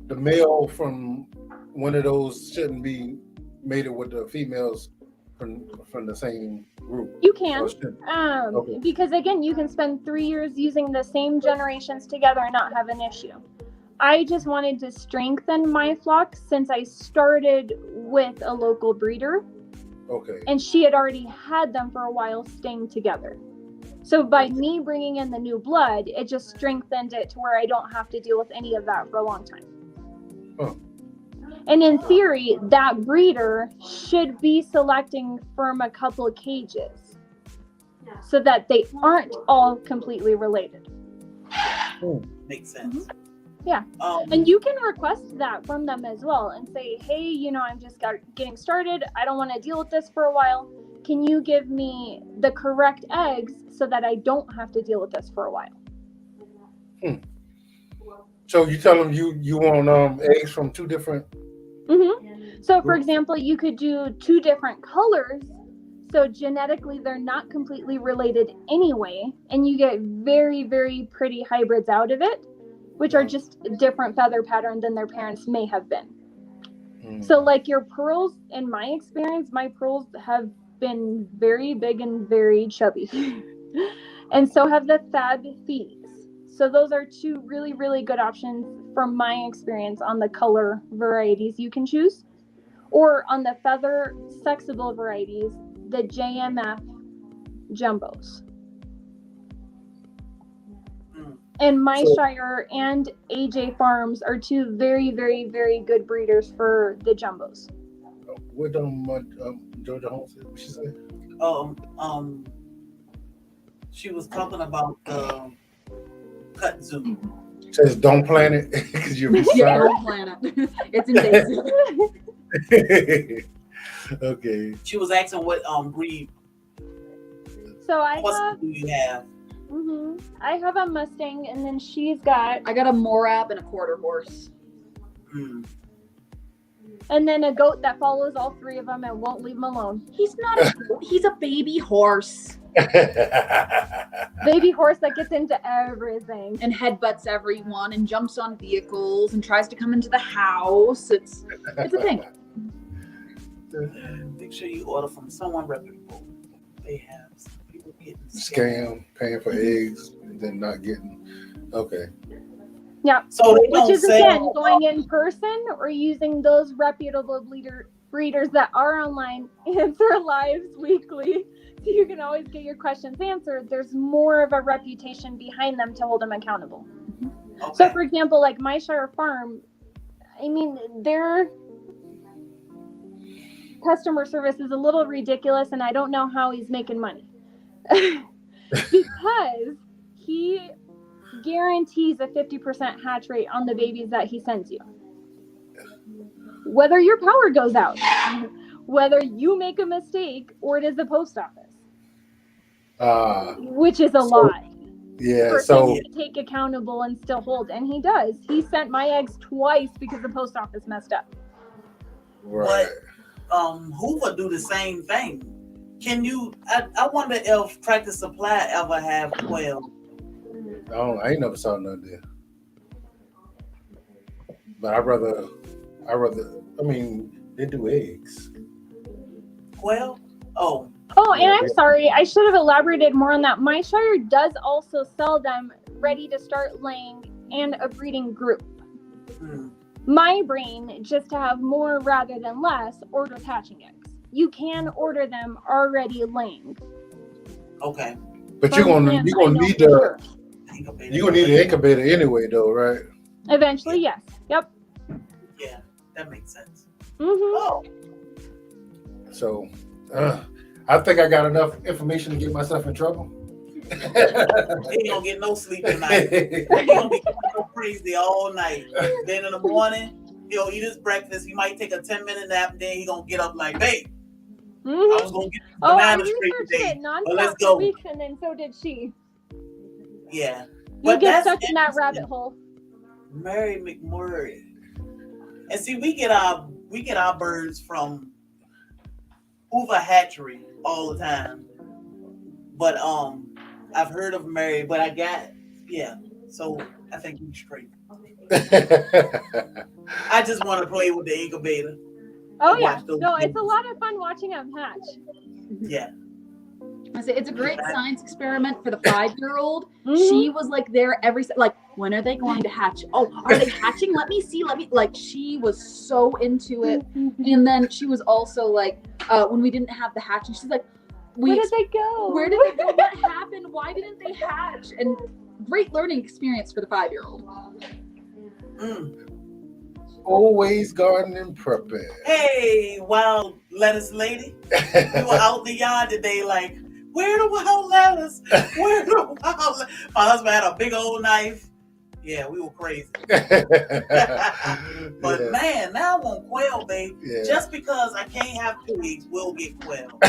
the male from one of those shouldn't be mated with the females from the same group. You can, Okay. because again, you can spend 3 years using the same generations together and not have an issue. I just wanted to strengthen my flock since I started with a local breeder. Okay. And she had already had them for a while staying together. So by me bringing in the new blood, it just strengthened it to where I don't have to deal with any of that for a long time. Huh. And in theory, that breeder should be selecting from a couple of cages so that they aren't all completely related. Makes sense. Yeah. And you can request that from them as well and say, hey, you know, I'm just getting started. I don't want to deal with this for a while. Can you give me the correct eggs so that I don't have to deal with this for a while? So you tell them you want eggs from two different. So, for example, you could do 2 different colors. So genetically, they're not completely related anyway. And you get very, very pretty hybrids out of it, which are just a different feather pattern than their parents may have been. So like your pearls, in my experience, my pearls have been very big and very chubby. And so have the Fab Fees. So those are 2 really, really good options from my experience on the color varieties you can choose. Or on the feather sexable varieties, the JMF jumbos. And My Shire and AJ Farms are 2 very, very, very good breeders for the jumbos. What Georgia Holmes said? What she said? She was talking about the cut zoom. Says don't plant it because you'll be Yeah, sorry. don't plant it. It's invasive. Okay. She was asking what breed. So I What have. do you have? I have a Mustang, and then she's got. I got a Morab and a quarter horse. And then a goat that follows all 3 of them and won't leave them alone. He's not a goat. He's a baby horse. Baby horse that gets into everything. And headbutts everyone and jumps on vehicles and tries to come into the house. It's a thing. Make sure you order from someone reputable. They have some people getting Scam, paying for eggs, and then not getting. Okay. Yeah. So they Which don't is, sell, again, going in person or using those reputable breeders that are online, answer lives weekly. So you can always get your questions answered. There's more of a reputation behind them to hold them accountable. Okay. So, for example, like My Shire Farm, I mean, their customer service is a little ridiculous, and I don't know how he's making money. Because he guarantees a 50% hatch rate on the babies that he sends you. Whether your power goes out, whether you make a mistake, or it is the post office. Which is a lot. Yeah, for so him to take accountable and still hold. And he does. He sent my eggs twice because the post office messed up. right. But Hoover do the same thing. Can you? I wonder if Tractor Supply ever have 12. I ain't never saw none there. But I mean, they do eggs. 12? Oh. Oh, and I'm sorry. I should have elaborated more on that. My Shire does also sell them ready to start laying and a breeding group. My brain, just to have more rather than less, orders hatching eggs. You can order them already laying. Okay. But you're gonna need an incubator anyway, though, right? Eventually, yes. Yep. Yeah, that makes sense. Oh. So, I think I got enough information to get myself in trouble. He ain't gonna get no sleep tonight. He gonna be going crazy all night. Then in the morning, he'll eat his breakfast. He might take a 10-minute nap, and then he gonna get up like, hey, I was gonna get banana straight today. But let's go. Weeks, and then so did she. Yeah. You get stuck in that rabbit hole. Mary McMurray. And see, we get our birds from Hoover Hatchery all the time. But I've heard of Mary, but so I think he's straight. I just want to play with the incubator. Oh yeah, no, it's a lot of fun watching them hatch. Yeah. I say it's a great science experiment for the 5-year-old. She was like there when are they going to hatch? Oh, are they hatching? Let me see. She was so into it. And then she was also like, when we didn't have the hatching, she's like, where did they go? Where did they go? What happened? Why didn't they hatch? And great learning experience for the 5-year-old. always gardening prepping. Hey, wild lettuce lady. We were out in the yard today, like, where the wild lettuce? Where the wild lettuce? My husband had a big old knife. Yeah, we were crazy. But Yeah. man, now I want quail, babe. Yeah. Just because I can't have pigs, we'll get quail.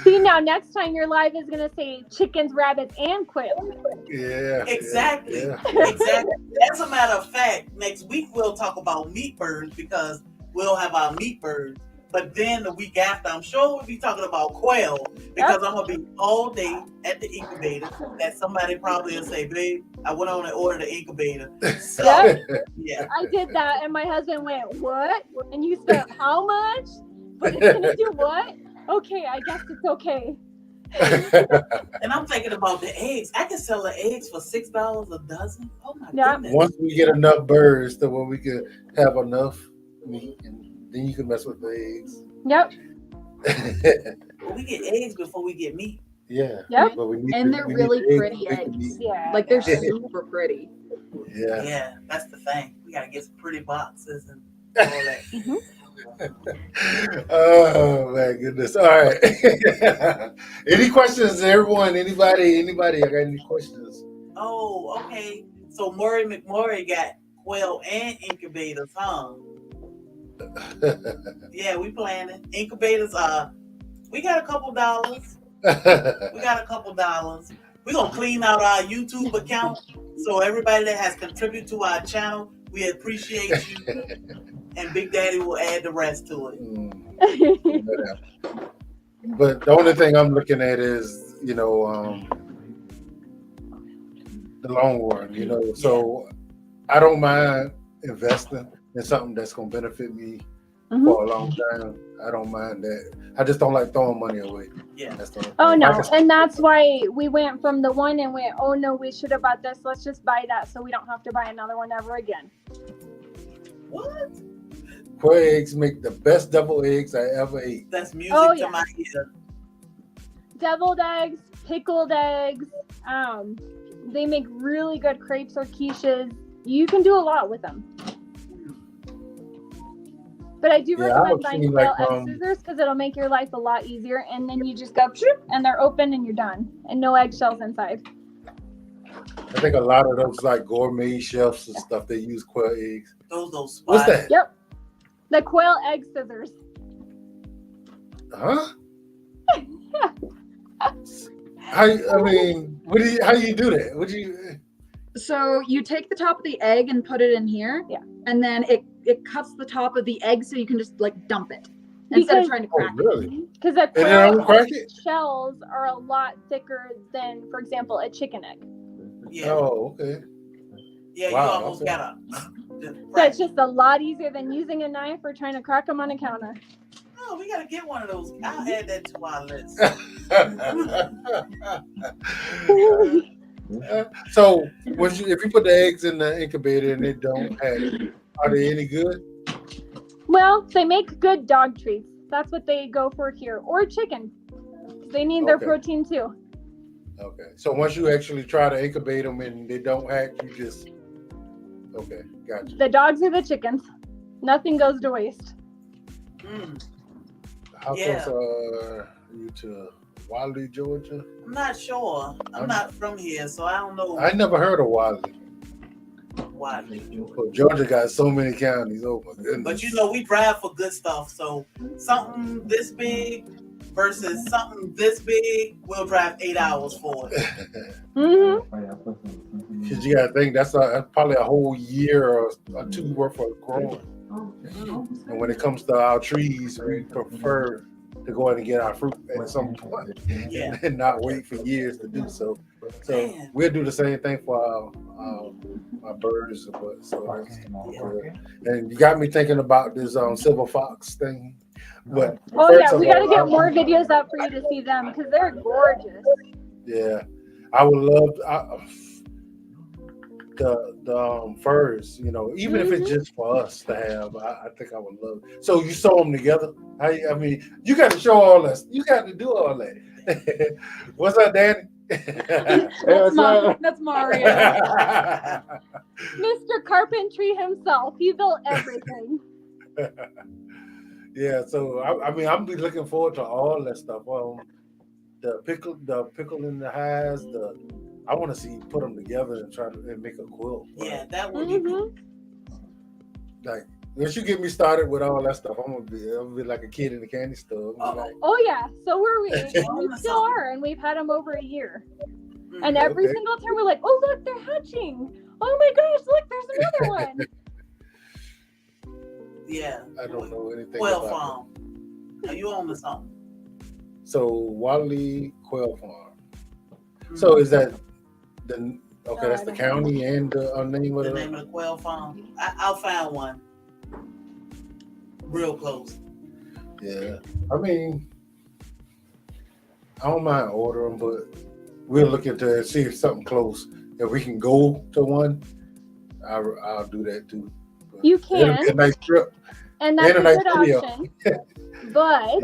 See, now next time your live is gonna say chickens, rabbits, and quail. Yeah. Exactly. Yeah. Exactly. As a matter of fact, next week we'll talk about meat birds because we'll have our meat birds. But then the week after, I'm sure we'll be talking about quail because I'm gonna be all day at the incubator. That somebody probably will say, "Babe, I went on and ordered the incubator." So yeah, I did that, and my husband went, "What?" And you spent how much? But it's gonna do what? Okay, I guess it's okay. and I'm thinking about the eggs. I can sell the eggs for $6 a dozen. Oh my Yeah. goodness! Once we get enough birds to where we could have enough meat, and then you can mess with the eggs. Yep. But we get eggs before we get meat. Yeah. Yep. But we need And to- they're we need really the pretty to make the eggs. meat. Yeah. Like they're super pretty. Yeah. Yeah, that's the thing. We gotta get some pretty boxes and all that. Oh my goodness. All right. Any questions, everyone? Anybody? I got any questions? Oh, okay. So Murray McMurray got quail and incubators, huh? Yeah, we planning. Incubators we got a couple dollars. We're gonna clean out our YouTube account. So everybody that has contributed to our channel, we appreciate you. And Big Daddy will add the rest to it. But the only thing I'm looking at is, the long run, So I don't mind investing in something that's going to benefit me for a long time. I don't mind that. I just don't like throwing money away. Yeah. Oh no, and that's why we went from the one and went, oh no, we should have bought this. Let's just buy that so we don't have to buy another one ever again. What? Quail eggs make the best deviled eggs I ever ate. That's music to my ear. Deviled eggs, pickled eggs. They make really good crepes or quiches. You can do a lot with them. But I do recommend buying quail egg scissors because it'll make your life a lot easier. And then you just go, and they're open and you're done. And no eggshells inside. I think a lot of those like gourmet chefs and stuff, they use quail eggs. Those spots. What's that? Yep. The quail egg scissors. Huh? How you do that? So you take the top of the egg and put it in here. Yeah. And then it cuts the top of the egg so you can just like dump it instead of trying to crack it. Really? Because the quail shells are a lot thicker than, for example, a chicken egg. Yeah. Oh, okay. Yeah, wow, you almost gotta. So it's just a lot easier than using a knife or trying to crack them on a counter. Oh, we gotta get one of those. I'll add that to our list. So, if you put the eggs in the incubator and they don't hatch, are they any good? Well, they make good dog treats. That's what they go for here, or chicken. They need their protein too. Okay, so once you actually try to incubate them and they don't hatch, you just gotcha. The dogs are the chickens. Nothing goes to waste. How close are you to Wally, Georgia? I'm not sure. I'm not from here, so I don't know. I never heard of Wally. Wally. Well, Georgia got so many counties. Oh my goodness. But we drive for good stuff. So something this big versus something this big, we'll drive 8 hours for it. Because you got to think that's probably a whole year or two worth of growing. And when it comes to our trees, we prefer to go ahead and get our fruit at some point and not wait for years to do so. So we'll do the same thing for our birds. And you got me thinking about this silver fox thing. But we got to get more videos up for you to see them because they're gorgeous. Yeah, I would love the furs. Even if it's just for us to have, I think I would love it. So you sew them together. I mean, you got to show all that. You got to do all that. What's up, Danny? That's Mario. Mr. Carpentry himself. He built everything. Yeah, so I mean, I'm be looking forward to all that stuff. The pickle in the highs. I want to see you put them together and try to make a quilt. Yeah, that would be cool. Like once you get me started with all that stuff, I'm gonna be like a kid in the candy store. Like, oh yeah, so were we. We still are, and we've had them over a year. And every single time we're like, oh look, they're hatching. Oh my gosh, look, there's another one. Yeah. I don't know anything Quail about Farm. Are you on to something? So Wally Quail Farm. So is that that's the county and the name of the name of the quail farm. I'll find one real close. Yeah, I mean, I don't mind ordering, but we'll look into it, see if something close. If we can go to one, I'll do that too. But you can. It'll be a nice trip. And that's a good option. But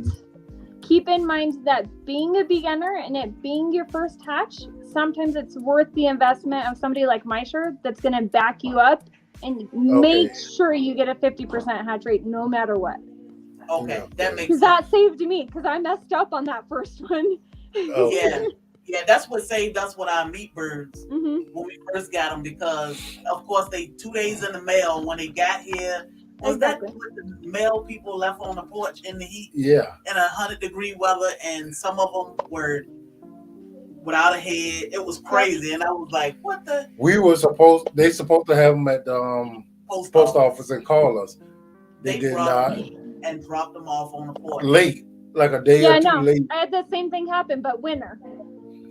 keep in mind that being a beginner and it being your first hatch, sometimes it's worth the investment of somebody like Mysher that's going to back you up and make sure you get a 50% hatch rate no matter what. Okay, that makes sense. That saved me because I messed up on that first one. Yeah, that's what saved us with our meat birds when we first got them, because of course they 2 days in the mail. When they got here, was that what the mail people left on the porch in the heat? Yeah, in 100-degree weather, and some of them were without a head. It was crazy, and I was like, "What the?" They supposed to have them at the post office and call us. They did not, and dropped them off on the porch late, like a day or two late. I had the same thing happen, but winter.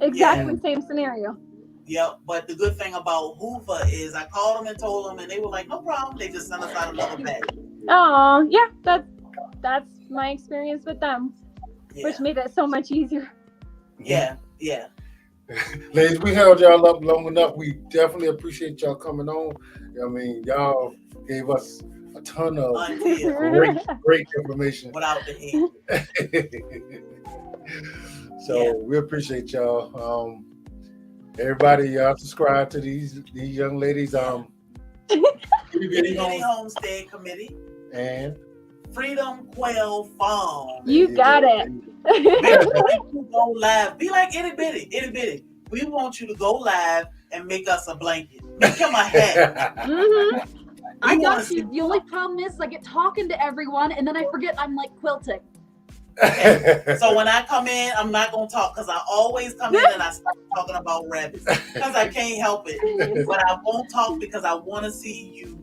Exactly same scenario. Yeah, but the good thing about Hoover is I called them and told them, and they were like, "No problem." They just sent us out another bag. Oh, yeah, that's my experience with them, which made it so much easier. Yeah. Ladies, we held y'all up long enough. We definitely appreciate y'all coming on. I mean, y'all gave us a ton of great information. Without the head. So we appreciate y'all. Everybody, y'all subscribe to these young ladies. Itty Homestead Committee and Freedom Quail Farm. You got it. Go live. Be like itty bitty. We want you to go live and make us a blanket. Make him a hat. I got you. The only problem is I get talking to everyone and then I forget I'm like quilting. Okay. So when I come in, I'm not gonna talk because I always come in and I start talking about rabbits because I can't help it. But I won't talk because I want to see you.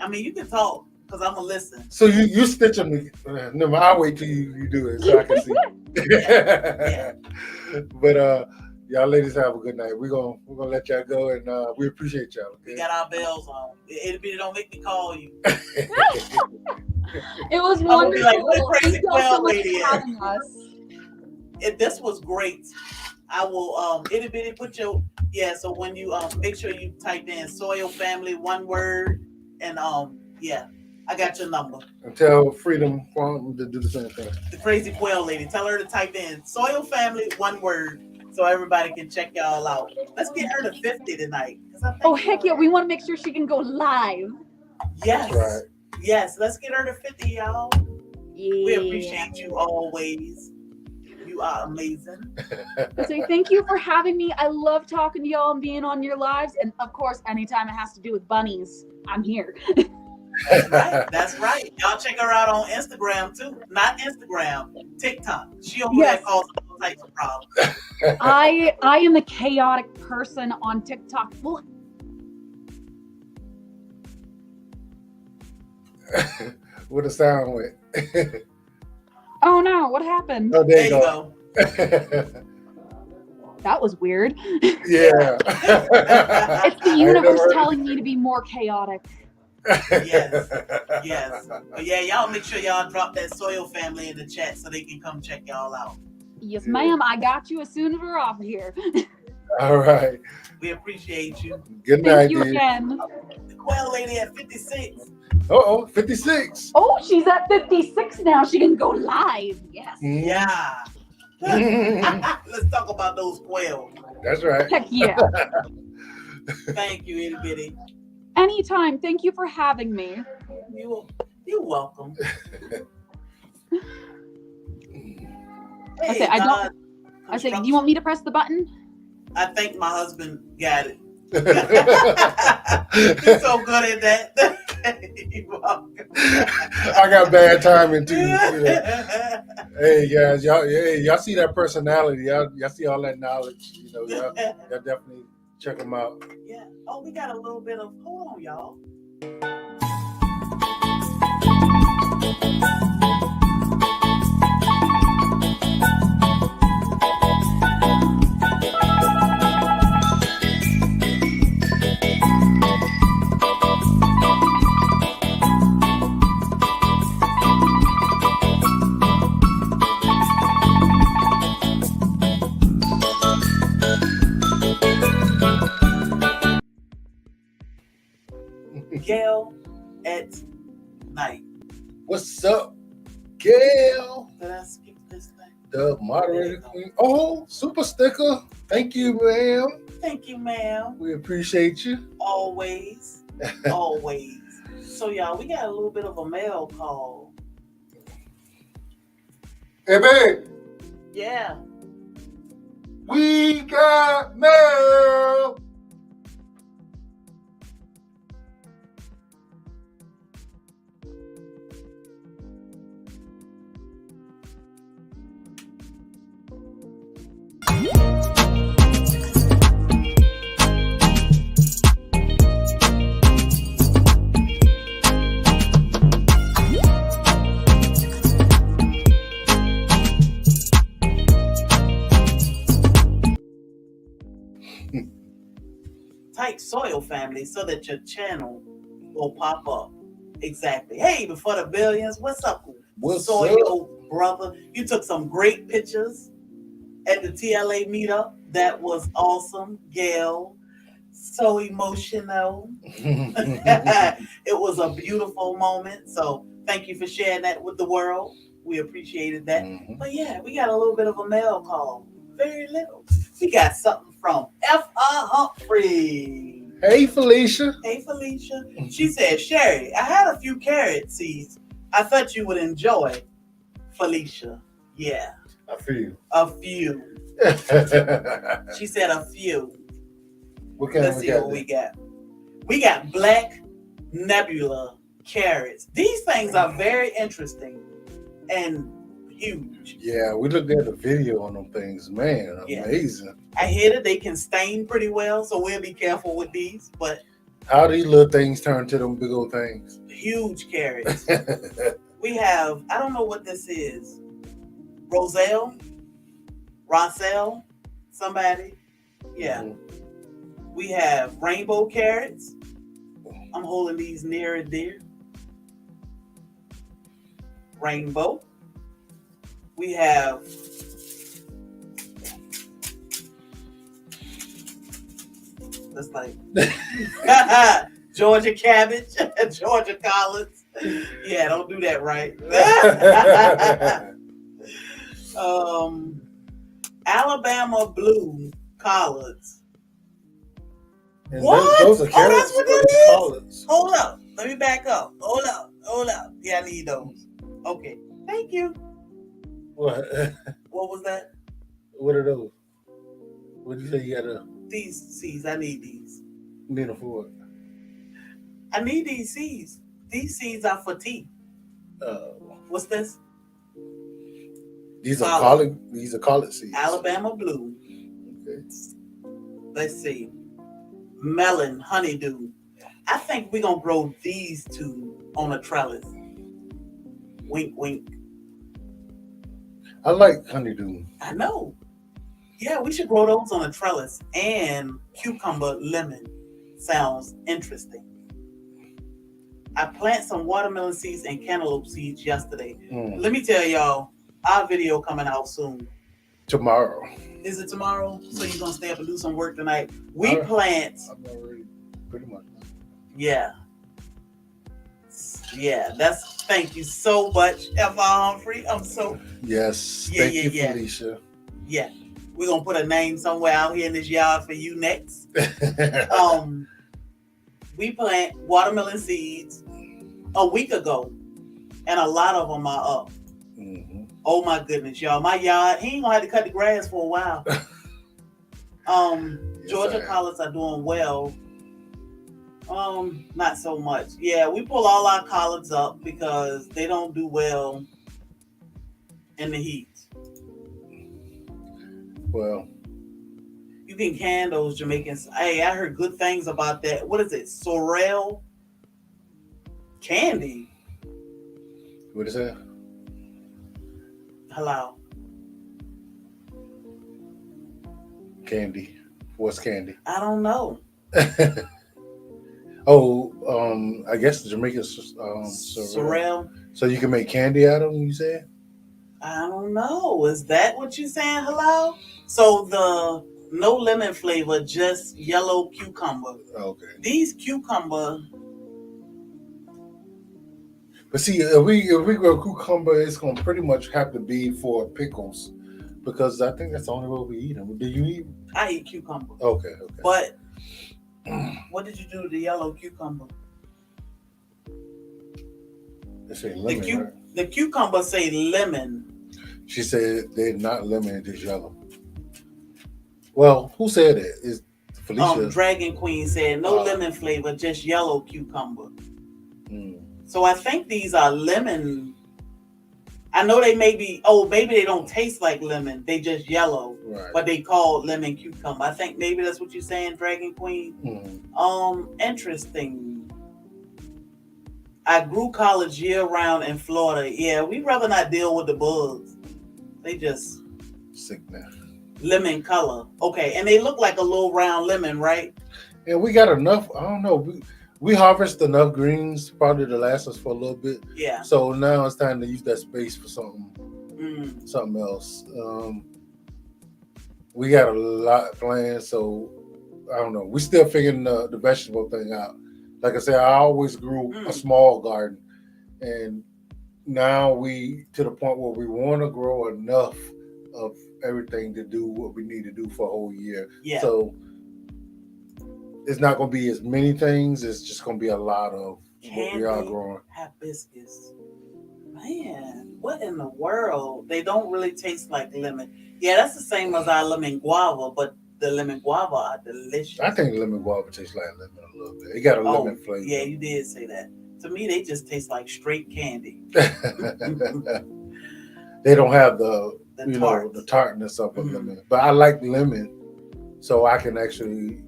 I mean, you can talk because I'm gonna listen. So you stitch them. No, I'll wait till you do it so I can see. Yeah. But y'all ladies have a good night. We're gonna let y'all go, and we appreciate y'all. Okay? We got our bells on. It don't make me call you. It was wonderful. Like, what crazy quail lady having us. This was great. I will itty bitty put your so when you make sure you type in SoilFamily, one word, and I got your number. And tell Freedom Farm to do the same thing. The crazy quail lady. Tell her to type in SoilFamily, one word, so everybody can check y'all out. Let's get her to 50 tonight. Oh heck yeah, we want to make sure she can go live. Yes. That's right. Yes, let's get her to 50, y'all. Yeah. We appreciate you always. You are amazing. So thank you for having me. I love talking to y'all and being on your lives. And of course, anytime it has to do with bunnies, I'm here. That's right. Y'all check her out on Instagram too. Not Instagram, TikTok. She over there causing all types of problems. I am the chaotic person on TikTok. Well, what the sound went. Oh no, what happened? Oh, there you go. That was weird. Yeah. It's the universe telling me to be more chaotic. Yes. But yeah, y'all make sure y'all drop that SoilFamily in the chat so they can come check y'all out. Yes, ma'am. I got you as soon as we're off here. All right. We appreciate you. Good night, Thank you again. The quail lady at 56. 56. Oh, she's at 56 now. She can go live. Yes. Yeah. Let's talk about those quail. That's right. Heck yeah. Thank you, itty bitty. Anytime. Thank you for having me. You're welcome. I Hey, say, I God, say, do you want me to press the button? I think my husband got it. He's so good at that. You're welcome. I got bad timing too. You know. Hey guys, y'all see that personality? Y'all see all that knowledge? You know, y'all definitely check them out. Yeah. Oh, we got a little bit of. Hold on, y'all. Gail at night. What's up, Gail? Did I skip this thing? The moderator queen. Oh, super sticker. Thank you, ma'am. Thank you, ma'am. We appreciate you. Always. Always. So, y'all, we got a little bit of a mail call. Hey, babe. Yeah. We got mail. Type SoilFamily so that your channel will pop up. Exactly. Hey, before the billions, what's up? What's Soil up? brother? You took some great pictures at the TLA meetup. That was awesome, Gail. So emotional. It was a beautiful moment. So thank you for sharing that with the world. We appreciated that. Mm-hmm. But yeah, we got a little bit of a mail call. Very little. We got something from F.R. Humphrey. Hey, Felicia. Hey, Felicia. She said, Sherry, I had a few carrot seeds. I thought you would enjoy. Felicia. Yeah. I feel. A few. She said a few. What kind Let's see what we got. We got black nebula carrots. These things are very interesting and huge. Yeah, we looked at the video on them things. Man, amazing. I hear that they can stain pretty well, so we'll be careful with these. But how these little things turn to them big old things? Huge carrots. We have, I don't know what this is. Roselle? Somebody? Yeah. Mm-hmm. We have rainbow carrots. I'm holding these near and dear. Rainbow. We have that's like Georgia cabbage, Georgia collards. Yeah, don't do that, right? Alabama blue collards. And what? Those are carrots. That's what that is? Collards. Hold up. Let me back up. Hold up. Yeah, I need those. Okay. Thank you. What? What was that? What are those? What did you say you got? These seeds. I need these. Need them for what? I need these seeds. These seeds are for tea. What's this? These are collard seeds. Alabama blue. Okay. Let's see. Melon, honeydew. I think we're gonna grow these two on a trellis. Wink, wink. I like honeydew. I know. Yeah, we should grow those on a trellis. And cucumber lemon sounds interesting. I planted some watermelon seeds and cantaloupe seeds yesterday. Let me tell y'all, our video coming out soon. Tomorrow. Is it tomorrow? So you're gonna stay up and do some work tonight? We plant. I'm already pretty much. Yeah. Yeah, that's thank you so much, F.R. Humphrey. I'm so yes. Thank you, Felicia. Yeah. We're gonna put a name somewhere out here in this yard for you next. We plant watermelon seeds a week ago, and a lot of them are up. Mm-hmm. Oh my goodness, y'all! My yard, he ain't gonna have to cut the grass for a while. Georgia collards are doing well. Not so much. Yeah, we pull all our collards up because they don't do well in the heat. Well, you can can those Jamaicans. Hey, I heard good things about that. What is it? Sorrel candy. What is that? Hello. Candy. What's candy? I don't know. I guess the Jamaica's Sorrel. So you can make candy out of them, you said? I don't know. Is that what you're saying? Hello? So the no lemon flavor, just yellow cucumber. Okay. These cucumber. But see, if we grow cucumber, it's gonna pretty much have to be for pickles, because I think that's the only way we eat them. Do you eat? I eat cucumber. Okay. But what did you do to the yellow cucumber? They say lemon, right? The cucumber say lemon. She said they're not lemon, it's yellow. Well, who said it? Is Felicia? Dragon Queen said no lemon flavor, just yellow cucumber. So I think these are lemon. I know they may be. Maybe they don't taste like lemon. They just yellow, right. But they call lemon cucumber. I think maybe that's what you're saying, Dragon Queen. Interesting. I grew collards year round in Florida. Yeah, we'd rather not deal with the bugs. They just sickness. Lemon color. Okay, and they look like a little round lemon, right? Yeah, we got enough. I don't know. We harvest enough greens probably to last us for a little bit. Yeah. So now it's time to use that space for something else. We got a lot planned, so I don't know. We still figuring the vegetable thing out. Like I said, I always grew a small garden, and now we to the point where we want to grow enough of everything to do what we need to do for a whole year. Yeah. So it's not going to be as many things. It's just going to be a lot of what we are growing. Hibiscus. Man, what in the world? They don't really taste like lemon. Yeah, that's the same as our lemon guava, but the lemon guava are delicious. I think lemon guava tastes like lemon a little bit. It got a lemon flavor. Yeah, you did say that. To me, they just taste like straight candy. They don't have the tartness of a lemon. But I like lemon, so I can actually,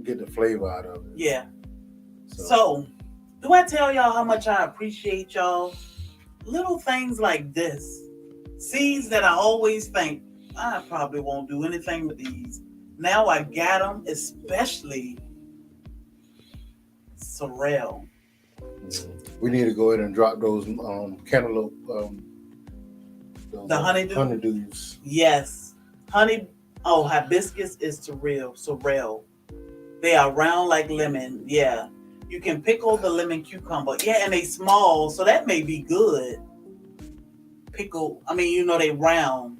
get the flavor out of it. Yeah. So, do I tell y'all how much I appreciate y'all? Little things like this. Seeds that I always think, I probably won't do anything with these. Now I got them, especially sorrel. We need to go ahead and drop those cantaloupe. The honeydews. Yes. Hibiscus is sorrel. They are round like lemon. Yeah. You can pickle the lemon cucumber. Yeah, and they small, so that may be good. Pickle, they round.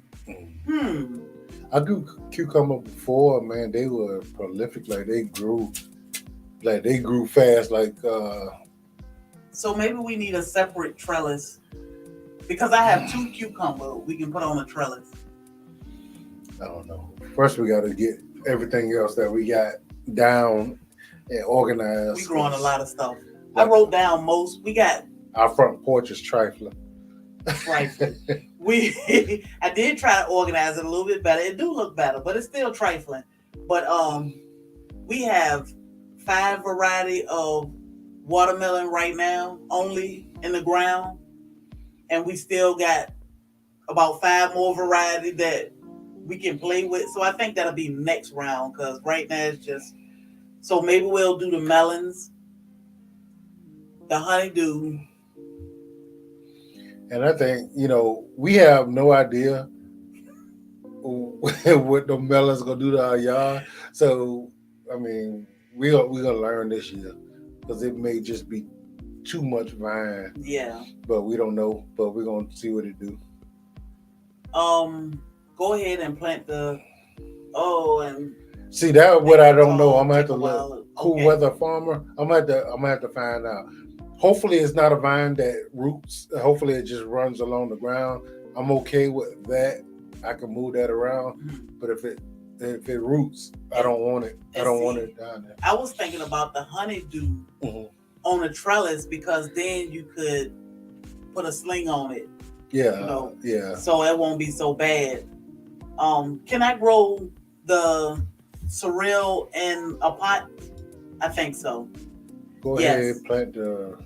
I grew cucumber before, man. They were prolific. Like they grew fast. So maybe we need a separate trellis, because I have 2 cucumber we can put on a trellis. I don't know. First, we got to get everything else that we got down and organized. We growing a lot of stuff. I wrote down most. We got our front porch is trifling. Trifling. I did try to organize it a little bit better. It do look better, but it's still trifling. But we have 5 variety of watermelon right now, only in the ground, and we still got about 5 more variety that we can play with. So I think that'll be next round, because right now it's just. So maybe we'll do the melons, the honeydew. And I think, we have no idea what the melons going to do to our yard. So, we're going to learn this year, because it may just be too much vine. Yeah. But we don't know, but we're going to see what it do. go ahead and plant the and See that what I don't know. tall, I'm gonna have take to a look. while. Cool Okay. weather farmer. I'm gonna have to find out. Hopefully, it's not a vine that roots. Hopefully, it just runs along the ground. I'm okay with that. I can move that around. Mhm. But if it roots, I don't want it. I And don't want see, it down there. I was thinking about the honeydew Mhm. on a trellis because then you could put a sling on it, Yeah, you know, yeah. so it won't be so bad. Can I grow the sorrel in a pot? I think so. Go Yes. ahead, plant the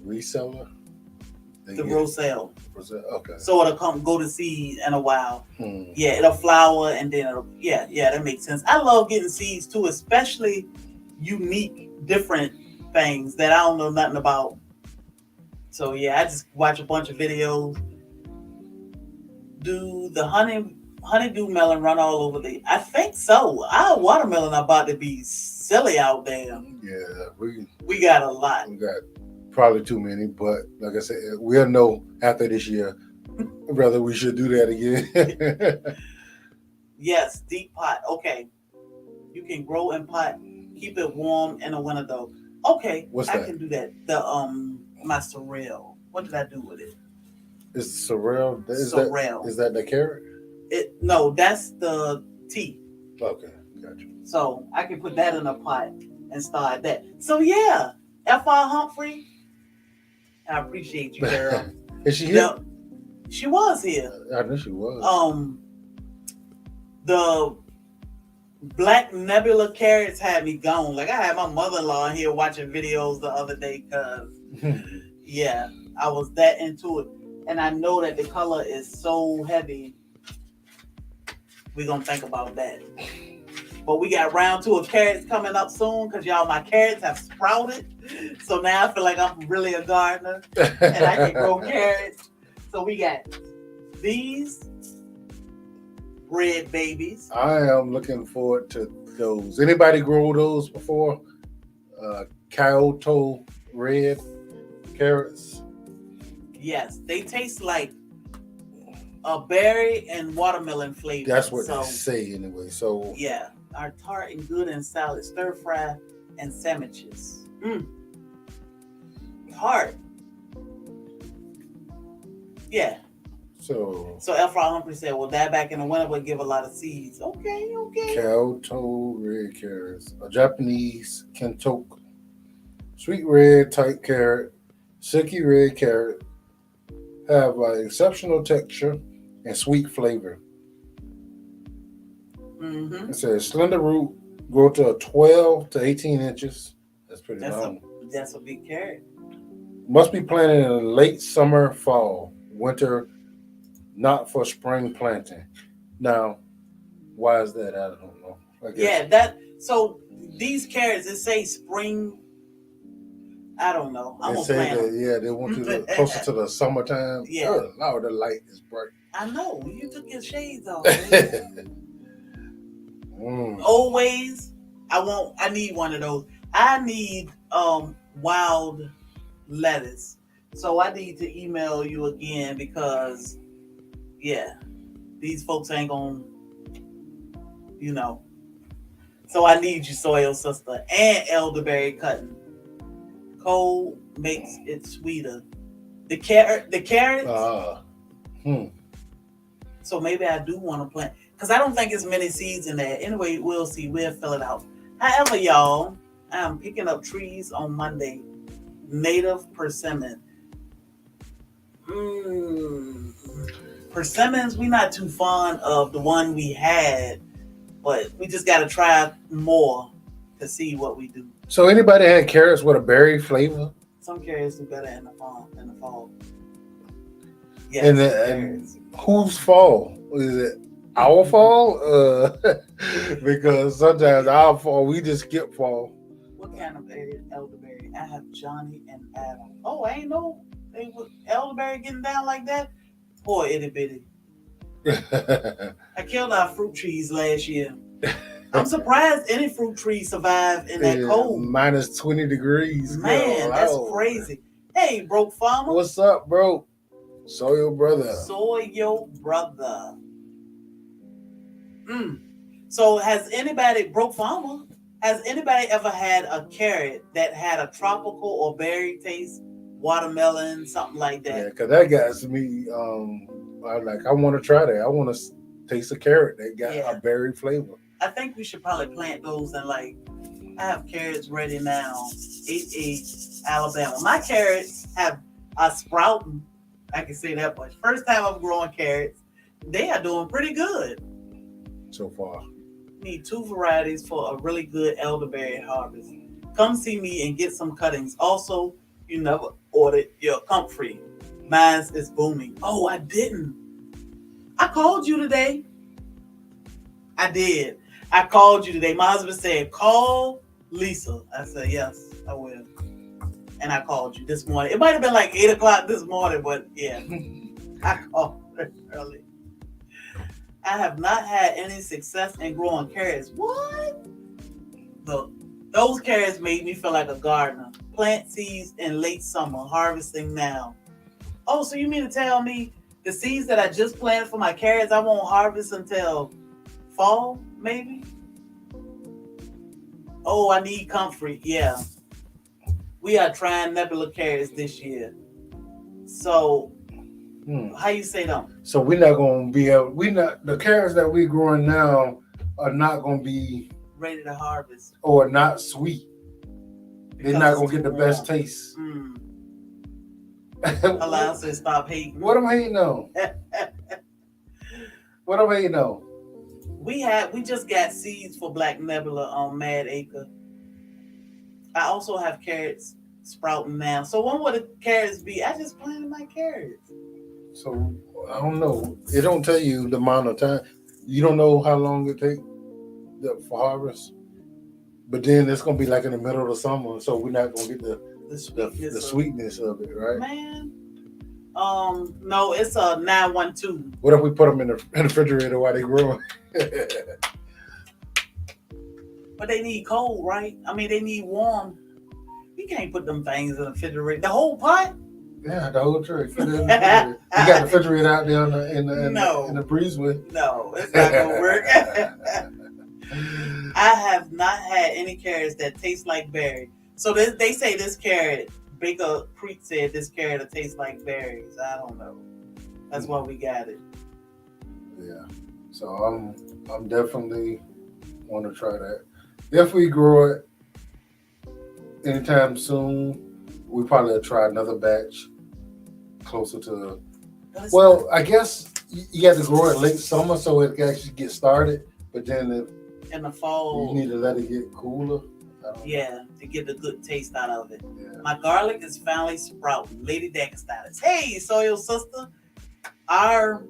reseller. The roselle. Okay. So it'll go to seed in a while. Hmm. Yeah, it'll flower and then yeah, that makes sense. I love getting seeds too, especially unique, different things that I don't know nothing about. So yeah, I just watch a bunch of videos. Do the honeydew melon run all over the? I think so. Our watermelon about to be silly out there. Yeah, We got a lot. we got probably too many, but like I said, we'll know after this year whether we should do that again. Yes, deep pot. Okay, you can grow in pot. Keep it warm in the winter though. Okay, What's I that? can do that. The my sorrel. What did I do with it? Is sorrel? Sorrel. Is that the carrot? No, that's the tea. Okay, gotcha. So I can put that in a pot and start that. So yeah, F.R. Humphrey, I appreciate you, girl. Is she here? She was here. I know she was. The Black Nebula carrots had me gone. Like I had my mother-in-law here watching videos the other day because yeah, I was that into it. And I know that the color is so heavy. We're gonna think about that. But we got round 2 of carrots coming up soon because y'all, my carrots have sprouted. So now I feel like I'm really a gardener and I can grow carrots. So we got these red babies. I am looking forward to those. Anybody grow those before? Kyoto red carrots. Yes, they taste like a berry and watermelon flavor. That's what they say anyway. So yeah, are tart and good in salad, stir fry, and sandwiches. Tart. Yeah. So F.R. Humphrey said, well, that back in the winter would give a lot of seeds. Okay. Kyoto red carrots, a Japanese kentoku, sweet red type carrot, silky red carrot, have an exceptional texture and sweet flavor. Mm-hmm. It says slender root, grow to 12 to 18 inches. That's pretty long. That's a big carrot. Must be planted in late summer, fall, winter, not for spring planting. Now, why is that? I don't know. Yeah, so these carrots, it say spring. I don't know. I'm they gonna say plant that, them. yeah, they want you closer to the summertime. Yeah. Oh, Lord, the light is bright. I know. You took your shades off. Mm. Always, I need one of those. I need wild lettuce. So I need to email you again because yeah, these folks ain't gonna, So I need you, soil sister, and elderberry cutting. Cold makes it sweeter. The carrots. So maybe I do want to plant because I don't think it's many seeds in there. Anyway, we'll see. We'll fill it out. However, y'all, I'm picking up trees on Monday. Native persimmon. Persimmons, we're not too fond of the one we had, but we just got to try more to see what we do. So anybody had carrots with a berry flavor? Some carrots do better in the fall. Yes, And whose fall? Is it our fall? Because sometimes our fall, we just skip fall. What kind of elderberry? I have Johnny and Adam. Oh, I ain't know they were elderberry getting down like that. Poor itty bitty. I killed our fruit trees last year. I'm surprised any fruit tree survived in that cold. Minus 20 degrees. Man, that's crazy. Hey, broke farmer. What's up, bro? Soil brother. So has anybody, Broke Farmer, has anybody ever had a carrot that had a tropical or berry taste? Watermelon, something like Yeah, that. because that got me. I want to try that. I want to taste a carrot that got Yeah. a berry flavor. I think we should probably plant those and like I have carrots ready now. 88 Alabama. My carrots are sprouting. I can say that much. First time I'm growing carrots. They are doing pretty good. So far, Need 2 varieties for a really good elderberry harvest. Come see me and get some cuttings. Also, you never ordered your comfrey. Mine is booming. Oh, I didn't. I called you today. I did. I called you today. My husband said, call Lisa. I said, yes, I will. And I called you this morning. It might have been like 8 o'clock this morning, but yeah, I called her early. I have not had any success in growing carrots. What? Look, those carrots made me feel like a gardener. Plant seeds in late summer, harvesting now. Oh, so you mean to tell me the seeds that I just planted for my carrots, I won't harvest until fall, maybe? Oh, I need comfrey. Yeah. We are trying nebula carrots this year. So, how you say them? So we're not gonna be able. The carrots that we're growing now are not gonna be ready to harvest or not sweet. They're not gonna get the best taste. Allow us to stop hating. What am I hating on? What am I hating on? We just got seeds for Black Nebula on Mad Acre. I also have carrots sprouting now. So when will the carrots be? I just planted my carrots. So I don't know. It don't tell you the amount of time. You don't know how long it takes for harvest. But then it's gonna be like in the middle of the summer, so we're not gonna get the sweetness of it, right? Man. No, it's a 912. What if we put them in the refrigerator while they growing? But they need cold, right? I mean, they need warm. You can't put them things in the refrigerator. The whole pot? Yeah, the whole tree. You got the refrigerator out there in the breezeway. No, it's not gonna work. I have not had any carrots that taste like berry. So they say this carrot, Baker Creek said this carrot will taste like berries. I don't know. That's why we got it. Yeah. So I'm definitely want to try that. If we grow it anytime soon, we probably try another batch closer to. Well, I guess you have to grow it late summer so it can actually get started. But then in the fall, you need to let it get cooler. Yeah, to get the good taste out of it. Yeah. My garlic is finally sprouting. Lady Dagger Hey, Soil Sister. Our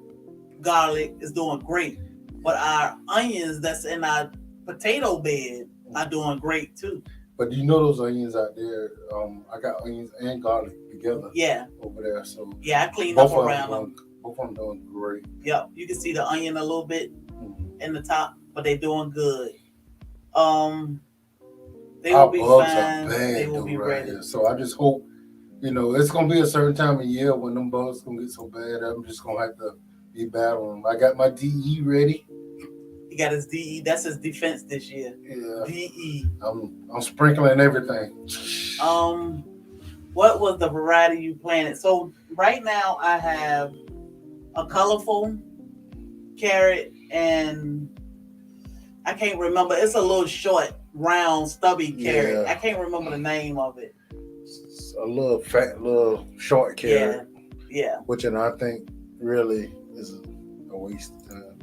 garlic is doing great. But our onions that's in our potato bed are doing great too. But you know those onions out there, I got onions and garlic together. Yeah. Over there. So yeah, I cleaned up around them. Both of them doing great. Yep. You can see the onion a little bit in the top, but they're doing good. They will be fine. They will be ready. Here. So I just hope, it's gonna be a certain time of year when them bugs gonna get so bad. I'm just gonna have to be battling. I got my DE ready. He got his DE. That's his defense this year. Yeah. DE. I'm sprinkling everything. What was the variety you planted? So right now I have a colorful carrot and I can't remember. It's a little short, round, stubby carrot. Yeah. I can't remember the name of it. It's a little fat, little short carrot. Yeah. Which I think really is a waste of time.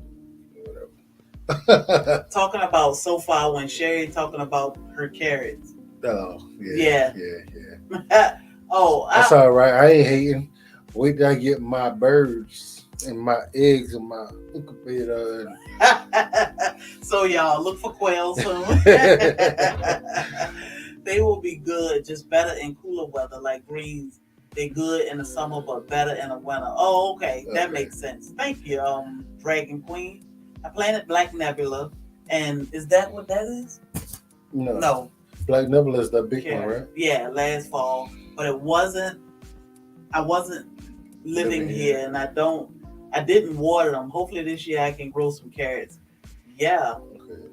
Whatever. Talking about so far when Sherry talking about her carrots. Oh, yeah. Oh, that's all right. I ain't hating. Wait till I get my birds and my eggs and my incubator. So y'all look for quails soon. They will be good, just better in cooler weather like greens. They're good in the summer, but better in the winter. Oh, okay. That makes sense. Thank you, Dragon Queen. I planted Black Nebula, and is that what that is? No. Black Nebula is the big one, right? Yeah, last fall, but it wasn't. I wasn't living here, and I didn't water them. Hopefully this year I can grow some carrots. Yeah, Okay.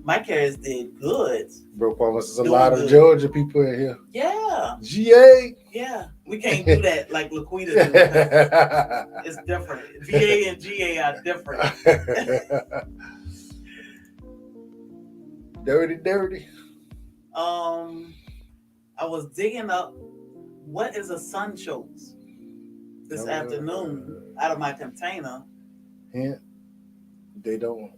my carrots did good. Bro, promise there's a Doing lot of good. Georgia people in here. Yeah, GA. yeah. We can't do that like Laquita do. 'Cause it's different. VA and GA are different. Dirty. I was digging up what is a sunchoke this afternoon out of my container. Hint, they don't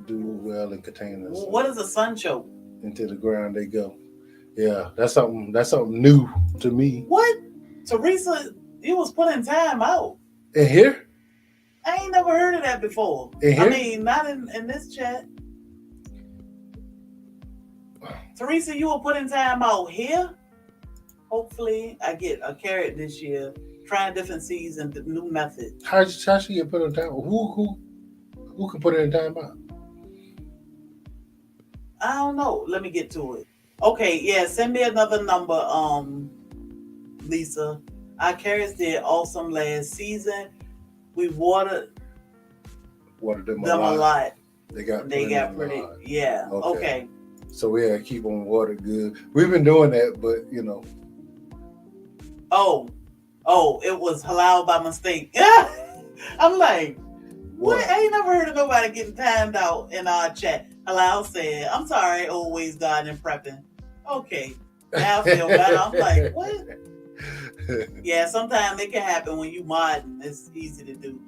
do well in containers. What is a sunchoke? Into the ground they go. Yeah, that's something new to me. What? Teresa, you was putting time out. In here? I ain't never heard of that before. In here? I mean, not in this chat. Teresa, you were putting time out here. Hopefully, I get a carrot this year. Trying different seeds and the new method. How she get put in time? Who can put it in time out? I don't know. Let me get to it. Okay, yeah. Send me another number, Lisa. Our carrots did awesome last season. We watered them a lot. They got pretty. Yeah. Okay. So we had to keep them watered good. We've been doing that, but you know. Oh, it was halal by mistake. I'm like, what? I ain't never heard of nobody getting timed out in our chat. Halal said, I'm sorry, always God and prepping. Okay. Now I feel better. I'm like, what? Yeah, sometimes it can happen when you modding. It's easy to do.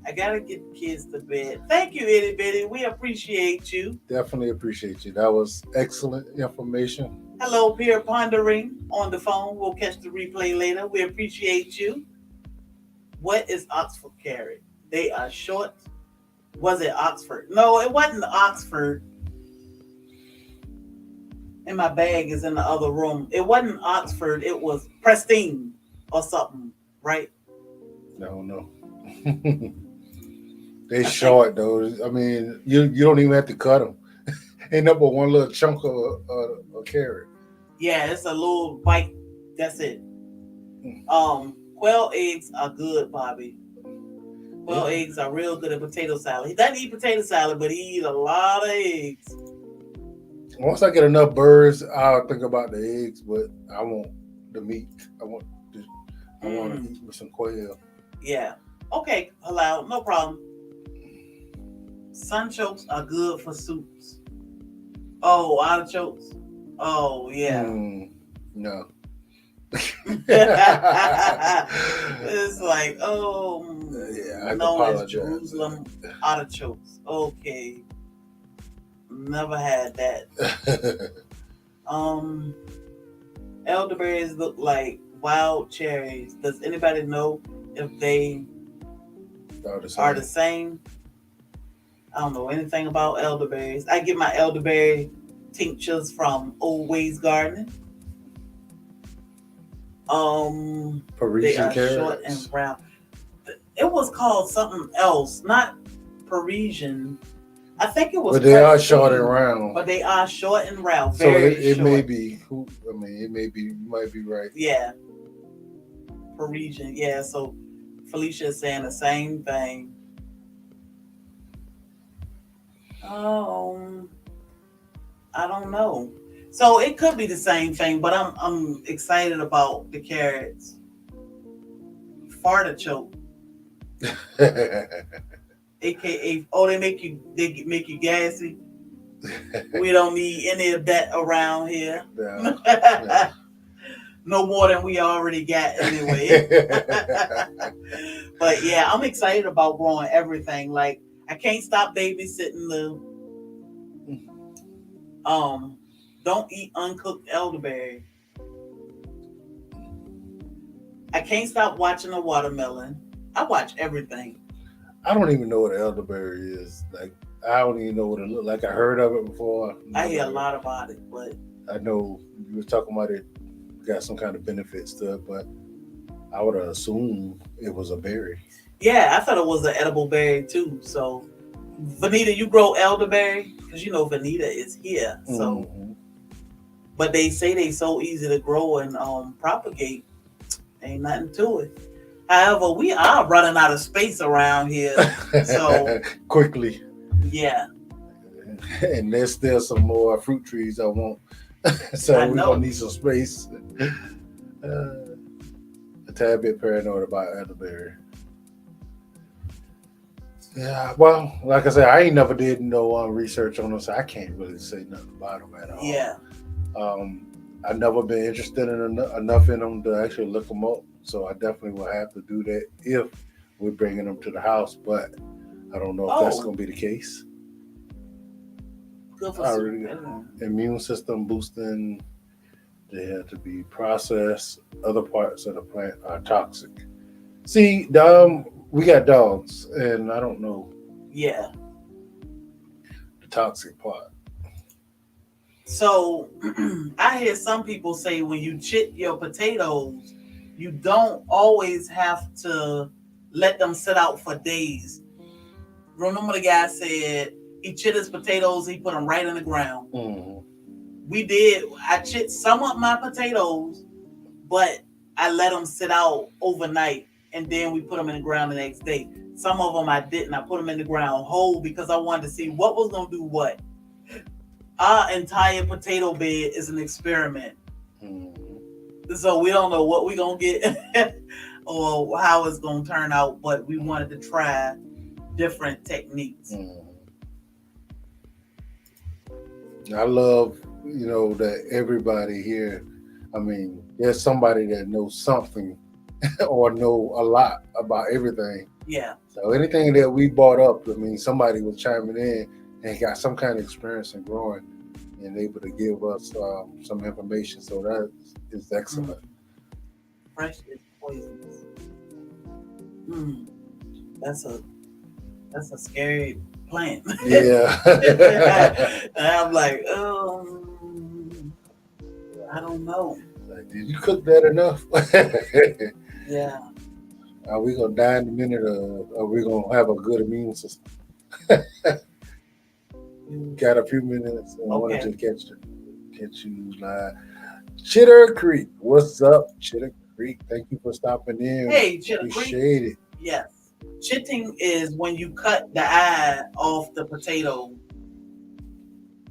I gotta get the kids to bed. Thank you, Itty Bitty. We appreciate you. Definitely appreciate you. That was excellent information. Hello, Pierre Pondering on the phone. We'll catch the replay later. We appreciate you. What is Oxford carrot? They are short. Was it Oxford? No, it wasn't Oxford. And my bag is in the other room. It wasn't Oxford. It was Pristine or something, right? I don't know. They short though. I mean, you don't even have to cut them. Ain't up but one little chunk of a carrot. Yeah, it's a little bite. That's it. Quail eggs are good, Bobby. Quail eggs are real good at potato salad. He doesn't eat potato salad, but he eats a lot of eggs. Once I get enough birds, I'll think about the eggs, but I want the meat. I want to eat with some quail. Yeah. Okay, halal, no problem. Sunchokes are good for soups. Oh, artichokes. Oh, yeah. No. It's like, yeah, known as Jerusalem artichokes. Okay. Never had that. Elderberries look like wild cherries. Does anybody know if they are the same? I don't know anything about elderberries. I get my elderberry tinctures from Old Ways Gardening. Parisian they are carrots. Short and round. It was called something else, not Parisian. I think it was. But they are short and round. But they are short and round. So it may be. It may be. You might be right. Yeah. Parisian. Yeah. So Felicia is saying the same thing. I don't know. So it could be the same thing, but I'm excited about the carrots. Fartichoke. AKA, they make you gassy. We don't need any of that around here. No. No more than we already got anyway. But yeah, I'm excited about growing everything. Like I can't stop babysitting the don't eat uncooked elderberry. I can't stop watching a watermelon. I watch everything. I don't even know what an elderberry is. Like I don't even know what it looks like. I heard of it before. I hear a lot about it, but I know you were talking about it got some kind of benefits to it, but I would assume it was a berry. Yeah, I thought it was an edible berry too. So Vanita, you grow elderberry? Because you know Vanita is here. So but they say they so easy to grow and propagate. Ain't nothing to it. However, we are running out of space around here. So quickly. yeah, And there's still some more fruit trees I want. So I we're know. gonna need some space. A tad bit paranoid about elderberry. Yeah, well, like I said, I ain't never did no research on them, so I can't really say nothing about them at all. Yeah. I've never been interested in enough in them to actually look them up, so I definitely will have to do that if we're bringing them to the house. But I don't know if that's Oh, going to be the case. good for I soup. really, immune system boosting. They have to be processed. Other parts of the plant are toxic. See, we got dogs, and I don't know Yeah. the toxic part. So I hear some people say when you chit your potatoes, you don't always have to let them sit out for days. Remember the guy said he chit his potatoes, he put them right in the ground. Mm-hmm. We did. I chit some of my potatoes, but I let them sit out overnight, and then we put them in the ground the next day. Some of them I didn't. I put them in the ground whole because I wanted to see what was going to do what. Our entire potato bed is an experiment. Mm-hmm. So we don't know what we're going to get or how it's going to turn out, but we wanted to try different techniques. Mm-hmm. I love, that everybody here, I mean, there's somebody that knows something or know a lot about everything. Yeah. So anything that we brought up, I mean, somebody was chiming in and got some kind of experience in growing and able to give us some information. So that is excellent. Fresh is poisonous. That's a scary plant. Yeah. And I'm like, I don't know. Like, did you cook that enough? Yeah. Are we gonna die in a minute, or are we gonna have a good immune system? Got a few minutes. I wanted to catch you live. Chitter Creek, what's up, Chitter Creek? Thank you for stopping in. Hey, Chitter Creek. Appreciate it. Yes. Chitting is when you cut the eye off the potato.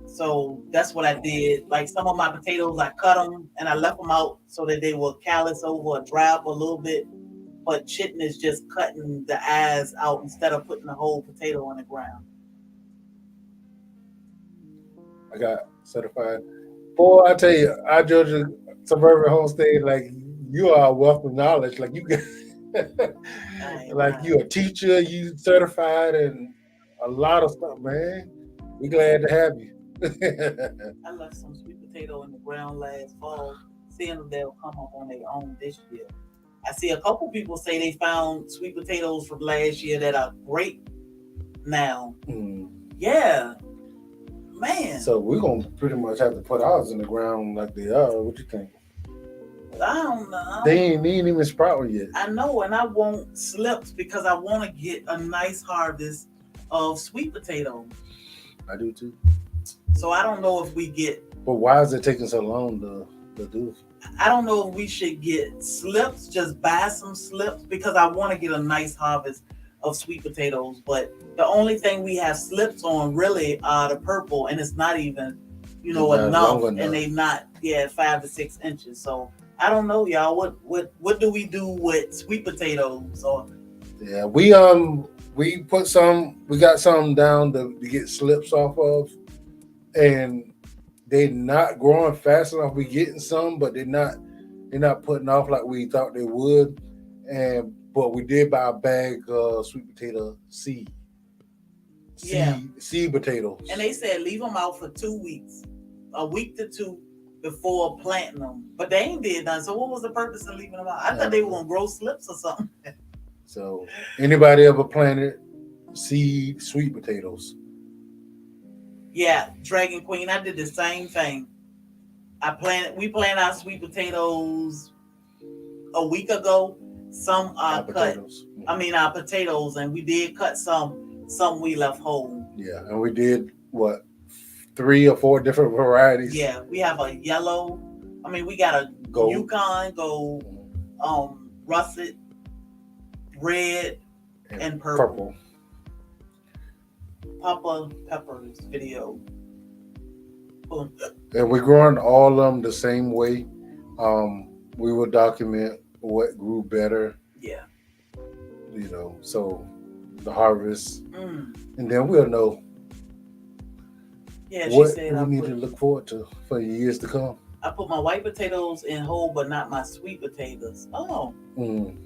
So that's what I did. Like some of my potatoes, I cut them and I left them out so that they will callus over or dry up a little bit. But chitting is just cutting the eyes out instead of putting the whole potato on the ground. I got certified. Boy, I tell you, our Georgia suburban homestead, like you are a wealth of knowledge. Like you get, like you a teacher, you certified, and a lot of stuff, man. We glad to have you. I left some sweet potato in the ground last fall, seeing if they'll come up on their own this year. I see a couple people say they found sweet potatoes from last year that are great now. Yeah. Man. So we're gonna pretty much have to put ours in the ground like they are. What you think? I don't know. They ain't even sprouting yet. I know, and I want slips because I want to get a nice harvest of sweet potatoes. I do too. So I don't know if we get. But why is it taking so long to do? I don't know if we should get slips, just buy some slips because I want to get a nice harvest of sweet potatoes. But the only thing we have slips on really are the purple, and it's not even, enough, and they not 5 to 6 inches. So I don't know, y'all. What do we do with sweet potatoes? Or we put some. We got some down to get slips off of, and they're not growing fast enough. We getting some, but they're not putting off like we thought they would. But we did buy a bag of sweet potato seed potatoes. And they said leave them out for 2 weeks, a week to 2 before planting them. But they ain't did none. So what was the purpose of leaving them out? I thought they were gonna grow slips or something. So anybody ever planted seed sweet potatoes? Yeah, Dragon Queen, I did the same thing. We planted our sweet potatoes a week ago. Some are cut. Our potatoes, and we did cut some we left whole. Yeah, and we did 3 or 4 different varieties. Yeah, we have a yellow. We got a gold. Yukon gold, russet, red, and purple. Papa Pepper's video. Boom. And we're growing all of them the same way. We will document what grew better, Yeah. So the harvest, Mm. and then we'll know Yeah, she what said we I need put to look forward to for years to come. I put my white potatoes in whole, but not my sweet potatoes. Oh. Mm.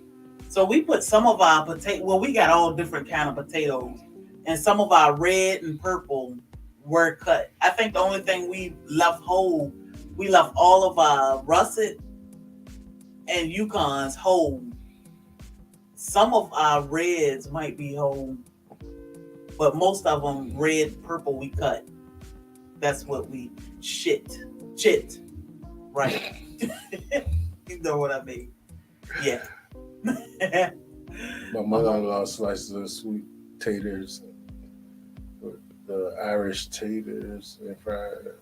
So we put some of our potato. Well, we got all different kind of potatoes, and some of our red and purple were cut. I think the only thing we left whole, we left all of our russet and Yukons whole. Some of our reds might be whole, but most of them red, purple, we cut. That's what we chit, right? You know what I mean? Yeah. My mother-in-law slices of sweet taters, the Irish taters, and fried,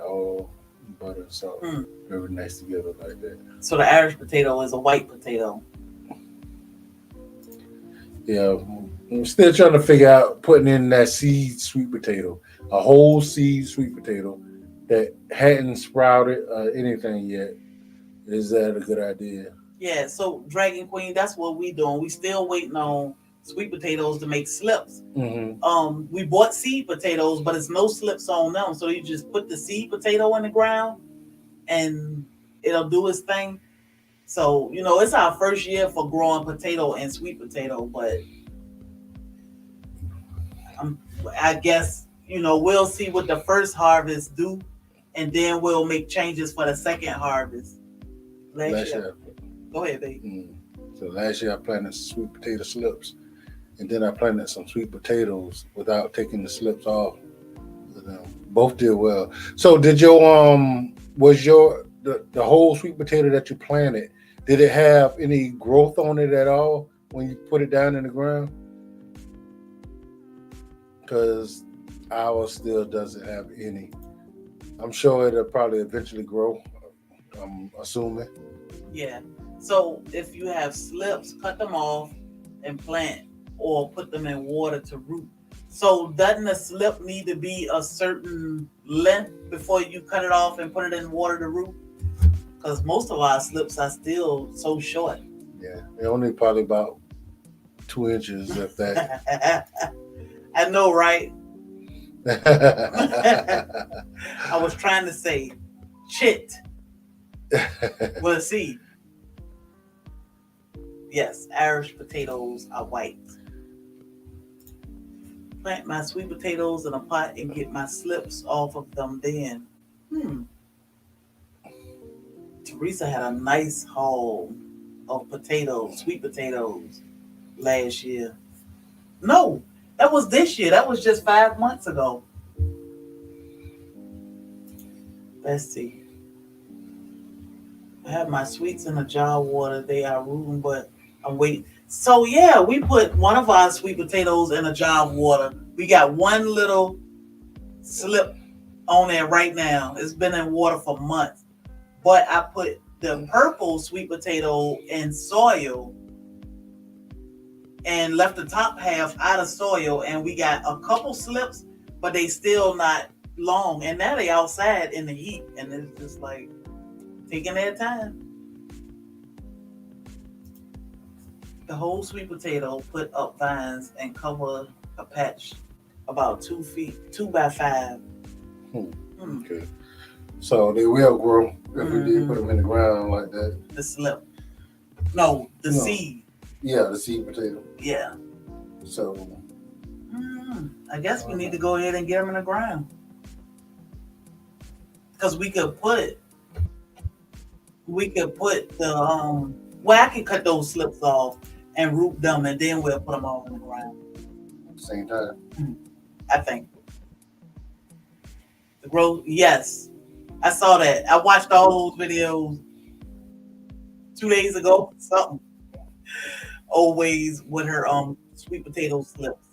all butter and salt. Very nice together like that. So the Irish potato is a white potato. Yeah, I'm still trying to figure out putting in that seed sweet potato, a whole seed sweet potato that hadn't sprouted anything yet. Is that a good idea? Yeah, so Dragon Queen, that's what we doing. We still waiting on sweet potatoes to make slips. Mm-hmm. We bought seed potatoes, but it's no slips on them. So you just put the seed potato in the ground and it'll do its thing. So, it's our first year for growing potato and sweet potato, but I guess, we'll see what the first harvest do, and then we'll make changes for the second harvest. Last year. Go ahead, baby. So last year I planted sweet potato slips, and then I planted some sweet potatoes without taking the slips off. Both did well. So did your was your the whole sweet potato that you planted, did it have any growth on it at all when you put it down in the ground? Because ours still doesn't have any. I'm sure it'll probably eventually grow. I'm assuming. Yeah. So if you have slips, cut them off and plant, or put them in water to root. So doesn't the slip need to be a certain length before you cut it off and put it in water to root? Because most of our slips are still so short. Yeah, they're only probably about 2 inches, if that. I know, right? I was trying to say chit. Well, see. Yes, Irish potatoes are white. Plant my sweet potatoes in a pot and get my slips off of them then. Teresa had a nice haul of potatoes, sweet potatoes, last year. No, that was this year. That was just 5 months ago. Let's see. I have my sweets in a jar of water. They are rooting, but I'm waiting. So yeah, we put one of our sweet potatoes in a jar of water. We got one little slip on there right now. It's been in water for months. But I put the purple sweet potato in soil and left the top half out of soil, and we got a couple slips, but they still not long. And now they outside in the heat, and it's just like taking their time. The whole sweet potato, put up vines and cover a patch about 2 feet, 2 by 5. Okay. So they will grow if we did put them in the ground like that. The slip. No, the seed. Yeah, the seed potato. Yeah. So. I guess we need to go ahead and get them in the ground. Because we could put the, well, I can cut those slips off and root them, and then we'll put them all in the ground. At the same time? I think. The growth, yes. I saw that. I watched all those videos 2 days ago. Something. Always with her sweet potato slips.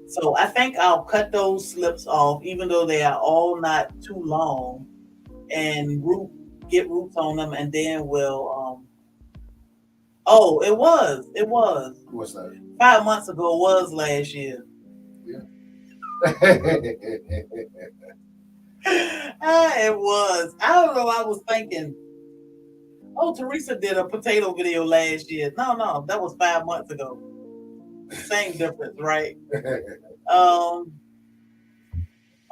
So I think I'll cut those slips off, even though they are all not too long, and get roots on them, and then we'll Oh, it was. It was. What's that? 5 months ago was last year. It was. I don't know. I was thinking, oh, Teresa did a potato video last year. No, that was 5 months ago. Same difference, right?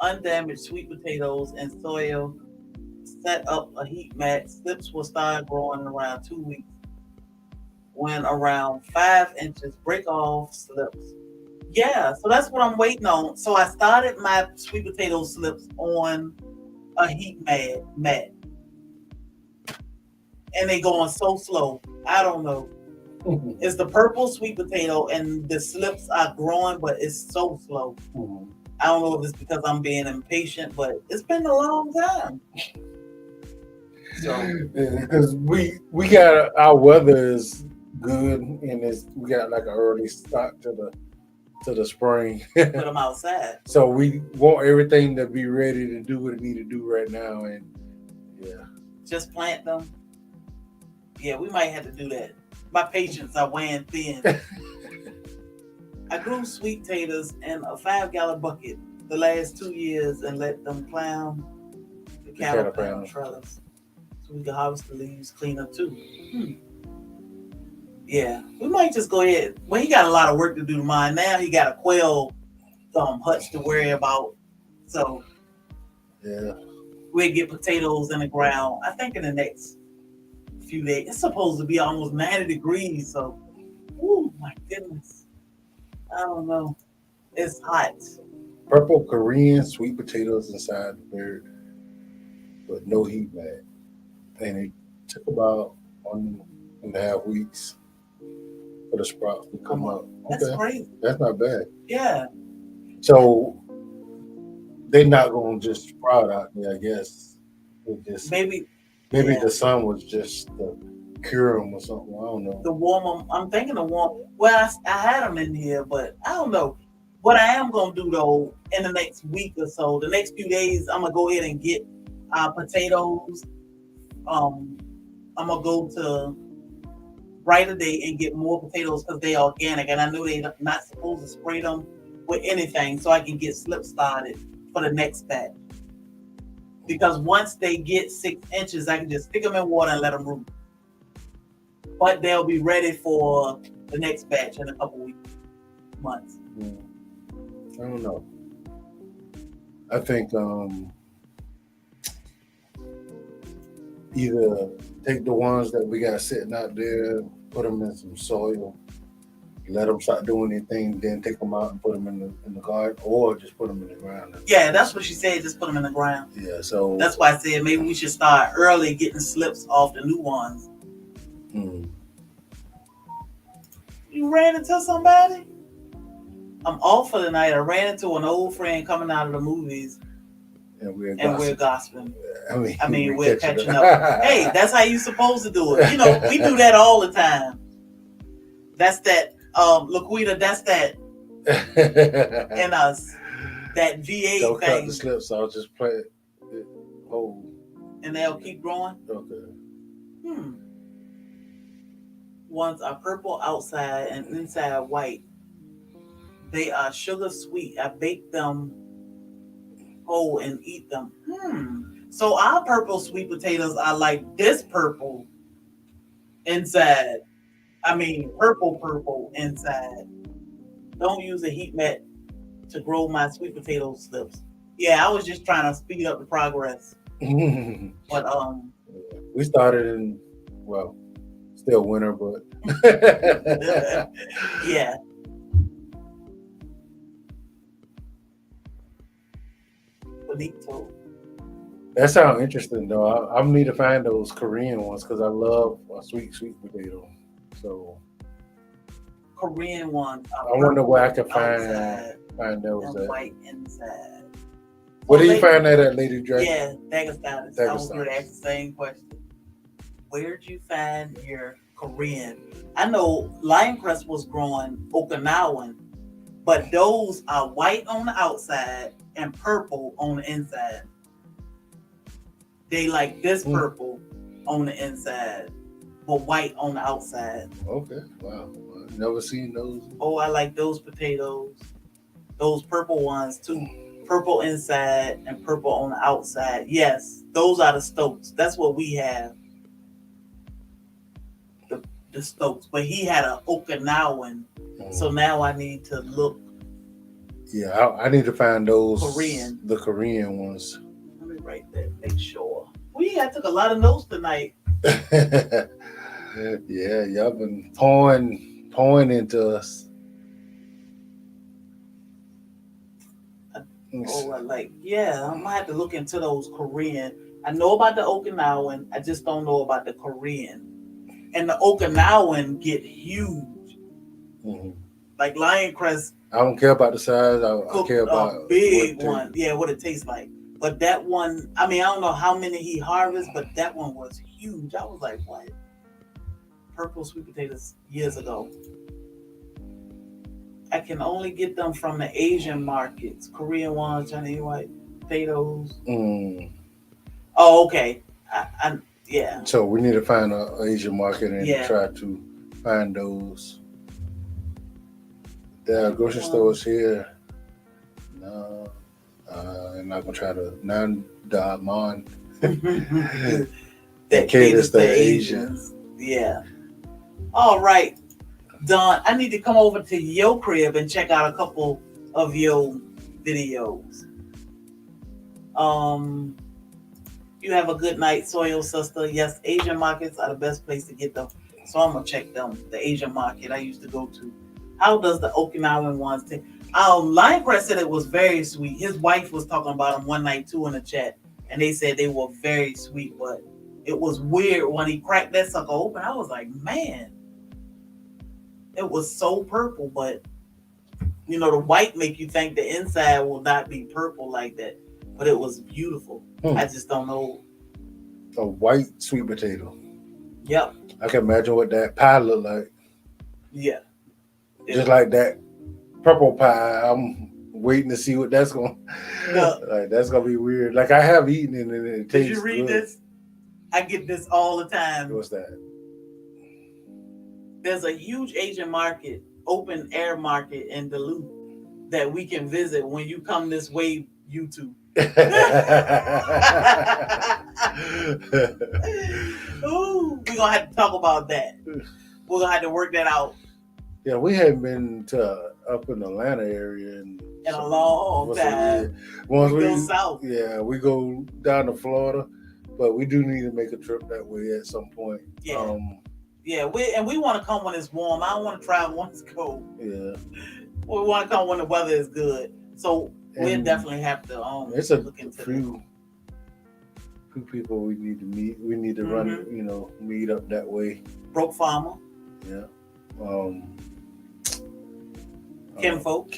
Undamaged sweet potatoes and soil. Set up a heat mat. Slips will start growing in around 2 weeks. When around 5 inches, break off slips. Yeah, so that's what I'm waiting on. So I started my sweet potato slips on a heat mat. And they going so slow. I don't know. It's the purple sweet potato and the slips are growing, but it's so slow. I don't know if it's because I'm being impatient, but it's been a long time. So because we got our weather is good and we got like an early start to the spring. put them outside. So we want everything to be ready to do what it need to do right now, and yeah, just plant them. Yeah, we might have to do that. My patience are wearing thin. I grew sweet potatoes in a 5-gallon bucket the last 2 years and let them climb the cattle panel trellis so we can harvest the leaves, clean up too. Yeah, we might just go ahead. Well, he got a lot of work to do tomorrow. Now he got a quail hutch to worry about. So yeah, we'll get potatoes in the ground. I think in the next few days. It's supposed to be almost 90 degrees. So, oh my goodness. I don't know. It's hot. Purple Korean sweet potatoes inside the bird, but no heat mat. And it took about 1.5 weeks for the sprouts to come up. That's crazy. That's not bad. Yeah. So they're not gonna just sprout out there, I guess. It just maybe the sun was just to cure them or something. I don't know. The warm, I'm thinking the warm. Well, I had them in here, but I don't know. What I am gonna do though, in the next week or so, the next few days, I'm gonna go ahead and get potatoes. I'm gonna go to Brighter Day and get more potatoes because they're organic, and I know they're not supposed to spray them with anything, so I can get slip started for the next batch. Because once they get 6 inches, I can just stick them in water and let them root. But they'll be ready for the next batch in a couple weeks, months. I don't know. I think either take the ones that we got sitting out there, put them in some soil, let them start doing their thing, then take them out and put them in the garden, or just put them in the ground. Yeah, that's what she said. Just put them in the ground. Yeah, so that's why I said maybe we should start early getting slips off the new ones. You ran into somebody? I'm off for the night. I ran into an old friend coming out of the movies. And we're gossiping. I mean we're catching up. Hey, that's how you're supposed to do it. You know, we do that all the time. That's that, Laquita, that's that in us. That VA Don't thing. cut the slips, I'll just play it. Oh. And they'll keep growing? Okay. Ones are purple outside and inside white. They are sugar sweet. I bake them whole and eat them. So our purple sweet potatoes are like this purple inside. I mean, purple inside. Don't use a heat mat to grow my sweet potato slips. Yeah, I was just trying to speed up the progress. But we started in, well, still winter, but yeah. Bonito. That sounds interesting though. I need to find those Korean ones because I love a sweet potato. So Korean ones. I wonder where I can find those at. White inside. Where do you find that at, Lady Dragon? Yeah, Dagestan's. I was going to ask the same question. Where'd you find your Korean? I know Lionecrest was growing Okinawan, but those are white on the outside and purple on the inside. They like this purple on the inside. but white on the outside. Okay. Wow. I've never seen those. Oh, I like those potatoes. Those purple ones too. Purple inside and purple on the outside. Yes, those are the Stokes. That's what we have. The Stokes. But he had an Okinawan. So now I need to look. Yeah, I need to find those Korean. The Korean ones. Let me write that. Make sure. I took a lot of notes tonight. Yeah, y'all been pouring into us. Oh, I'm gonna have to look into those Korean. I know about the Okinawan. I just don't know about the Korean. And the Okinawan get huge. Mm-hmm. Like Lion Crest. I don't care about the size. I care about a big one. Yeah, what it tastes like. But that one, I don't know how many he harvests, but that one was huge. I was like, what? Purple sweet potatoes years ago. I can only get them from the Asian markets. Korean ones, Chinese white potatoes. Mm. Oh, okay. Yeah. So we need to find an Asian market and try to find those. There are grocery stores here. No, I'm not gonna try to non-diamond. That caters to Asians. Yeah. All right, Don. I need to come over to your crib and check out a couple of your videos. You have a good night, Soil Sister. Yes, Asian markets are the best place to get them. So I'm gonna check them. The Asian market I used to go to. How does the Okinawan ones take? Lion Crest said it was very sweet. His wife was talking about them one night too in the chat, and they said they were very sweet, but it was weird when he cracked that sucker open. I was like, man, it was so purple, but the white make you think the inside will not be purple like that, but it was beautiful. I just don't know. A white sweet potato. Yep. I can imagine what that pie looked like. Yeah. Just like that purple pie. I'm waiting to see what that's going to like. That's going to be weird. Like I have eaten it and it tastes good. Did you read this? I get this all the time. What's that? There's a huge Asian market, open air market in Duluth that we can visit when you come this way, YouTube. Ooh, we're gonna have to talk about that. We're gonna have to work that out. Yeah, we haven't been to up in the Atlanta area in a long time. Once we go south. Yeah, we go down to Florida, but we do need to make a trip that way at some point. Yeah. We want to come when it's warm. I don't want to travel when it's cold. Yeah. We want to come when the weather is good. So we'll definitely have to it's look into few people we need to meet. We need to run, meet up that way. Broke Farmer. Yeah. Kinfolk.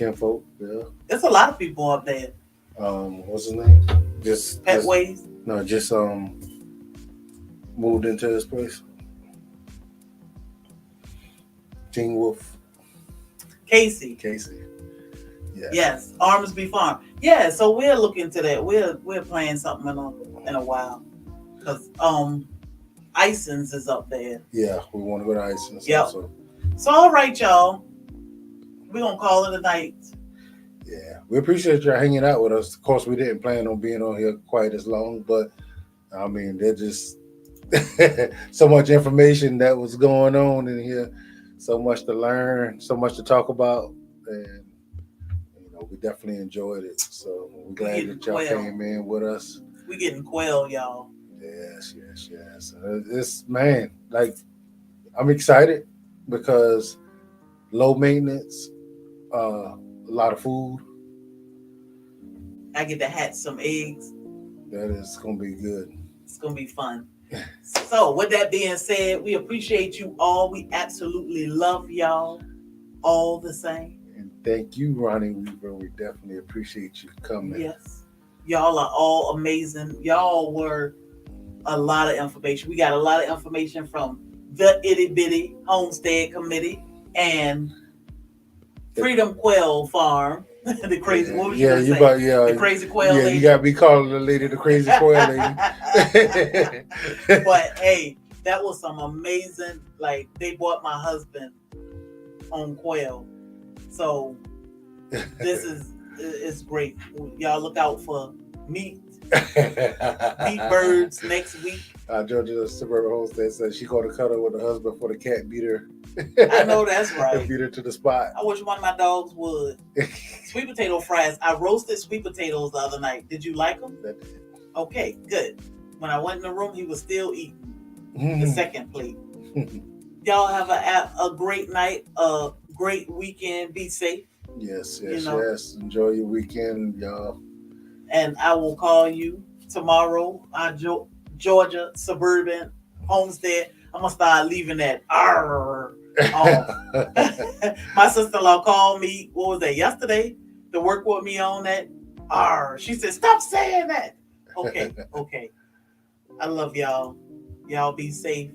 Yeah. There's a lot of people up there. What's his name? Just Petways? No, just moved into this place. King Wolf. Casey. Yeah. Yes. Armsby Farm. Yeah, so we'll look into that. We're planning something in a while. Because Ison's is up there. Yeah, we want to go to Ison's. Yep. Also. So all right, y'all. We're gonna call it a night. Yeah. We appreciate y'all hanging out with us. Of course, we didn't plan on being on here quite as long, but they're just so much information that was going on in here, so much to learn, so much to talk about, and we definitely enjoyed it. So we're glad that y'all came in with us. We getting quail, y'all. Yes. It's I'm excited because low maintenance, a lot of food. I get to hatch some eggs. That is gonna be good. It's gonna be fun. So with that being said, we appreciate you all. We absolutely love y'all all the same. And thank you, Ronnie Weaver. We definitely appreciate you coming. Yes. Y'all are all amazing. Y'all were a lot of information. We got a lot of information from the Itty Bitty Homestead Committee and Freedom Quail Farm. The crazy, what was you gonna say? The crazy quail lady. You got to be calling the lady the crazy quail lady. But hey, That was some amazing. Like they bought my husband on quail, so this is it's great. Y'all look out for meat birds next week. Georgia, the suburban homestead, says she going to cuddle with her husband for the cat beat her. I know that's right. Beat her to the spot. I wish one of my dogs would. Sweet potato fries. I roasted sweet potatoes the other night. Did you like them? Okay, good. When I went in the room, he was still eating the second plate. Y'all have a great night, a great weekend. Be safe. Yes. Yes. Enjoy your weekend, y'all. And I will call you tomorrow. Georgia suburban homestead. I'm gonna start leaving that off. My sister-in-law called me. What was that? Yesterday to work with me on that. She said, "Stop saying that." Okay. I love y'all. Y'all be safe.